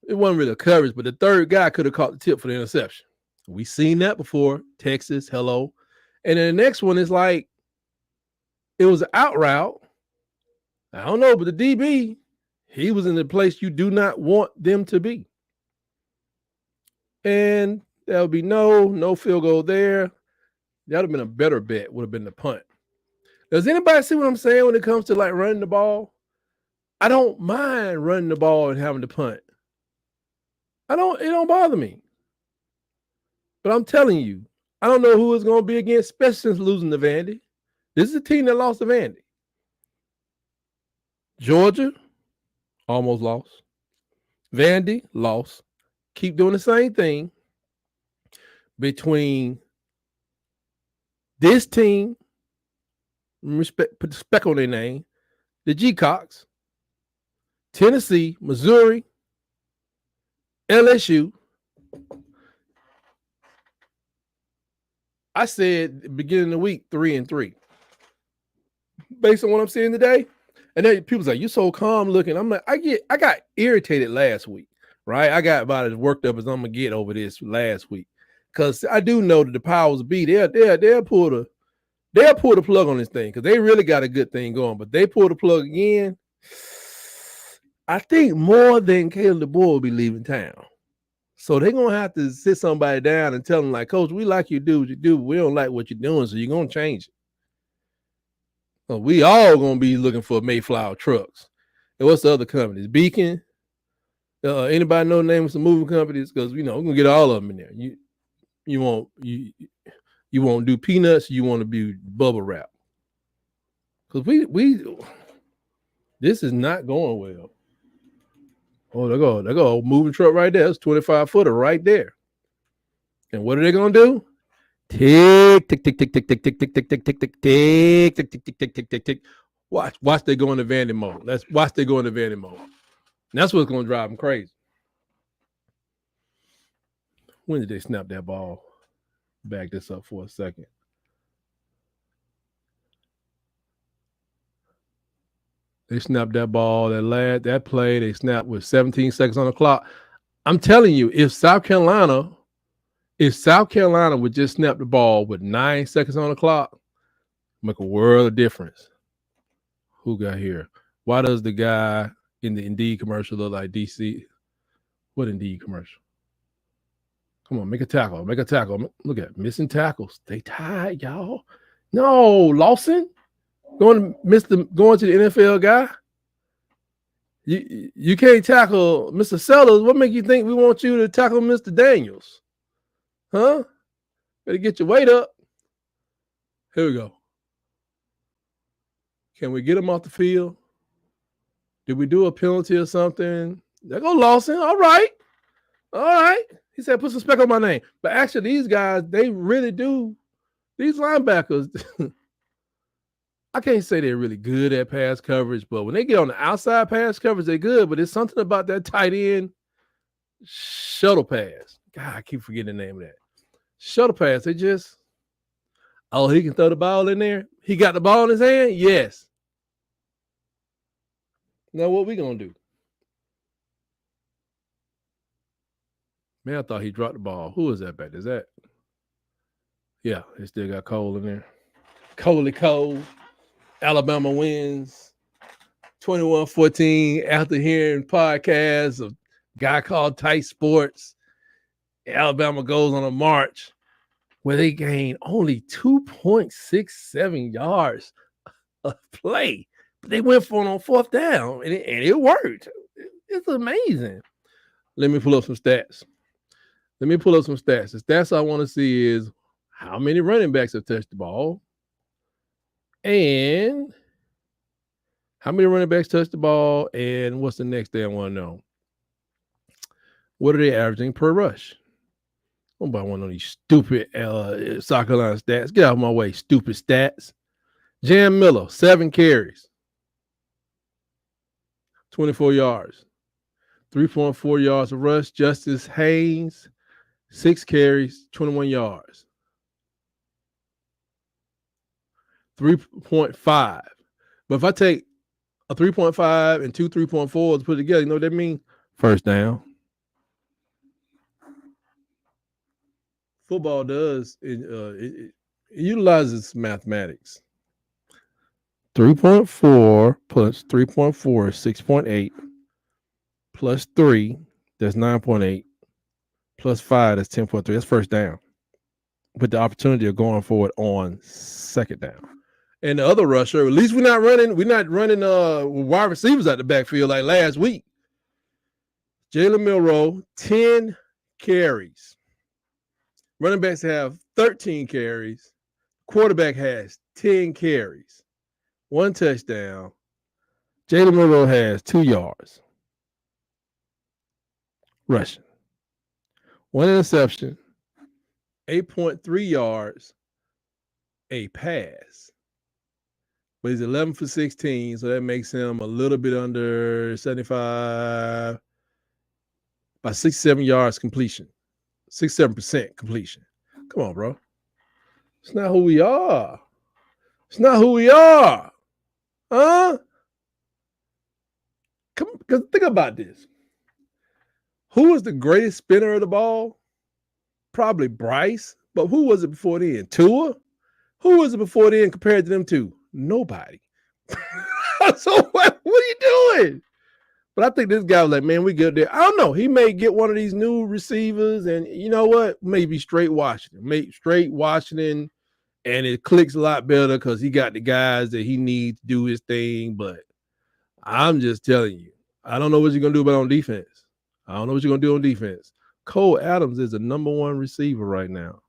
It wasn't really a coverage, but the 3rd guy could have caught the tip for the interception. We've seen that before. Texas, hello. And then the next one is like, it was an out route. I don't know, but the DB, he was in the place you do not want them to be. And there would be no field goal there. That would have been a better bet, would have been the punt. Does anybody see what I'm saying when it comes to like running the ball? I don't mind running the ball and having to punt. It don't bother me. But I'm telling you, I don't know who it's going to be against, especially since losing to Vandy. This is a team that lost to Vandy. Georgia, almost lost. Vandy, lost. Keep doing the same thing between this team, put the spec on their name, the Gamecocks, Tennessee, Missouri, LSU. I said beginning of the week 3-3. Based on what I'm seeing today. And then people say, you so calm looking. I'm like, I got irritated last week, right? I got about as worked up as I'm gonna get over this last week. Because I do know that the powers be, they'll pull the plug on this thing because they really got a good thing going. But they pull the plug again. I think more than Caleb DeBoer will be leaving town. So they're gonna have to sit somebody down and tell them, like, Coach, we like you do what you do, but we don't like what you're doing, so you're gonna change it. So we all gonna be looking for Mayflower trucks. And what's the other companies? Beacon. Anybody know the name of some moving companies? Because we're gonna get all of them in there. You won't do peanuts. You want to be bubble wrap. Because this is not going well. Oh, there go a moving truck right there. It's 25-footer right there. And what are they gonna do? Tick, tick, tick, tick, tick, tick, tick, tick, tick, tick, tick, tick, tick, tick, tick, tick, tick, tick, tick, tick. Watch they go into Vandy mode. Watch they go into Vandy mode. And that's what's gonna drive them crazy. When did they snap that ball? Back this up for a second. They snapped that ball, that play, they snapped with 17 seconds on the clock. I'm telling you, if South Carolina would just snap the ball with 9 seconds on the clock, make a world of difference. Who got here? Why does the guy in the Indeed commercial look like DC? What Indeed commercial? Come on, make a tackle. Make a tackle. Look at missing tackles. They tied, y'all. No, Lawson going to the NFL guy. You can't tackle Mr. Sellers. What make you think we want you to tackle Mr. Daniels? Huh? Better get your weight up. Here we go. Can we get him off the field? Did we do a penalty or something? There go Lawson. All right. He said, put some spec on my name. But actually, these guys, they really do. These linebackers, I can't say they're really good at pass coverage, but when they get on the outside pass coverage, they're good. But it's something about that tight end shuttle pass. God, I keep forgetting the name of that. Shuttle pass, he can throw the ball in there. He got the ball in his hand? Yes. Now what we going to do? Man, I thought he dropped the ball. Who is that back? Is that? Yeah, they still got Cole in there. Cole. Alabama wins 21-14 after hearing podcasts of a guy called Tight Sports. Alabama goes on a march where they gain only 2.67 yards of play. But they went for it on fourth down, and it worked. It's amazing. Let me pull up some stats. The stats I want to see is how many running backs have touched the ball and how many running backs touched the ball, and what's the next thing I want to know? What are they averaging per rush? Nobody want to know these stupid South Carolina stats. Get out of my way, stupid stats. Jam Miller, 7 carries, 24 yards, 3.4 yards of rush. Justice Haynes, 6 carries, 21 yards. 3.5. But if I take a 3.5 and 2 3.4s put together, you know what that means? First down. Football does It utilizes mathematics. 3.4 plus 3.4 is 6.8 plus 3, that's 9.8 plus 5, that's 10.3. That's first down. With the opportunity of going for it on second down. And the other rusher, at least we're not running wide receivers out the backfield like last week. Jalen Milroe, 10 carries. Running backs have 13 carries. Quarterback has 10 carries. 1 touchdown. Jalen Milroe has 2 yards rushing. 1 interception. 8.3 yards. A pass. But he's 11 for 16, so that makes him a little bit under 75 by 67 yards completion. 67% completion. Come on, bro. It's not who we are. It's not who we are. Huh? Think about this. Who was the greatest spinner of the ball? Probably Bryce. But who was it before then? Tua? Who was it before then compared to them two? Nobody. So what are you doing? But I think this guy was like, man, we good there. I don't know. He may get one of these new receivers, and you know what? Maybe straight Washington, and it clicks a lot better because he got the guys that he needs to do his thing. But I'm just telling you, I don't know what you're going to do about on defense. I don't know what you're going to do on defense. Cole Adams is the number 1 receiver right now.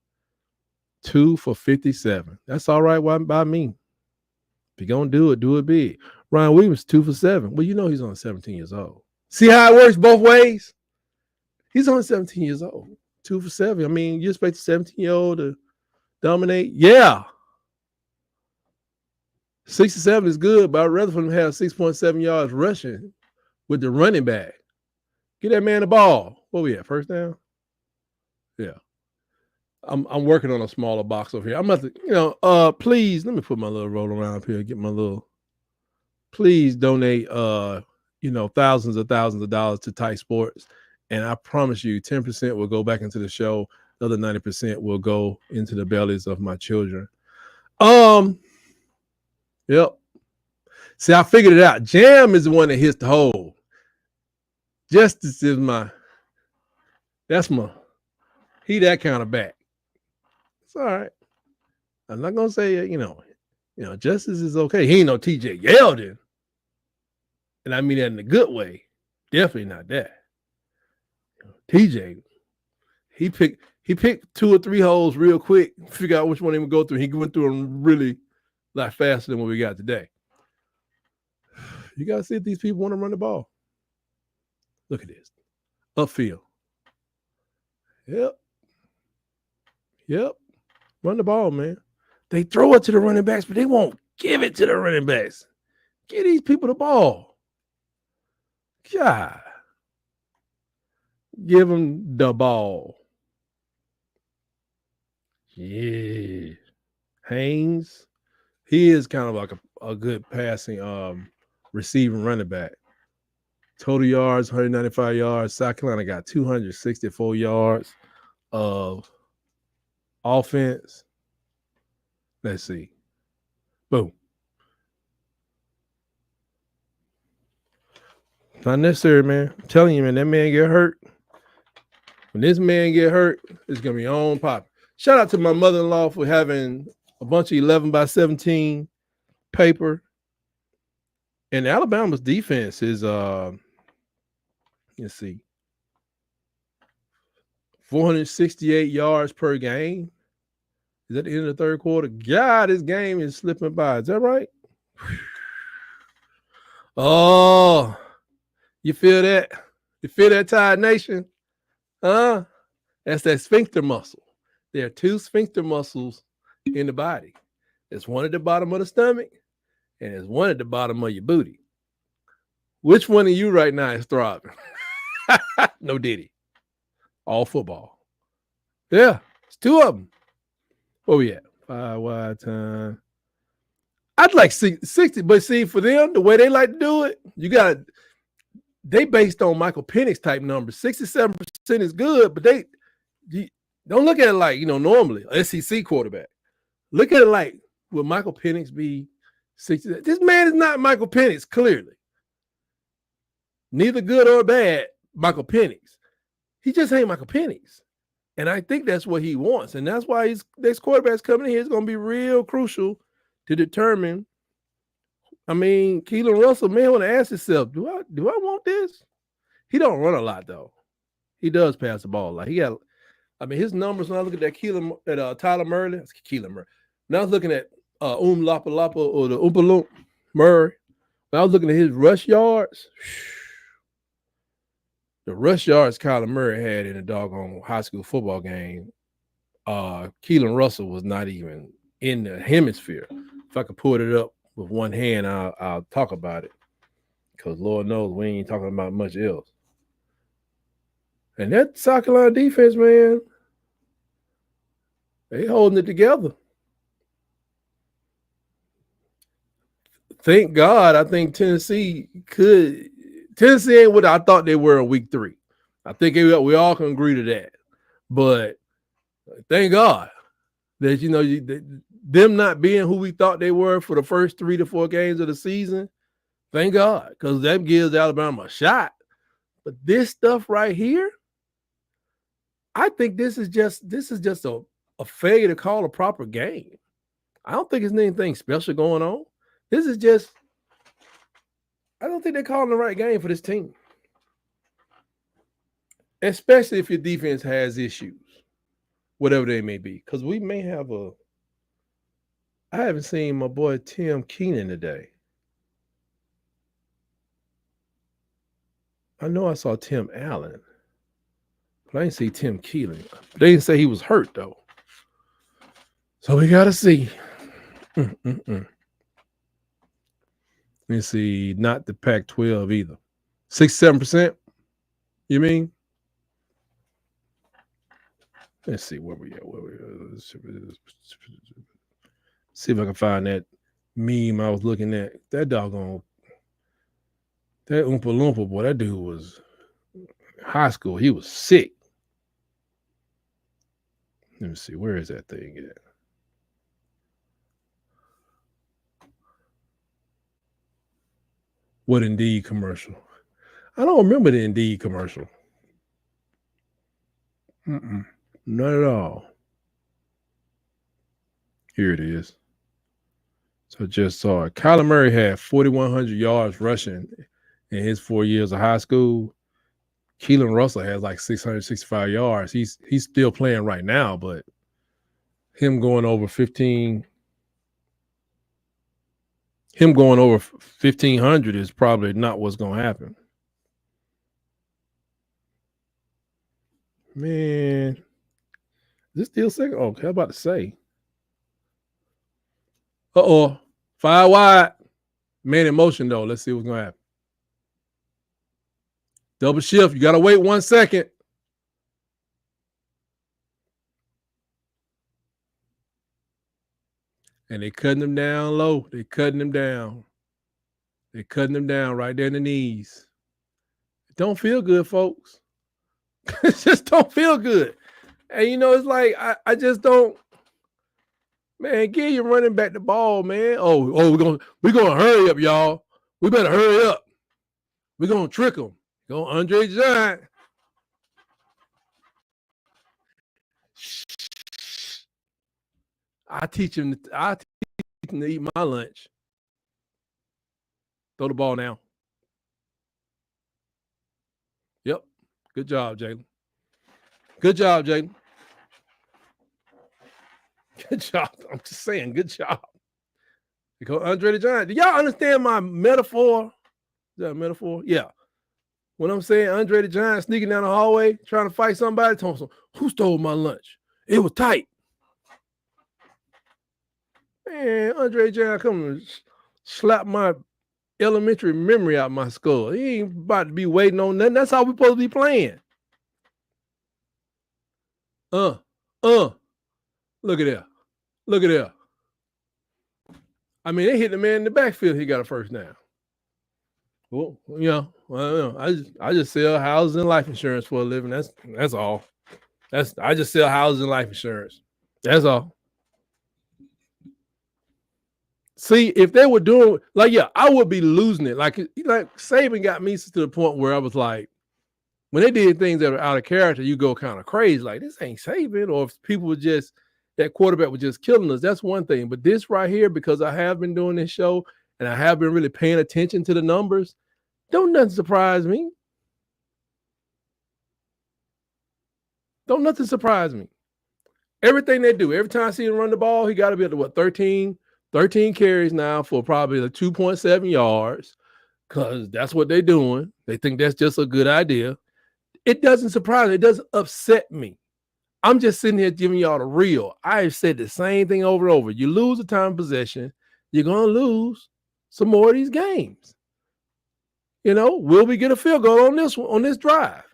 2 for 57. That's all right by me. If you're going to do it big. Ryan Williams, 2 for 7. Well, you know he's only 17 years old. See how it works both ways? He's only 17 years old. 2 for 7. I mean, you expect a 17-year-old to dominate? Yeah. 67 is good, but I'd rather for him to have 6.7 yards rushing with the running back. Get that man the ball. What we at? First down? Yeah. I'm working on a smaller box over here. I'm about to, please let me put my little roll around up here, get my little. Please donate, thousands of dollars to Tight Sports, and I promise you, 10% will go back into the show. The other 90% will go into the bellies of my children. Yep. See, I figured it out. Jam is the one that hits the hole. Justice is he that kind of back. It's all right. I'm not gonna say, Justice is okay. He ain't no TJ Yeldon. And I mean that in a good way. Definitely not that. TJ, he picked 2 or 3 holes real quick, figure out which one he would go through. He went through them really a lot faster than what we got today. You got to see if these people want to run the ball. Look at this. Upfield. Yep. Run the ball, man. They throw it to the running backs, but they won't give it to the running backs. Give these people the ball. God. Give them the ball. Yeah. Haynes, he is kind of like a good passing receiving running back. Total yards, 195 yards. South Carolina got 264 yards of offense. Let's see. Boom. Not necessary, man. I'm telling you, man, that man get hurt. When this man get hurt, it's going to be on pop. Shout out to my mother-in-law for having a bunch of 11 by 17 paper. And Alabama's defense is, let's see, 468 yards per game. Is that the end of the third quarter? God, this game is slipping by. Is that right? Oh, you feel that? You feel that, Tide Nation? That's that sphincter muscle. There are 2 sphincter muscles in the body. There's one at the bottom of the stomach, and there's one at the bottom of your booty. Which one of you right now is throbbing? No Diddy. All football. Yeah, it's 2 of them. Where we at? 5 wide time. I'd like 60, but see, for them, the way they like to do it, they based on Michael Penix type numbers. 67% is good, but you don't look at it like, normally, SEC quarterback. Look at it like, will Michael Penix be 60? This man is not Michael Penix, clearly. Neither good or bad, Michael Penix. He just ain't Michael Penix. And I think that's what he wants. And that's why his next quarterback's coming in here is going to be real crucial to determine. I mean, Keelan Russell, man, want to ask himself, do I want this? He don't run a lot, though. He does pass the ball a lot. His numbers, when I look at that Tyler Murray, it's Keelan Murray. Now I was looking at Lapa Lapa or the Oompa Loomp Murray. When I was looking at his rush yards, the rush yards Kyler Murray had in a doggone high school football game, Keelan Russell was not even in the hemisphere. If I could pull it up with one hand, I'll talk about it. Because Lord knows we ain't talking about much else. And that South Carolina defense, man, they holding it together. Thank God, I think Tennessee ain't what I thought they were in week 3. I think we all can agree to that. But thank God that, them not being who we thought they were for the first 3 to 4 games of the season, thank God, because that gives Alabama a shot. But this stuff right here, I think this is just a failure to call a proper game. I don't think there's anything special going on. This is just, I don't think they're calling the right game for this team. Especially if your defense has issues, whatever they may be. Because we may have I haven't seen my boy Tim Keenan today. I know I saw Tim Allen, but I didn't see Tim Keelan. They didn't say he was hurt, though. So we got to see. Let's see, not the Pac-12 either. 67%, you mean? Let's see where we at. See if I can find that meme I was looking at. That Oompa Loompa, boy, that dude was high school. He was sick. Let me see, where is that thing at? What Indeed commercial? I don't remember the Indeed commercial. Not at all. Here it is. So I just saw it. Kyler Murray had 4,100 yards rushing in his 4 years of high school. Keelan Russell has like 665 yards. He's still playing right now, but him going over 1,500 is probably not what's going to happen. Man, is this still second? Oh, how about to say? 5 wide. Man in motion, though. Let's see what's going to happen. Double shift. You got to wait 1 second. And they cutting them down low. They cutting them down. They cutting them down right there in the knees. It don't feel good, folks. It just don't feel good. And, it's like I just don't. Man, give your running back the ball, man. Oh, we're gonna hurry up, y'all. We better hurry up. We're gonna trick them. Go Andre Giant. I teach him to eat my lunch. Throw the ball now. Yep. Good job, Jalen. Good job, Jalen. Good job. I'm just saying, good job. Because Andre the Giant. Do y'all understand my metaphor? Is that a metaphor? Yeah. When I'm saying Andre the Giant sneaking down the hallway, trying to fight somebody, telling them, who stole my lunch? It was tight. Man, Andre the Giant come and slap my elementary memory out my skull. He ain't about to be waiting on nothing. That's how we supposed to be playing. Look at that. Look at that. I mean, they hit the man in the backfield. He got a first down. Well, I just sell houses and life insurance for a living. That's all. I just sell houses and life insurance. That's all. See, if they were doing like, yeah, I would be losing it. Like Saban got me to the point where I was like, when they did things that are out of character, you go kind of crazy. Like, this ain't Saban. Or if people were just, that quarterback was just killing us, that's one thing. But this right here, because I have been doing this show and I have been really paying attention to the numbers, don't nothing surprise me. Don't nothing surprise me. Everything they do, every time I see him run the ball, he got to be up to what, 13 carries now for probably the 2.7 yards, because that's what they're doing. They think that's just a good idea. It doesn't surprise me. It doesn't upset me. I'm just sitting here giving y'all the real. I've said the same thing over and over. You lose the time of possession, you're going to lose some more of these games. You know, will we get a field goal on this drive?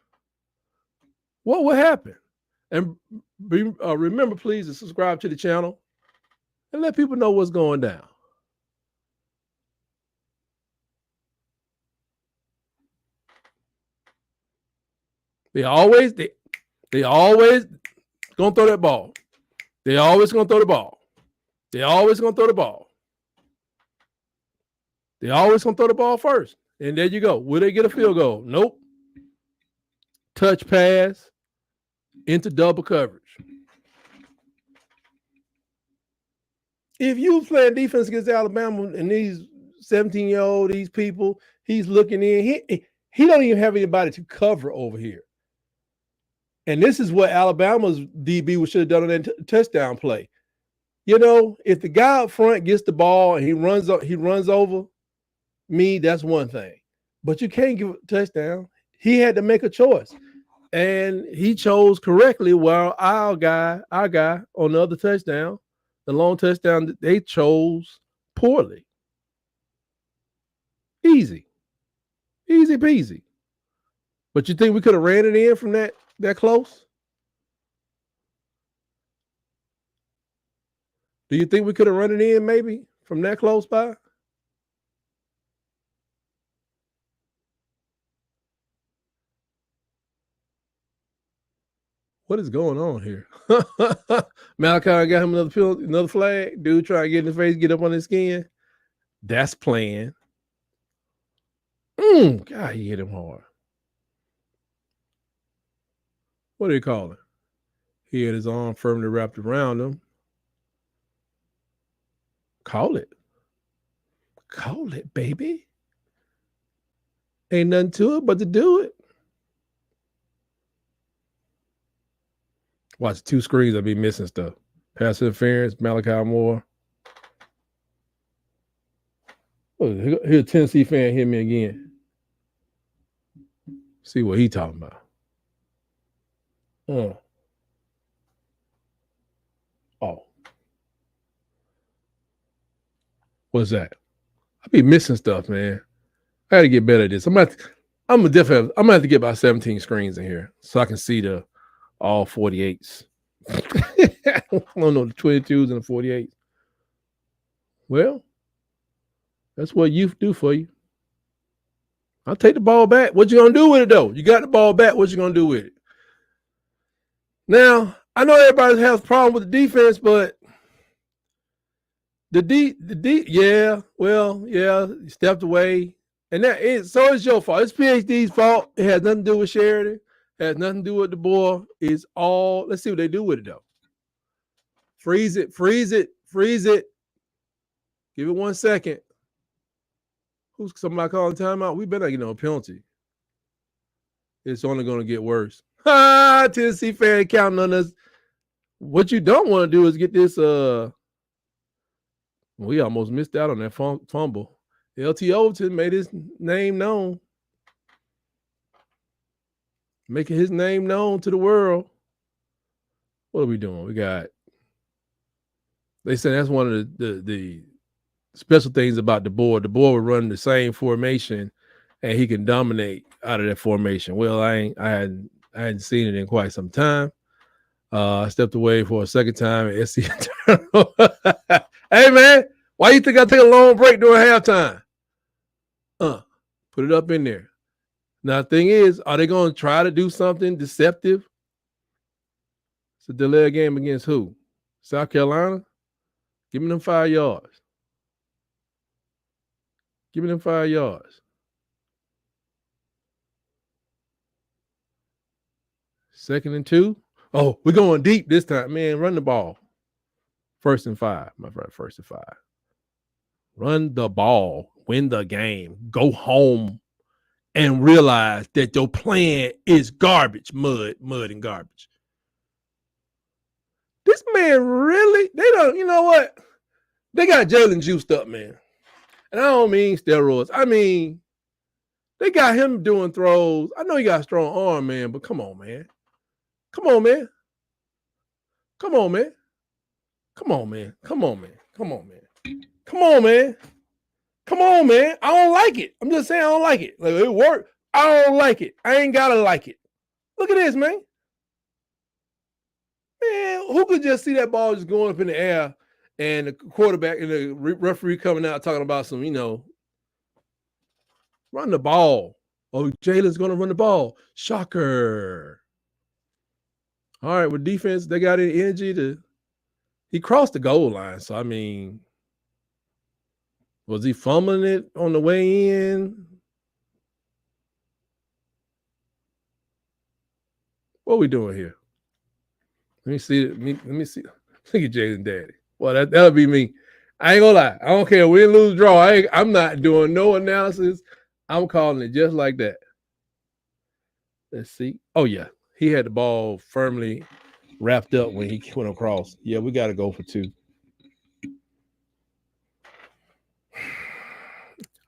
What will happen? And remember, please, to subscribe to the channel and let people know what's going down. They always gonna throw that ball. They always gonna throw the ball. They always gonna throw the ball. They always gonna throw the ball first. And there you go. Will they get a field goal? Nope. Touch pass into double coverage. If you playing defense against Alabama and these 17-year-old, these people, he's looking in. He don't even have anybody to cover over here. And this is what Alabama's DB should have done on that touchdown play. You know, if the guy up front gets the ball and he runs over me, that's one thing. But you can't give a touchdown. He had to make a choice. And he chose correctly, while our guy on the other touchdown, the long touchdown, they chose poorly. Easy peasy. But you think we could have ran it in from that close? Do you think we could have run it in maybe from that close by? What is going on here? Malachi got him another flag. Dude trying to get in his face, get up on his skin. That's playing. God, he hit him hard. What do you call it? He had his arm firmly wrapped around him. Call it. Call it, baby. Ain't nothing to it but to do it. Watch 2 screens, I'll be missing stuff. Pass interference, Malachi Moore. Oh, here's a Tennessee fan hit me again. See what he talking about. Oh. What's that? I be missing stuff, man. I gotta get better at this. I'm gonna have to get about 17 screens in here so I can see all 48s. I don't know, the 22s and the 48s. Well, that's what youth do for you. I'll take the ball back. What you gonna do with it though? You got the ball back. What you gonna do with it? Now, I know everybody has a problem with the defense, but you stepped away. And so it's your fault. It's PhD's fault. It has nothing to do with Sheridan. It has nothing to do with the boy. It's all, let's see what they do with it though. Freeze it. Give it 1 second. Who's somebody calling timeout? We better get no penalty. It's only going to get worse. Tennessee fan counting on us. What you don't want to do is get this. We almost missed out on that fumble. LT Overton made his name known. Making his name known to the world. What are we doing? They say that's one of the special things about the board. The board will run the same formation and he can dominate out of that formation. Well, I hadn't seen it in quite some time. I stepped away for a second time at SC. Hey man, why you think I take a long break during halftime? Put it up in there. Now the thing is, are they going to try to do something deceptive? It's a delay game against who? South Carolina? Give me them 5 yards. Give me them 5 yards. Second and 2. Oh, we're going deep this time. Man, run the ball. 1st and 5, my friend. 1st and 5. Run the ball. Win the game. Go home and realize that your plan is garbage. Mud and garbage. This man really, they don't, you know what? They got Jalen juiced up, man. And I don't mean steroids. I mean, they got him doing throws. I know he got a strong arm, man, but come on, man. Come on, man. Come on, man. Come on, man. Come on, man. Come on, man. Come on, man. Come on, man. I don't like it. I'm just saying I don't like it. Like, it worked. I don't like it. I ain't gotta like it. Look at this, man. Man, who could just see that ball just going up in the air and the quarterback and the referee coming out talking about some, run the ball. Oh, Jalen's going to run the ball. Shocker. All right, with defense, they got any energy he crossed the goal line. So, I mean, was he fumbling it on the way in? What are we doing here? Let me see. Let me see. Look at Jalen Daddy. Well, that'll be me. I ain't gonna lie. I don't care. Win, lose, draw. I'm not doing no analysis. I'm calling it just like that. Let's see. Oh, yeah. He had the ball firmly wrapped up when he went across. Yeah, we got to go for 2.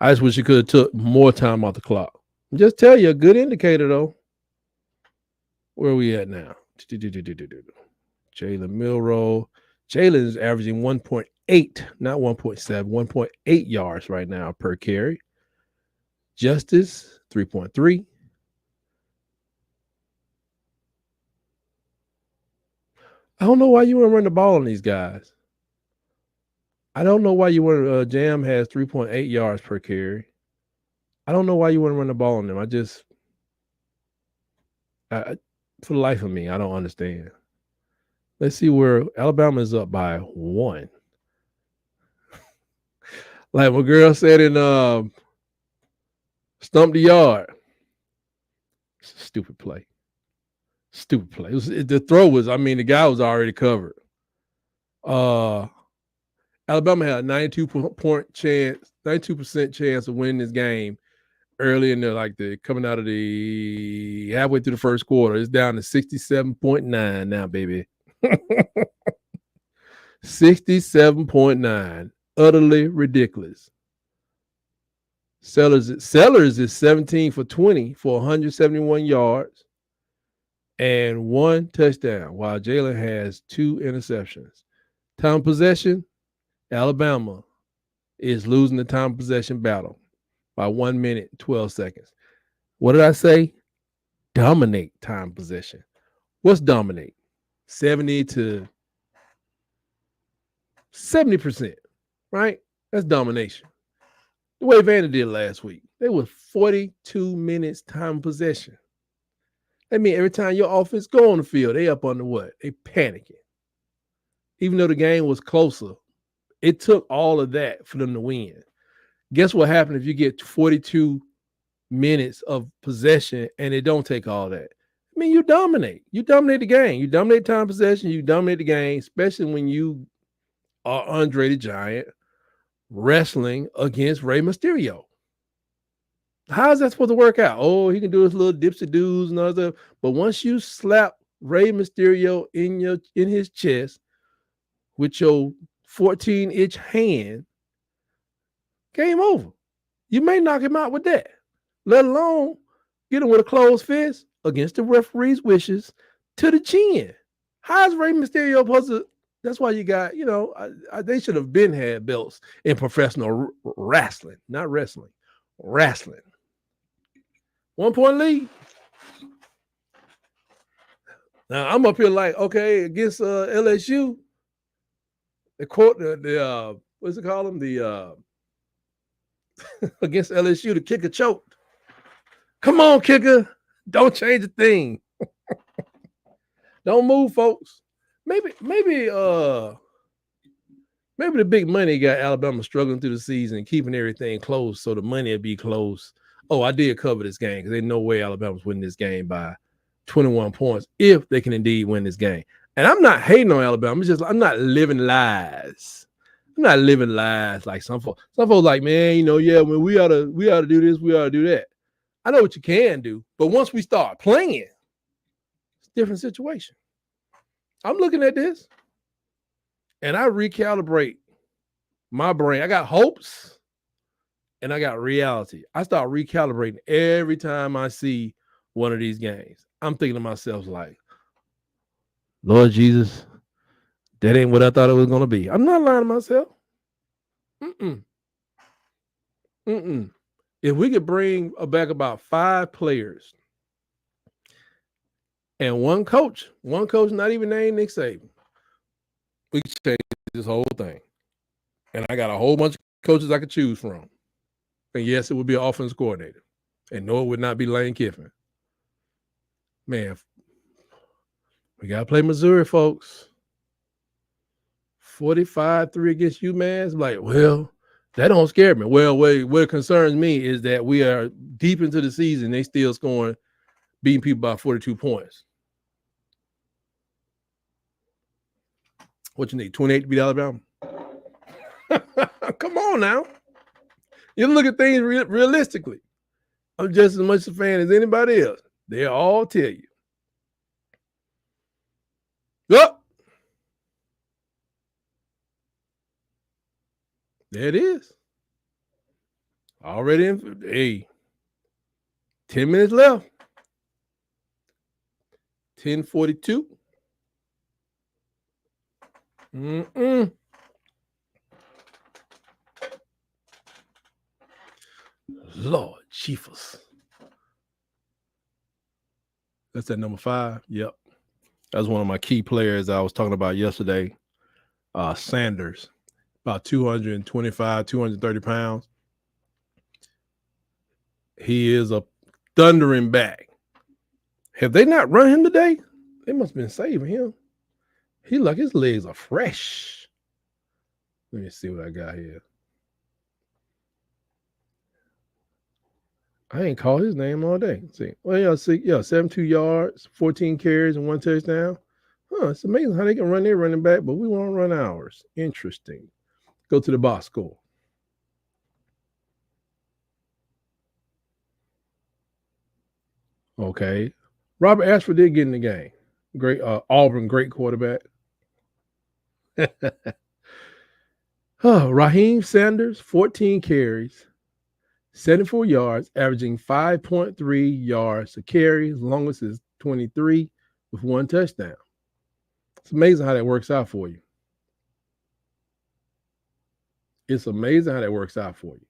I just wish he could have took more time off the clock. Just tell you, a good indicator, though. Where are we at now? Jalen Milroe. Jalen is averaging 1.8, not 1.7, 1.8 yards right now per carry. Justice, 3.3. I don't know why you want to run the ball on these guys. I don't know why you want to Jam has 3.8 yards per carry. I don't know why you want to run the ball on them. For the life of me, I don't understand. Let's see where Alabama is up by 1. Like my girl said in Stump the Yard. Stupid play. Stupid play. The throw was, the guy was already covered. Alabama had a 92% chance of winning this game early in the coming out of the halfway through the first quarter. It's down to 67.9 now, baby. 67.9. Utterly ridiculous. Sellers is 17 for 20 for 171 yards and 1 touchdown, while Jalen has 2 interceptions. Time possession, Alabama is losing the time possession battle by 1 minute, 12 seconds. What did I say? Dominate time possession. What's dominate? 70 to 70%, right? That's domination. The way Vandy did last week. They were 42 minutes time possession. That means every time your offense go on the field, they up on the what? They panicking. Even though the game was closer, it took all of that for them to win. Guess what happened if you get 42 minutes of possession and it don't take all that? You dominate. You dominate the game. You dominate time possession. You dominate the game, especially when you are Andre the Giant wrestling against Rey Mysterio. How is that supposed to work out? Oh, he can do his little dipsy doos and other. But once you slap Rey Mysterio in his chest with your 14-inch hand, game over. You may knock him out with that, let alone get him with a closed fist against the referee's wishes to the chin. How is Rey Mysterio supposed to? That's why you got, they should have been had belts in professional wrestling, not wrestling, wrestling. 1 point lead. Now I'm up here like, okay, against LSU, the court, what's it called them? The against LSU, the kicker choked. Come on, kicker. Don't change a thing. Don't move, folks. Maybe Maybe the big money got Alabama struggling through the season, keeping everything close, so the money would be close. Oh, I did cover this game because there's no way Alabama's winning this game by 21 points if they can indeed win this game. And I'm not hating on Alabama. It's just I'm not living lies. I'm not living lies like some folks. Some folks like, man, yeah, when we ought to do this, we ought to do that. I know what you can do, but once we start playing, it's a different situation. I'm looking at this, and I recalibrate my brain. I got hopes, and I got reality. I start recalibrating every time I see one of these games. I'm thinking to myself like, Lord Jesus, that ain't what I thought it was going to be. I'm not lying to myself. If we could bring back about 5 players and one coach not even named Nick Saban, we could change this whole thing. And I got a whole bunch of coaches I could choose from. And yes, it would be an offense coordinator. And no, it would not be Lane Kiffin. Man, we got to play Missouri, folks. 45-3 against UMass. Like, well, that don't scare me. Well, what concerns me is that we are deep into the season. They still scoring, beating people by 42 points. What you need, 28 to beat Alabama? Come on now. You look at things realistically. I'm just as much a fan as anybody else. They'll all tell you. Yup. There it is. Already in. Hey, 10 minutes left. 10:42. Lord Jesus. That's at number 5. Yep. That's one of my key players I was talking about yesterday. Sanders, about 225, 230 pounds. He is a thundering back. Have they not run him today? They must have been saving him. He like his legs are fresh. Let me see what I got here. I ain't called his name all day. Let's see. Well, yeah, 72 yards, 14 carries, and 1 touchdown. It's amazing how they can run their running back, but we won't run ours. Interesting. Go to the box score. Okay. Robert Ashford did get in the game. Great Auburn, great quarterback. Raheem Sanders, 14 carries, 74 yards, averaging 5.3 yards a carry. As long as it's 23 with 1 touchdown. It's amazing how that works out for you. It's amazing how that works out for you.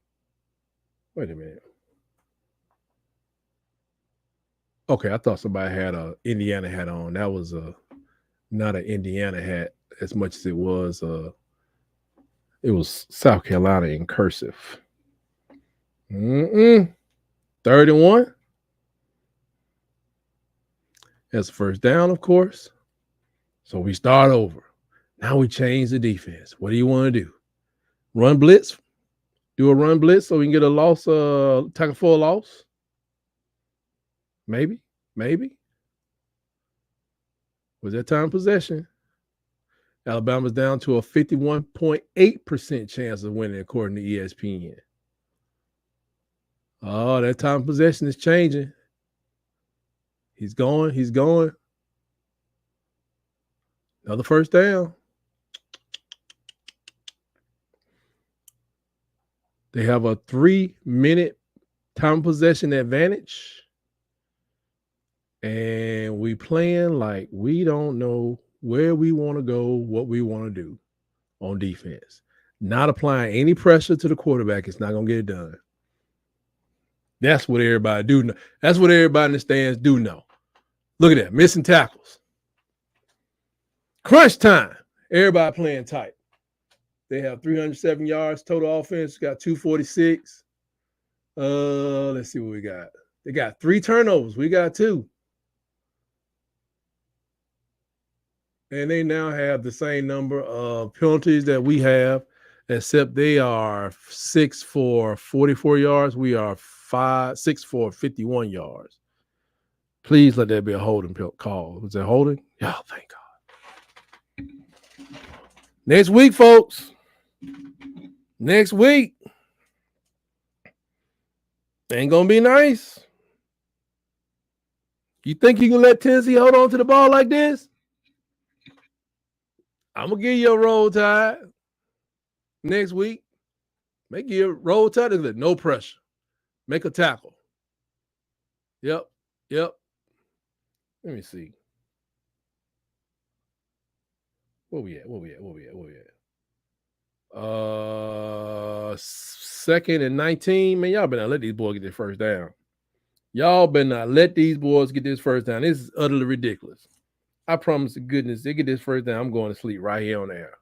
Wait a minute. Okay, I thought somebody had a Indiana hat on. That was not an Indiana hat as much as it was South Carolina in cursive. 31. That's the first down, of course. So we start over. Now we change the defense. What do you want to do? Run blitz? Do a run blitz so we can get a loss, tackle for a loss? Maybe. Was that time possession? Alabama's down to a 51.8% chance of winning, according to ESPN. Oh, that time possession is changing. He's going. Another first down. They have a 3-minute time possession advantage. And we playing like we don't know where we want to go, what we want to do on defense. Not applying any pressure to the quarterback. It's not going to get it done. That's what everybody do know. That's what everybody in the stands do know. Look at that. Missing tackles. Crunch time. Everybody playing tight. They have 307 yards total offense. Got 246. Let's see what we got. They got 3 turnovers. We got 2. And they now have the same number of penalties that we have, except they are 6 for 44 yards. We are 6 for 51 yards. Please let that be a holding call. Was that holding? Yeah, thank God. Next week, folks. Next week. Ain't going to be nice. You think you can let Tennessee hold on to the ball like this? I'm going to give you a roll tide next week. Make you a roll tide. No pressure. Make a tackle. Yep. Let me see. Where we at? 2nd and 19. Man, y'all better not let these boys get their first down. Y'all better not let these boys get this first down. This is utterly ridiculous. I promise to goodness, they get this first down, I'm going to sleep right here on air.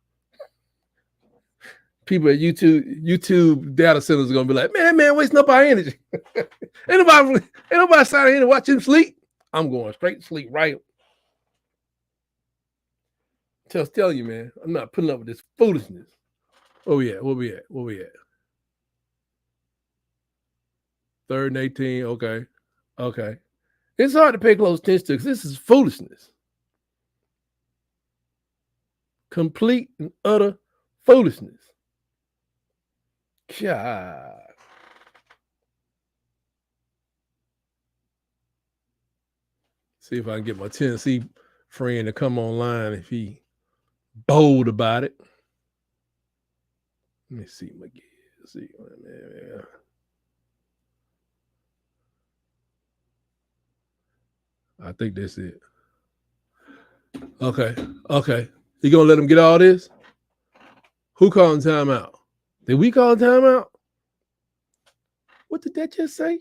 People at YouTube data centers are going to be like, man, wasting up our energy. ain't nobody sitting here to watch him sleep. I'm going straight to sleep right. Just tell you, man, I'm not putting up with this foolishness. Where we at? 3rd and 18. Okay. It's hard to pay close attention to because this is foolishness. Complete and utter foolishness. God. See if I can get my Tennessee friend to come online if he bold about it. Let me see, McGee. See, I think that's it. Okay. You gonna let him get all this? Who called timeout? Did we call timeout? What did that just say?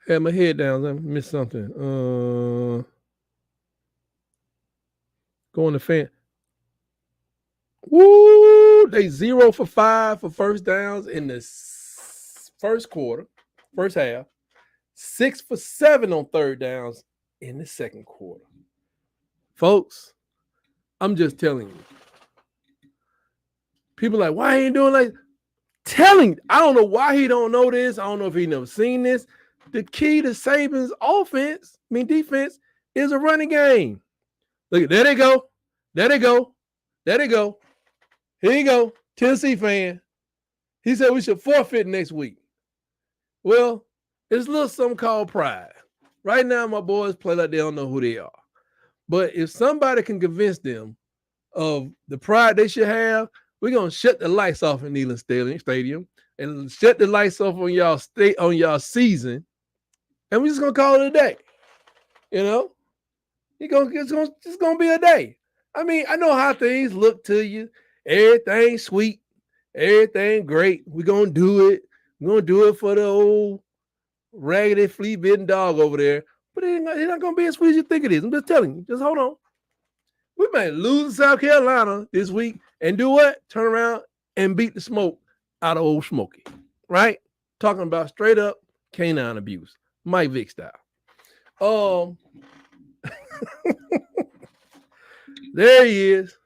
Had my head down. I missed something. Going to fan. Woo! They 0 for 5 for first downs in the first quarter, first half. 6 for 7 on third downs in the second quarter. Folks, I'm just telling you. People are like, why he ain't doing like telling? I don't know why he don't know this. I don't know if he never seen this. The key to Saban's defense is a running game. Look, there they go. Here you go, Tennessee fan. He said we should forfeit next week. Well, it's a little something called pride. Right now, my boys play like they don't know who they are. But if somebody can convince them of the pride they should have, we're gonna shut the lights off in Neyland Stadium and shut the lights off on y'all season, and we're just gonna call it a day. You know, it's gonna be a day. I mean, I know how things look to you. Everything sweet, everything great. We're gonna do it. We're gonna do it for the old raggedy flea-bitten dog over there. But it's not gonna be as sweet as you think it is. I'm just telling you. Just hold on. We may lose to South Carolina this week and do what? Turn around and beat the smoke out of old Smokey. Right? Talking about straight up canine abuse. Mike Vick style. There he is.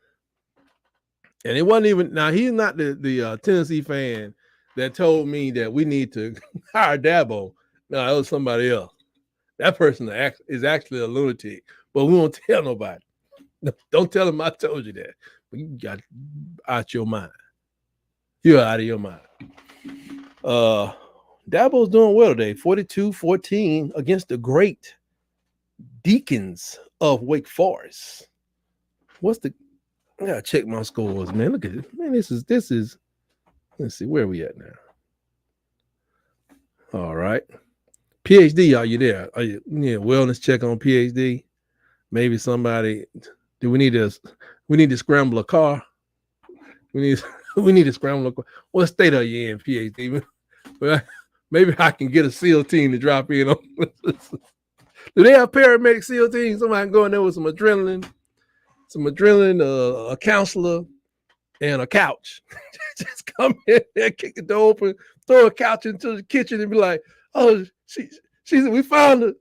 And it wasn't even, now he's not the Tennessee fan that told me that we need to hire Dabo. No, it was somebody else. That person is actually a lunatic, but we won't tell nobody. Don't tell him I told you that. You got out your mind. You're out of your mind. Dabo's doing well today. 42-14 against the great Deacons of Wake Forest. I gotta check my scores, man. Look at it. Man, this is let's see, where are we at now? All right. PhD, are you there? Are you need a wellness check on PhD? Maybe somebody, we need to scramble a car. We need to scramble a car. What state are you in, PhD? Well, maybe I can get a SEAL team to drop in on. Do they have paramedic SEAL teams? Somebody can go in there with some adrenaline, a counselor, and a couch. Just come in there, kick the door open, throw a couch into the kitchen, and be like, "Oh, we found her.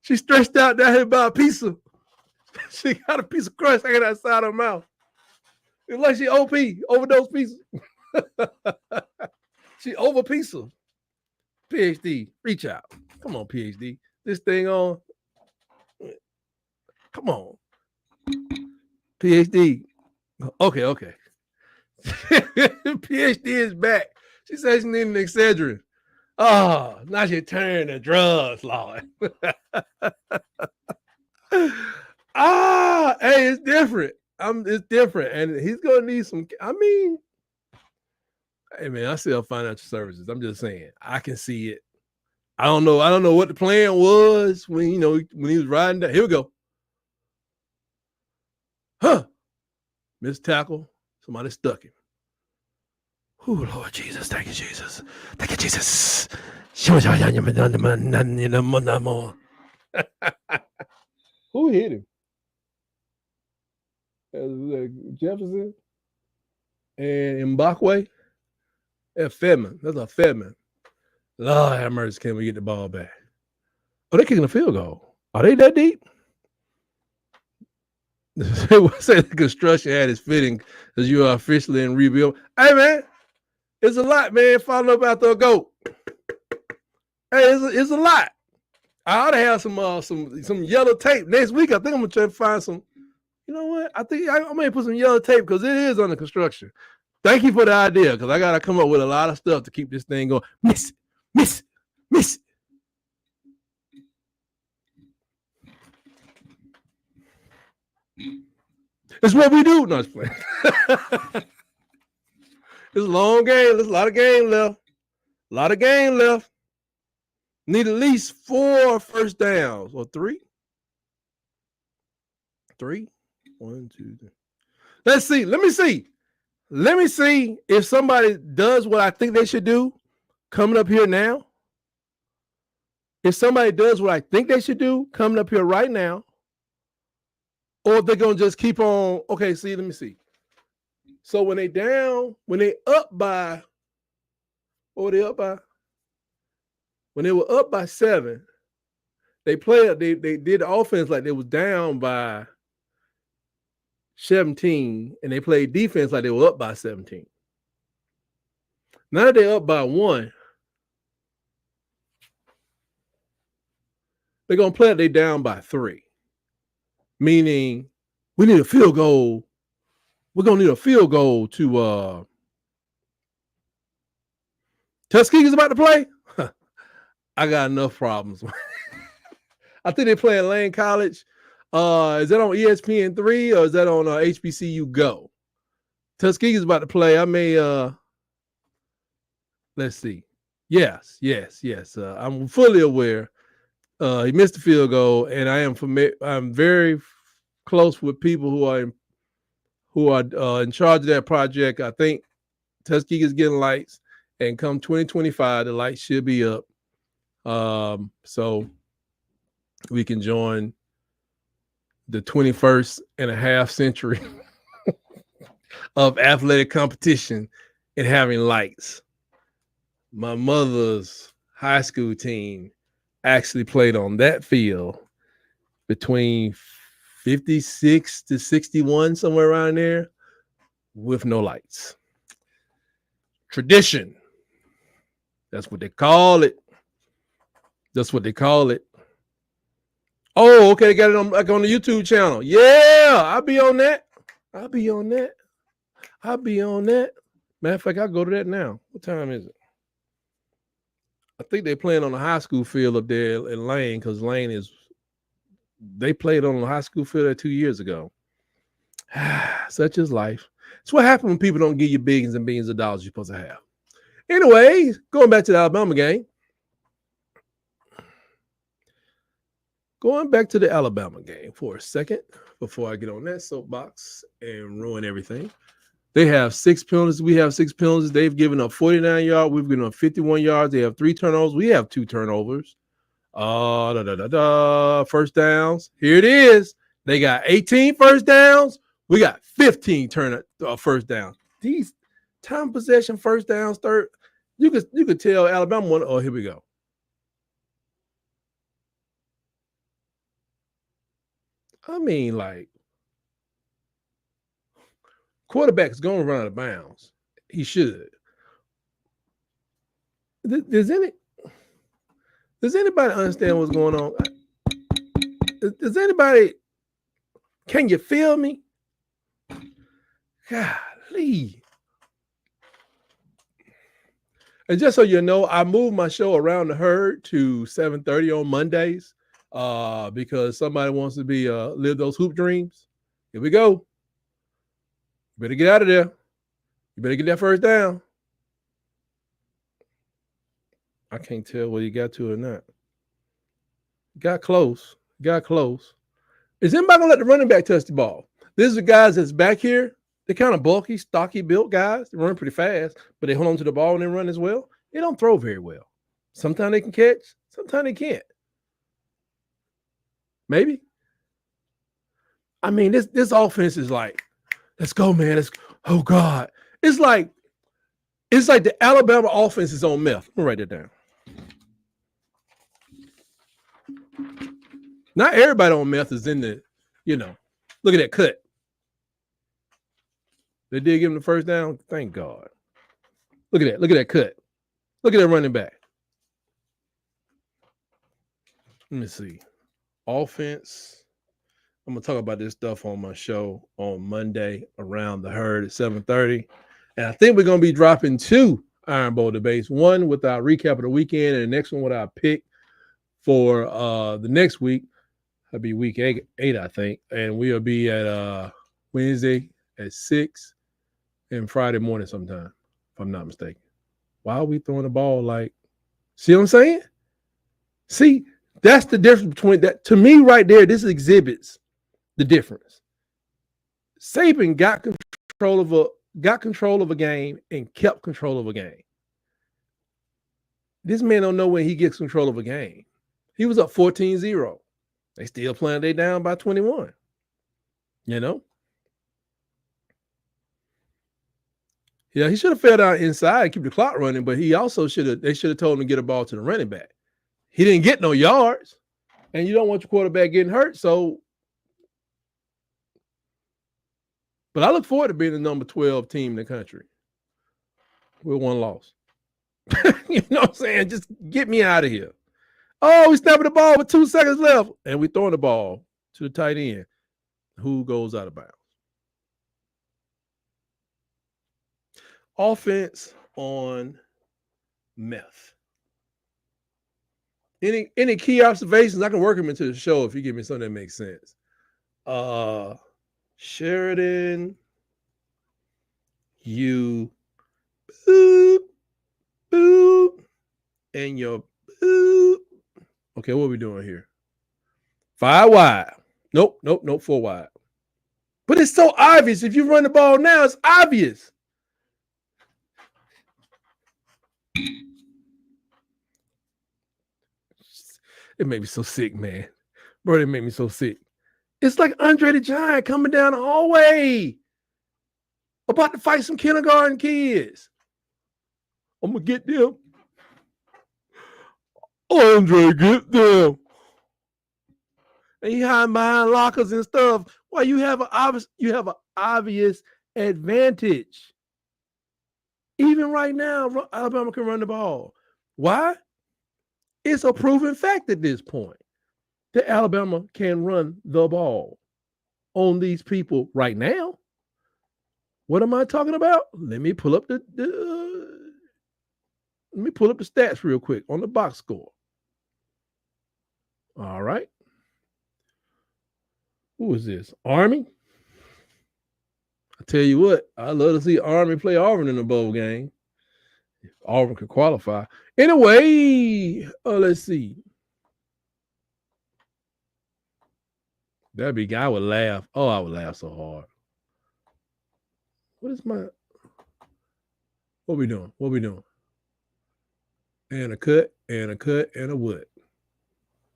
She stretched out down here by a pizza. She got a piece of crust hanging outside her mouth. It's like she OP, overdose pizza. She over pizza. PhD, reach out. Come on, PhD. This thing on. Come on. PhD. Okay. PhD is back. She says she needs an Excedrin. Oh, now she turned to drugs, Lord. Hey, it's different. It's different. And he's gonna need some. I mean, hey man, I sell financial services. I'm just saying, I can see it. I don't know what the plan was when he was riding down. Here we go. Huh. Missed tackle. Somebody stuck him. Oh, Lord Jesus. Thank you, Jesus. Thank you, Jesus. Who hit him? Jefferson and Mbakwe? Fedman. That's a Fedman. Lord have mercy, can we get the ball back? Oh, they're kicking a field goal. Are they that deep? Say the construction had its fitting because you are officially in rebuild. Hey, man, it's a lot, man, following up after a goal. Hey, it's a lot. I ought to have some yellow tape. Next week, I think I'm going to try to find some. You know what? I think I may put some yellow tape because it is under construction. Thank you for the idea because I got to come up with a lot of stuff to keep this thing going. Miss it. It's what we do. No, it's playing. It's a long game. There's a lot of game left. Need at least 4 first downs or 3. 3. 1, 2, 3. Let's see. Let me see if somebody does what I think they should do coming up here now. If somebody does what I think they should do coming up here right now, or if they're going to just keep on. Okay, let me see. So when they up by, what were they up by? When they were up by 7, they did the offense like they was down by 17, and they played defense like they were up by 17. Now that they're up by 1, they're going to play it they down by 3. Meaning we need a field goal. We're going to need a field goal to Tuskegee's about to play? I got enough problems. I think they play at Lane College. Is that on ESPN3 or is that on HBCU Go? Tuskegee's about to play. I may let's see. Yes. I'm fully aware. He missed the field goal, and I'm very close with people who are in charge of that project. I think Tuskegee is getting lights, and come 2025, the lights should be up, so we can join the 21st and a half century of athletic competition and having lights. My mother's high school team actually played on that field between 56 to 61, somewhere around there, with no lights. Tradition. That's what they call it. Oh, okay. They got it on the YouTube channel. Yeah, I'll be on that. Matter of fact, I'll go to that now. What time is it? I think they're playing on the high school field up there in Lane because they played on the high school field there 2 years ago. Such is life. It's what happens when people don't give you billions and billions of dollars you're supposed to have. Anyway, going back to the Alabama game. Going back to the Alabama game for a second before I get on that soapbox and ruin everything. They have 6 penalties. We have 6 penalties. They've given up 49 yards. We've given up 51 yards. They have 3 turnovers. We have 2 turnovers. First downs. Here it is. They got 18 first downs. We got 15 first downs. These time possession first downs, third. You could tell Alabama one. Oh, here we go. I mean, like, quarterback is going to run out of bounds. He should. Does anybody understand what's going on? Does anybody? Can you feel me? Golly. And just so you know, I moved my show around the herd to 7:30 on Mondays because somebody wants to be live those hoop dreams. Here we go. You better get out of there. You better get that first down. I can't tell whether you got to or not. Got close. Is anybody going to let the running back touch the ball? This is the guys that's back here. They're kind of bulky, stocky built guys. They run pretty fast, but they hold on to the ball and they run as well. They don't throw very well. Sometimes they can catch, sometimes they can't. Maybe. I mean, this offense is like, let's go, man. Oh God. It's like the Alabama offense is on meth. Let me write that down. Not everybody on meth is in the, look at that cut. They did give him the first down. Thank God. Look at that cut. Look at that running back. Let me see. Offense. I'm going to talk about this stuff on my show on Monday around the herd at 7:30. And I think we're going to be dropping 2 Iron Bowl debates. One with our recap of the weekend and the next one with our pick for the next week. That'll be week 8, I think. And we'll be at Wednesday at 6 and Friday morning sometime, if I'm not mistaken. Why are we throwing the ball like, see what I'm saying? See, that's the difference between that. To me right there, this exhibits the difference. Saban got control of a game and kept control of a game. This man don't know when he gets control of a game. He was up 14-0. They still playing they down by 21. Yeah, he should have fell down inside, keep the clock running, but he also they should have told him to get a ball to the running back. He didn't get no yards, and you don't want your quarterback getting hurt. So, but I look forward to being the number 12 team in the country with 1 loss. You know what I'm saying? Just get me out of here. Oh, we snapping the ball with 2 seconds left, and we throwing the ball to the tight end, who goes out of bounds. Offense on meth. Any key observations? I can work them into the show if you give me something that makes sense. Sheridan, you boop, boop, and your boop. Okay, what are we doing here? 5 wide. Nope, 4 wide. But it's so obvious. If you run the ball now, it's obvious. It made me so sick, man. Bro, it made me so sick. It's like Andre the Giant coming down the hallway about to fight some kindergarten kids. I'm going to get them. Andre, get them. And you hiding behind lockers and stuff. Why you have an obvious advantage. Even right now, Alabama can run the ball. Why? It's a proven fact at this point that Alabama can run the ball on these people right now. What am I talking about? Let me pull up the stats real quick on the box score. All right. Who is this? Army? I tell you what, I love to see Army play Auburn in the bowl game. If Auburn could qualify. Anyway, let's see. That'd be guy would laugh. Oh, I would laugh so hard. What we doing? And a cut, and a what?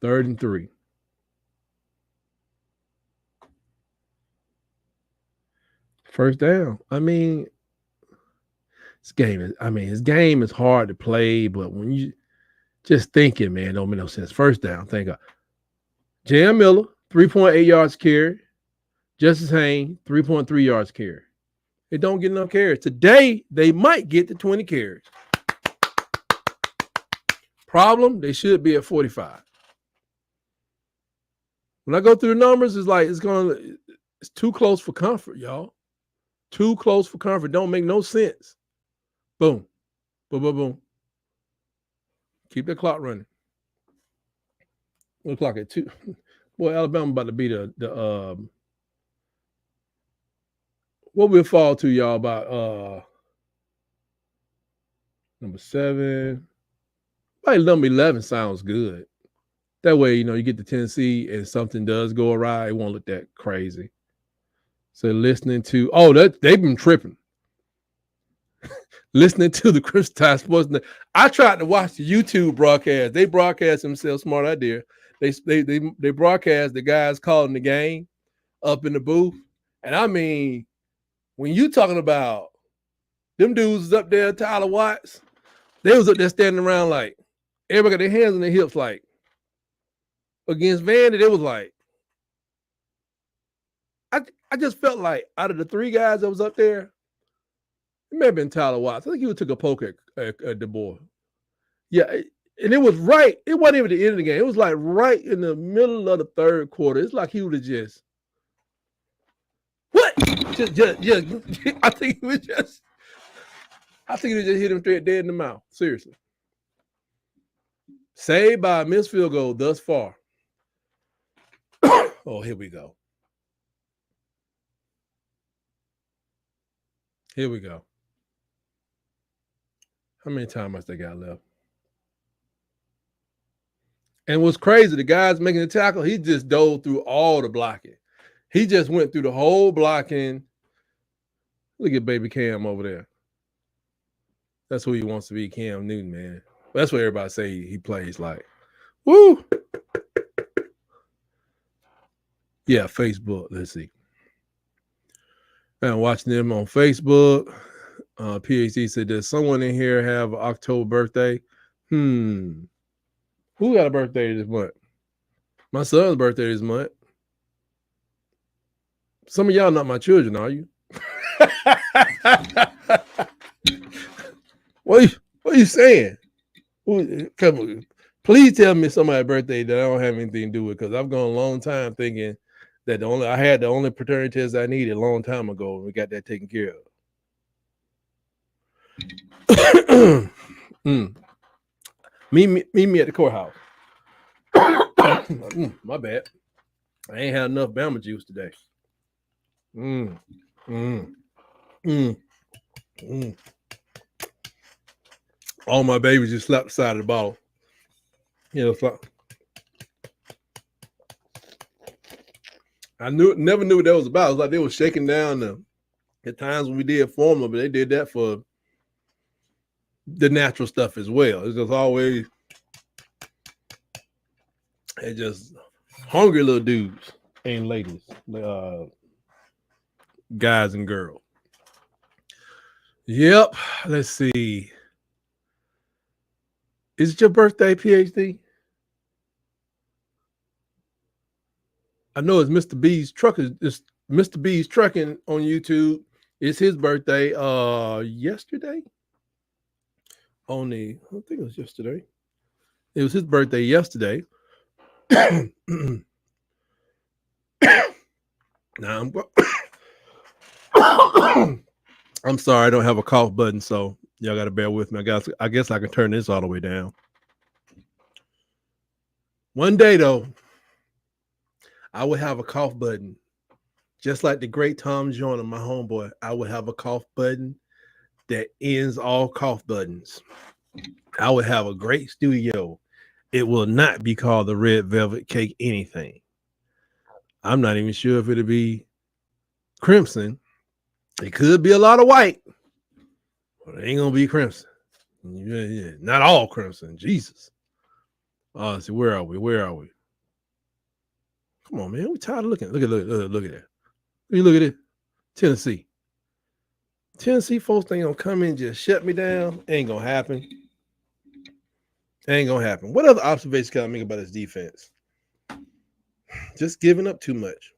3rd and 3. First down. I mean, his game is hard to play, but when you just thinking, man, don't make no sense. First down, thank God. J.M. Miller, 3.8 yards carry. Justice Haynes, 3.3 yards carry. They don't get enough carries. Today, they might get to 20 carries. Problem, they should be at 45. When I go through the numbers, it's too close for comfort, y'all. Too close for comfort. Don't make no sense. Boom. Boom, boom, boom. Keep the clock running. What clock at 2? Boy, Alabama about to be the what we'll fall to, y'all, about number 7. Probably number 11 sounds good. That way, you get to Tennessee and something does go awry, it won't look that crazy. So listening to, they've been tripping. Listening to the Chris Tide Sports. I tried to watch the YouTube broadcast. They broadcast themselves, smart idea. They broadcast the guys calling the game up in the booth. And I mean, when you talking about them dudes up there, Tyler Watts, they was up there standing around like, everybody got their hands on their hips like, against Vandy, it was like, I just felt like out of the 3 guys that was up there, it may have been Tyler Watts. I think he took a poke at the boy. Yeah, and it was right. It wasn't even the end of the game. It was like right in the middle of the 3rd quarter. It's like he would have just, what? Just, I think he was just hit him straight dead in the mouth. Seriously. Saved by a missed field goal thus far. Oh, here we go. Here we go. How many timeouts they got left? And what's crazy, the guy's making the tackle, he just dove through all the blocking. He just went through the whole blocking. Look at baby Cam over there. That's who he wants to be, Cam Newton, man. That's what everybody say he plays like. Woo! Yeah, Facebook. Let's see. I'm watching them on Facebook. PhD said, does someone in here have an October birthday? Who got a birthday this month? My son's birthday this month. Some of y'all not my children, are you? What are you saying? Come on. Please tell me somebody's birthday that I don't have anything to do with, because I've gone a long time thinking that I had the only paternity test I needed a long time ago, and we got that taken care of. Meet me at the courthouse. My bad. I ain't had enough Bama juice today. All my babies just slapped the side of the bottle. I never knew what that was about. It was like they were shaking down the times when we did formula, but they did that for the natural stuff as well. It's just always just hungry little dudes and ladies, guys and girls. Yep. Let's see. Is it your birthday, PhD? I know it's Mr. B's Trucking. It's Mr. B's Trucking on YouTube. It's his birthday yesterday. I think it was yesterday. It was his birthday yesterday. Now I'm sorry, I don't have a cough button, so y'all got to bear with me. I guess I can turn this all the way down. One day, though, I would have a cough button, just like the great Tom Joyner, my homeboy. I would have a cough button that ends all cough buttons. I would have a great studio. It will not be called the Red Velvet Cake anything. I'm not even sure if it'll be crimson. It could be a lot of white, but it ain't gonna be crimson. Yeah. Not all crimson. Jesus. Oh, see, where are we? Come on, man. We're tired of looking. Look at that. You look at it. Tennessee folks ain't gonna come in and just shut me down. Ain't gonna happen. What other observations can I make about this defense? Just giving up too much.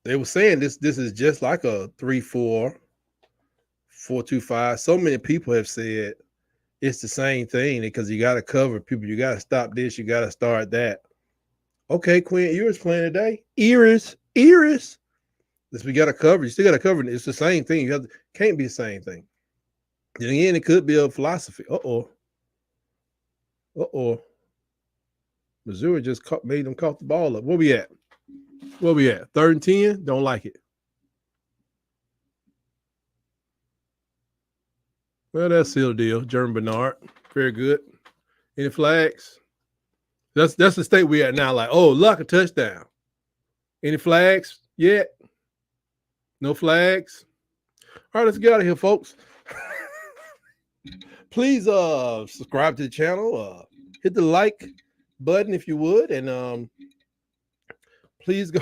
They were saying this is just like a 3-4, 4-2-5. So many people have said it's the same thing because you got to cover people. You got to stop this. You got to start that. Okay, Quinn Ewers playing today. Eris. This we got to cover. You still got to cover it. It's the same thing. Can't be the same thing. Then again, it could be a philosophy. Missouri just made them caught the ball up. Where we at? 3rd and 10? Don't like it. Well, that's still a deal. Jeremy Bernard. Very good. Any flags? That's the state we at now. Like, oh, luck, a touchdown. Any flags yet? No flags? All right, let's get out of here, folks. Please subscribe to the channel. Hit the like button if you would. And please go.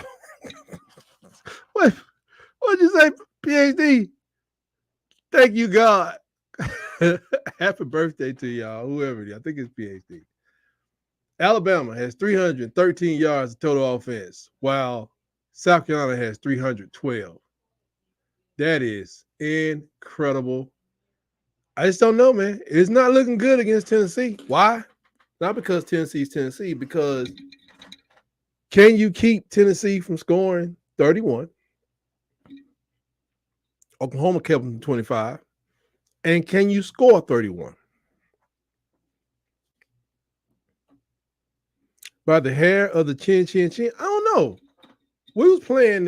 What'd you say, PhD? Thank you, God. Happy birthday to y'all, whoever it is. I think it's PhD. Alabama has 313 yards of total offense, while South Carolina has 312. That is incredible. I just don't know, man. It's not looking good against Tennessee. Why? Not because Tennessee's Tennessee, because can you keep Tennessee from scoring 31? Oklahoma kept them 25. And can you score 31? By the hair of the chin. I don't know. We was playing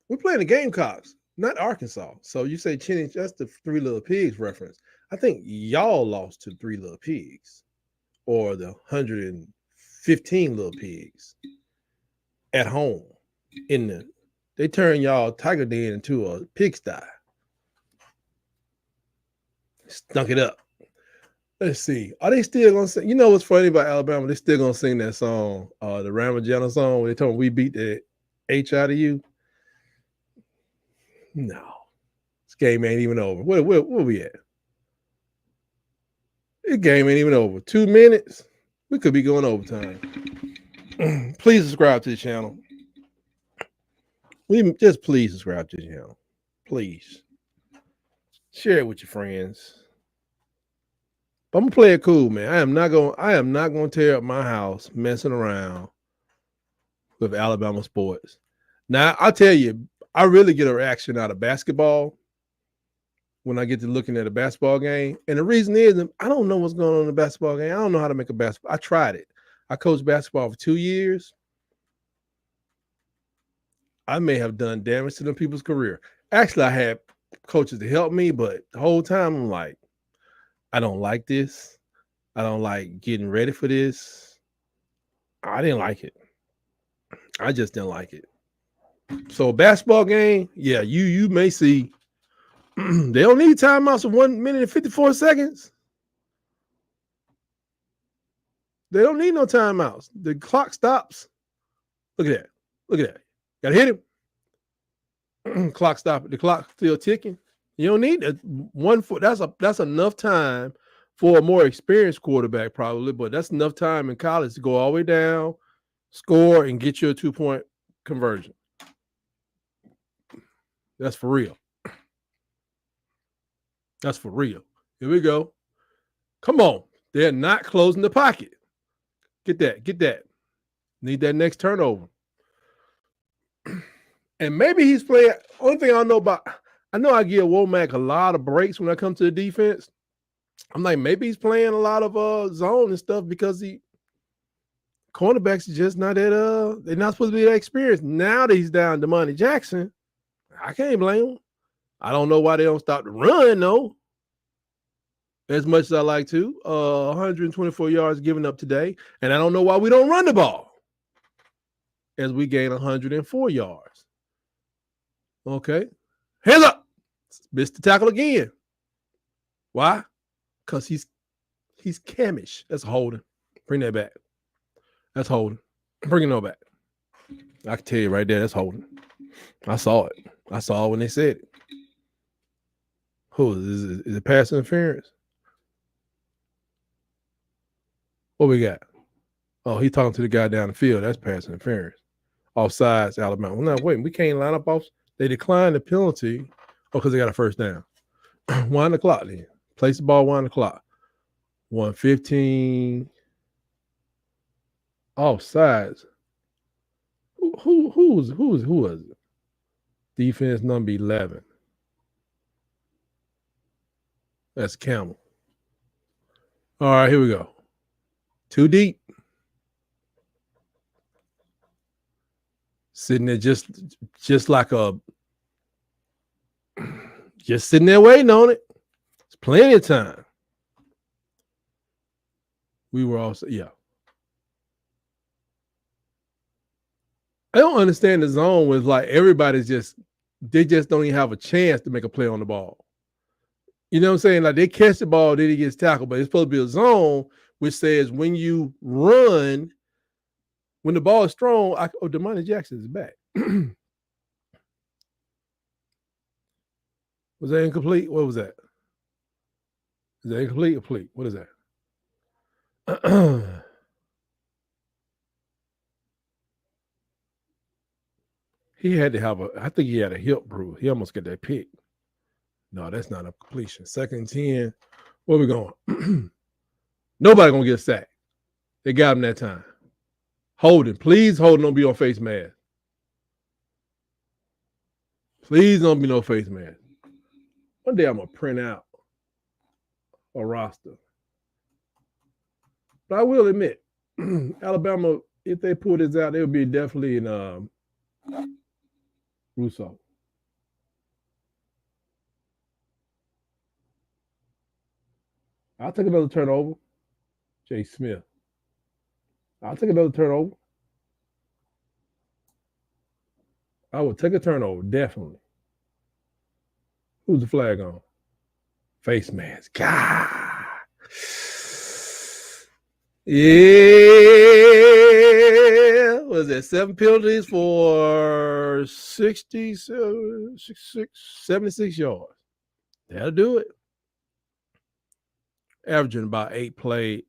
we're playing the Gamecocks, not Arkansas. So you say chin, that's the Three Little Pigs reference. I think y'all lost to Three Little Pigs or the 115 Little Pigs at home. They turned y'all Tiger Den into a pigsty. Stunk it up. Let's see. Are they still gonna sing? You know what's funny about Alabama? They're still gonna sing that song, the Ramajana song, where they told me we beat the H out of you. No, this game ain't even over. Where we at? This game ain't even over. 2 minutes. We could be going overtime. Please subscribe to the channel. Please subscribe to the channel. Please. Share it with your friends. But I'm gonna play it cool, man. I am not gonna tear up my house messing around with Alabama sports. Now, I'll tell you, I really get a reaction out of basketball when I get to looking at a basketball game. And the reason is I don't know what's going on in the basketball game. I don't know how to make a basketball. I tried it. I coached basketball for 2 years. I may have done damage to them people's career. Actually, I had coaches to help me, but the whole time I'm like, I don't like this. I don't like getting ready for this. I didn't like it. I just didn't like it. So a basketball game, yeah, you may see they don't need timeouts of 1 minute and 54 seconds. They don't need no timeouts. The clock stops. Look at that. Look at that. Gotta hit him. Clock stop. The clock still ticking. You don't need 1 foot. That's enough time for a more experienced quarterback, probably, but that's enough time in college to go all the way down, score, and get you a 2-point conversion. That's for real. That's for real. Here we go. Come on. They're not closing the pocket. Get that. Need that next turnover. And maybe he's playing. Only thing I know about, I know I give Womack a lot of breaks when I come to the defense. I'm like, maybe he's playing a lot of zone and stuff because cornerbacks are just not that they're not supposed to be that experienced. Now that he's down to Monty Jackson, I can't blame him. I don't know why they don't stop the run though. As much as I like to. 124 yards given up today. And I don't know why we don't run the ball as we gain 104 yards. Okay. Hands up. Missed the tackle again. Why? Because he's Camish. That's holding. Bring that back. That's holding. Bring it back. I can tell you right there, that's holding. I saw it. I saw it when they said it. Who is it? Pass interference? What we got? Oh, he talking to the guy down the field. That's pass interference. Offsides, Alabama. Well, no, wait, we can't line up off. They declined the penalty because they got a first down. Wind the clock then. Place the ball, wind the clock. 1:15. Offsides. Who was it? Defense number 11. That's Campbell. All right, here we go. Too deep. Sitting there just like just sitting there waiting on it. It's plenty of time. We were also, yeah. I don't understand the zone was like everybody's they just don't even have a chance to make a play on the ball. You know what I'm saying? Like they catch the ball, then he gets tackled, but it's supposed to be a zone which says when you run, when the ball is thrown, Damani Jackson is back. Was that incomplete? What was that? Is that incomplete or complete? What is that? He had to have I think he had a hip bruise. He almost got that pick. No, that's not a completion. 2nd and 10. Where we going? Nobody gonna get sacked. They got him that time. Holding. Please hold, don't be on face mask. Please don't be no face mask. One day I'm gonna print out a roster. But I will admit, Alabama, if they pull this out, they'll be definitely in Russo. I'll take another turnover. Jay Smith. I'll take another turnover. I would take a turnover, definitely. Who's the flag on? Face mask. God. Yeah. Was that 7 penalties for 76 yards? That'll do it. Averaging about 8 a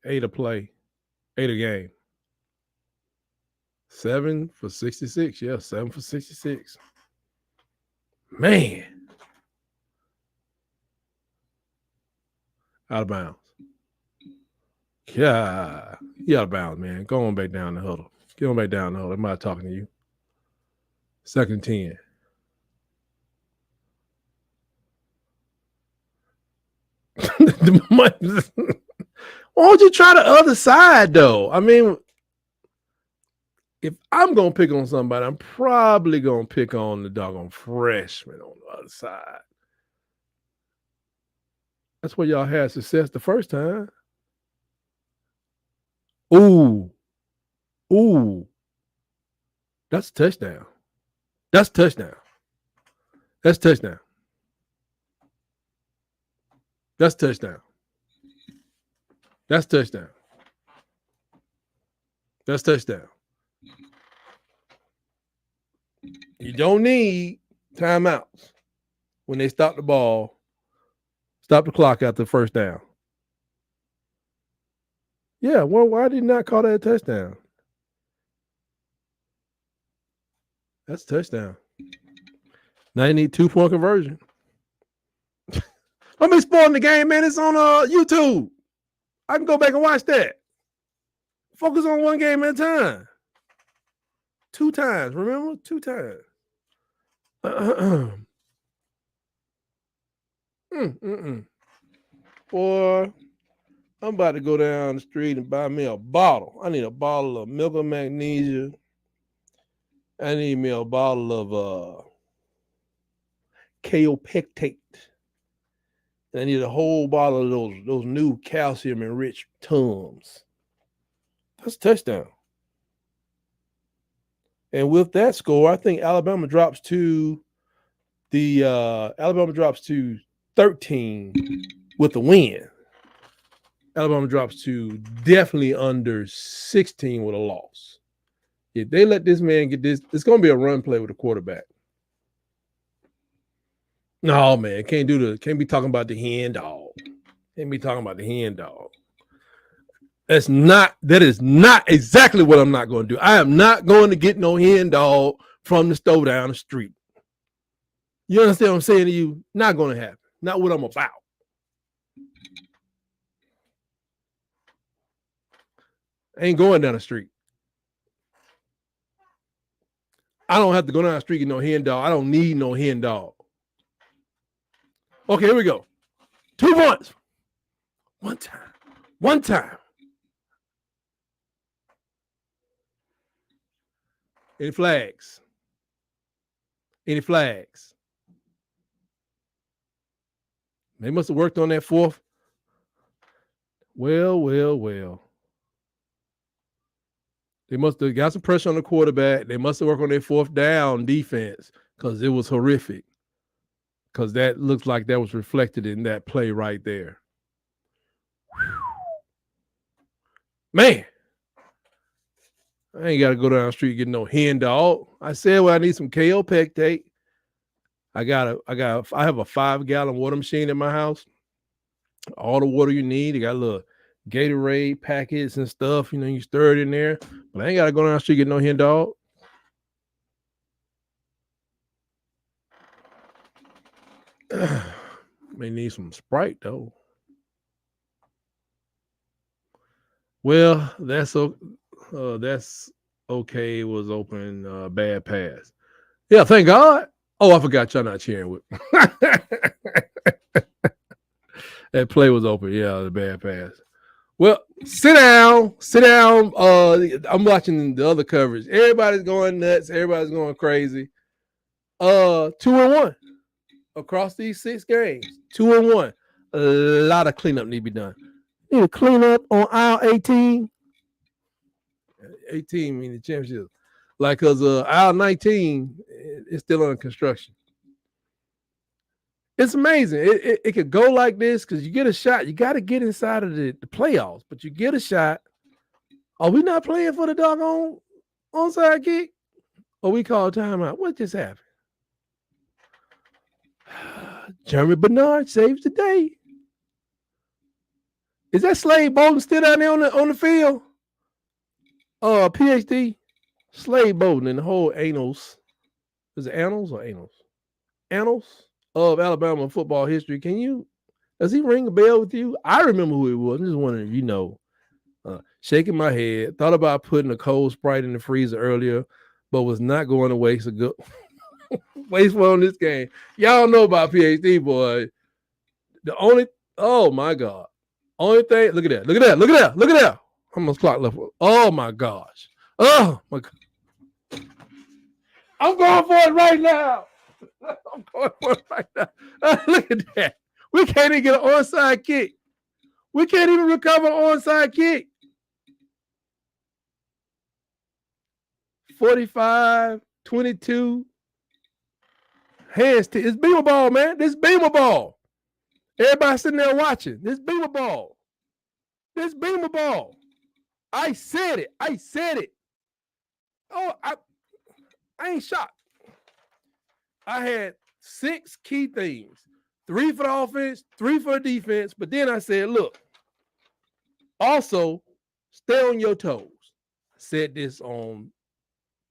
game. 7 for 66. Yeah, 7 for 66. Man. Out of bounds. Yeah. He out of bounds, man. Go on back down the huddle. Get on back down the huddle. I'm not talking to you. 2nd and 10. Why don't you try the other side, though? I mean, if I'm going to pick on somebody, I'm probably going to pick on the doggone freshman on the other side. That's where y'all had success the first time. Ooh. That's a touchdown. That's touchdown. That's touchdown. That's touchdown. That's touchdown. That's touchdown. You don't need timeouts when they stop the ball, stop the clock after the first down. Yeah, well, why did he not call that a touchdown? That's a touchdown. Now you need 2-point conversion. Let me spoil the game, man. It's on YouTube. I can go back and watch that. Focus on one game at a time. 2 times, remember? 2 times. Boy, I'm about to go down the street and buy me a bottle. I need a bottle of milk and magnesia. I need me a bottle of kaopectate. I need a whole bottle of those new calcium-enriched Tums. That's a touchdown. And with that score, I think Alabama drops to 13 with the win. Alabama drops to definitely under 16 with a loss. If they let this man get this, it's going to be a run play with a quarterback. No, man, can't be talking about the hen dog. Can't be talking about the hen dog. That is not exactly what I'm not going to do. I am not going to get no hen dog from the store down the street. You understand what I'm saying to you? Not going to happen. Not what I'm about. I ain't going down the street. I don't have to go down the street and get no hen dog. I don't need no hen dog. Okay, here we go. 2 points. One time. Any flags? They must have worked on that fourth. Well. They must have got some pressure on the quarterback. They must have worked on their fourth down defense because it was horrific. Because that looks like that was reflected in that play right there. Whew. Man, I ain't got to go down the street getting no hen dog. I said, well, I need some KO pectate. I have a 5-gallon water machine in my house. All the water you need. You got a little Gatorade packets and stuff. You know, you stir it in there. But I ain't got to go down the street getting no hen dog. May need some Sprite though. Well, that's okay. It was open. Bad pass. Yeah, thank God. Oh, I forgot y'all not cheering with me. That play was open. Yeah, the bad pass. Well, sit down. I'm watching the other coverage. Everybody's going nuts. Everybody's going crazy. 2-1 across these 6 games. 2-1. A lot of cleanup need to be done. Need to clean up on aisle 18. 18 means the championship. Like, because aisle 19 is still under construction. It's amazing. It could go like this because you get a shot. You got to get inside of the playoffs, but you get a shot. Are we not playing for the doggone onside kick? Or we call timeout? What just happened? Jeremy Bernard saves the day. Is that Slade Bolden still down there on the field? PhD. Slade Bolden and the whole annals. Is it annals or annals? Annals of Alabama football history. Does he ring a bell with you? I remember who it was. I'm just wondering if you know. Shaking my head. Thought about putting a cold Sprite in the freezer earlier, but was not going to waste a good wasteful on this game. Y'all know about PhD, boy. Oh my God. Only thing, look at that. How much clock left? Oh my gosh. Oh my God. I'm going for it right now. Look at that. We can't even get an onside kick. We can't even recover an onside kick. 45-22. Hands. It's Beamer ball, man. This Beamer ball. Everybody sitting there watching. This Beamer ball. I said it. Oh, I ain't shocked. I had 6 key things. 3 for the offense, 3 for the defense. But then I said, look, also stay on your toes. I said this on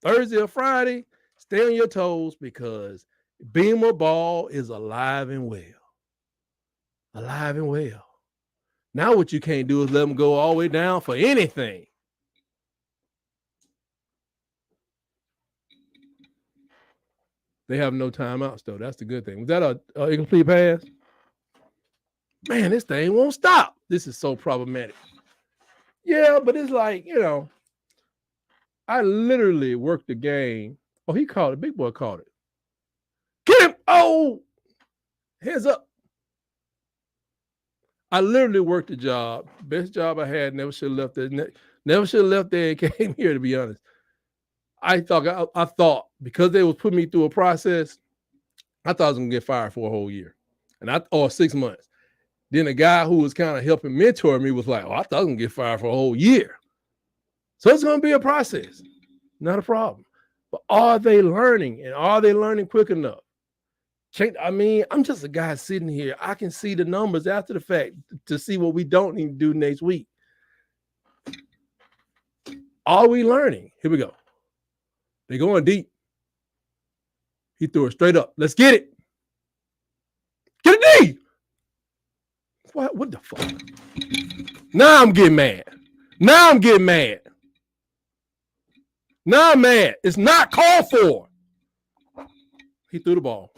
Thursday or Friday. Stay on your toes because Beamer ball is alive and well. Now what you can't do is let them go all the way down for anything. They have no timeouts, though. That's the good thing. Was that a incomplete pass? Man, this thing won't stop. This is so problematic. Yeah, but it's like, I literally worked the game. Oh, he called it. Big boy called it. Get him. Oh, heads up. I literally worked the job. Best job I had. Never should have left there. Never should have left there and came here, to be honest. I thought because they was putting me through a process, I thought I was going to get fired for a whole year. Or 6 months. Then the guy who was kind of helping mentor me was like, I thought I was going to get fired for a whole year. So it's going to be a process. Not a problem. But are they learning? And are they learning quick enough? I'm just a guy sitting here. I can see the numbers after the fact to see what we don't need to do next week. Are we learning? Here we go. They're going deep. He threw it straight up. Let's get it. Get it deep. What the fuck? Now I'm getting mad. Now I'm mad. It's not called for. He threw the ball.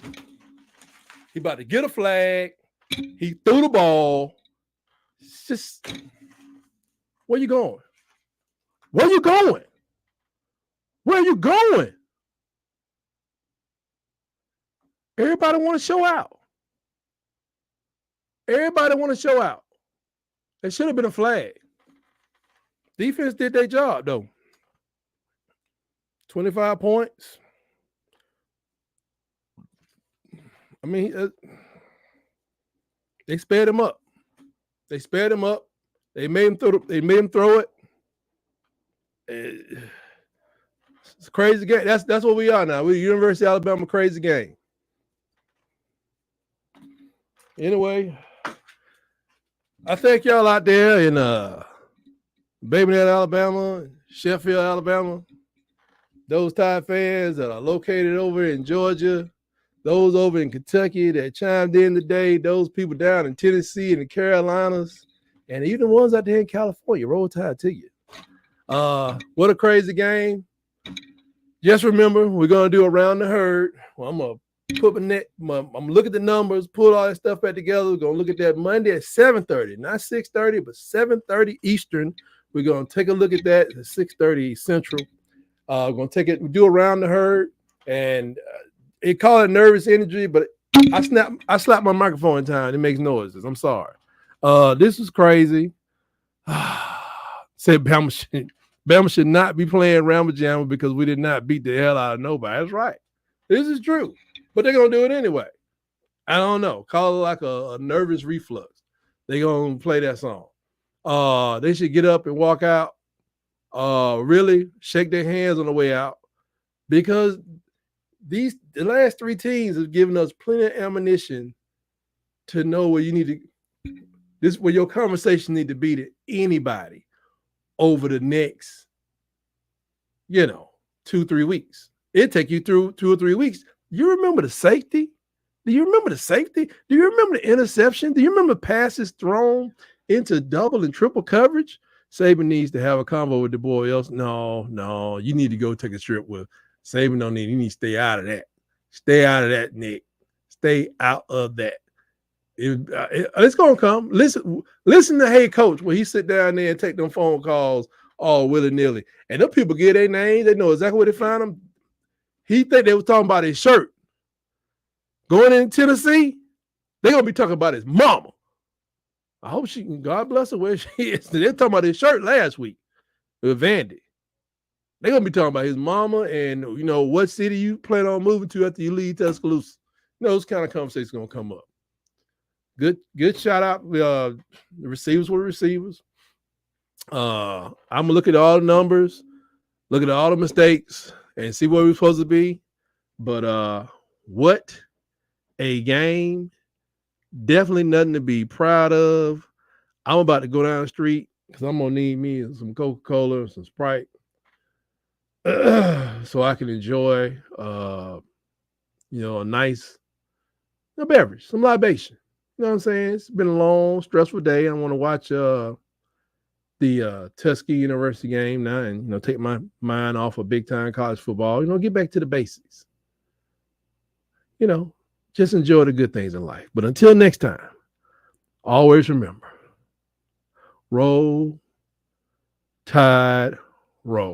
He about to get a flag. He threw the ball. It's just, where you going? Where you going? Where you going? Everybody want to show out. Everybody want to show out. There should have been a flag. Defense did their job, though. 25 points. I mean, they sped him up. They sped him up. They made him throw it. It's a crazy game. That's what we are now. We're University of Alabama, crazy game. Anyway, I thank y'all out there in Babynett, Alabama, Sheffield, Alabama. Those Tide fans that are located over in Georgia, those over in Kentucky that chimed in today, those people down in Tennessee and the Carolinas, and even the ones out there in California. Roll Tide to you. What a crazy game. Just remember, we're going to do Around the Herd. Well, I'm going to put I'm going to look at the numbers, pull all that stuff back together. We're going to look at that Monday at 7:30, not 6:30, but 7:30 Eastern. We're going to take a look at that at 6:30 Central. We're going to do Around the Herd, and they call it nervous energy, but I slapped my microphone in time. It makes noises. I'm sorry. This is crazy. Said Bama should not be playing Ramble Jammer because we did not beat the hell out of nobody. That's right. This is true. But they're going to do it anyway. I don't know. Call it like a nervous reflux. They're going to play that song. They should get up and walk out. Really shake their hands on the way out, because the last three teams have given us plenty of ammunition to know where you need to, where your conversation need to be to anybody over the next, 2-3 weeks. It'll take you through 2 or 3 weeks. You remember the safety? Do you remember the safety? Do you remember the interception? Do you remember passes thrown into double and triple coverage? Saban needs to have a convo with the boy. Else, no, you need to go take a trip with Saban. You need to stay out of that. Stay out of that, Nick. Stay out of that. It's gonna come. Listen to Hey Coach when he sit down there and take them phone calls all willy-nilly. And them people get their names. They know exactly where they find them. He think they was talking about his shirt. Going in Tennessee, they're gonna be talking about his mama. I hope she can, God bless her where she is. They're talking about his shirt last week with Vandy. They're going to be talking about his mama and, what city you plan on moving to after you leave Tuscaloosa. Those kind of conversations going to come up. Good shout out. The receivers were receivers. I'm going to look at all the numbers, look at all the mistakes, and see where we're supposed to be. But what a game. Definitely nothing to be proud of. I'm about to go down the street because I'm going to need me some Coca-Cola, some Sprite, so I can enjoy, a nice beverage, some libation. You know what I'm saying? It's been a long, stressful day. I want to watch the Tuskegee University game now and, take my mind off of big-time college football. Get back to the basics. Just enjoy the good things in life. But until next time, always remember, roll, Tide, roll.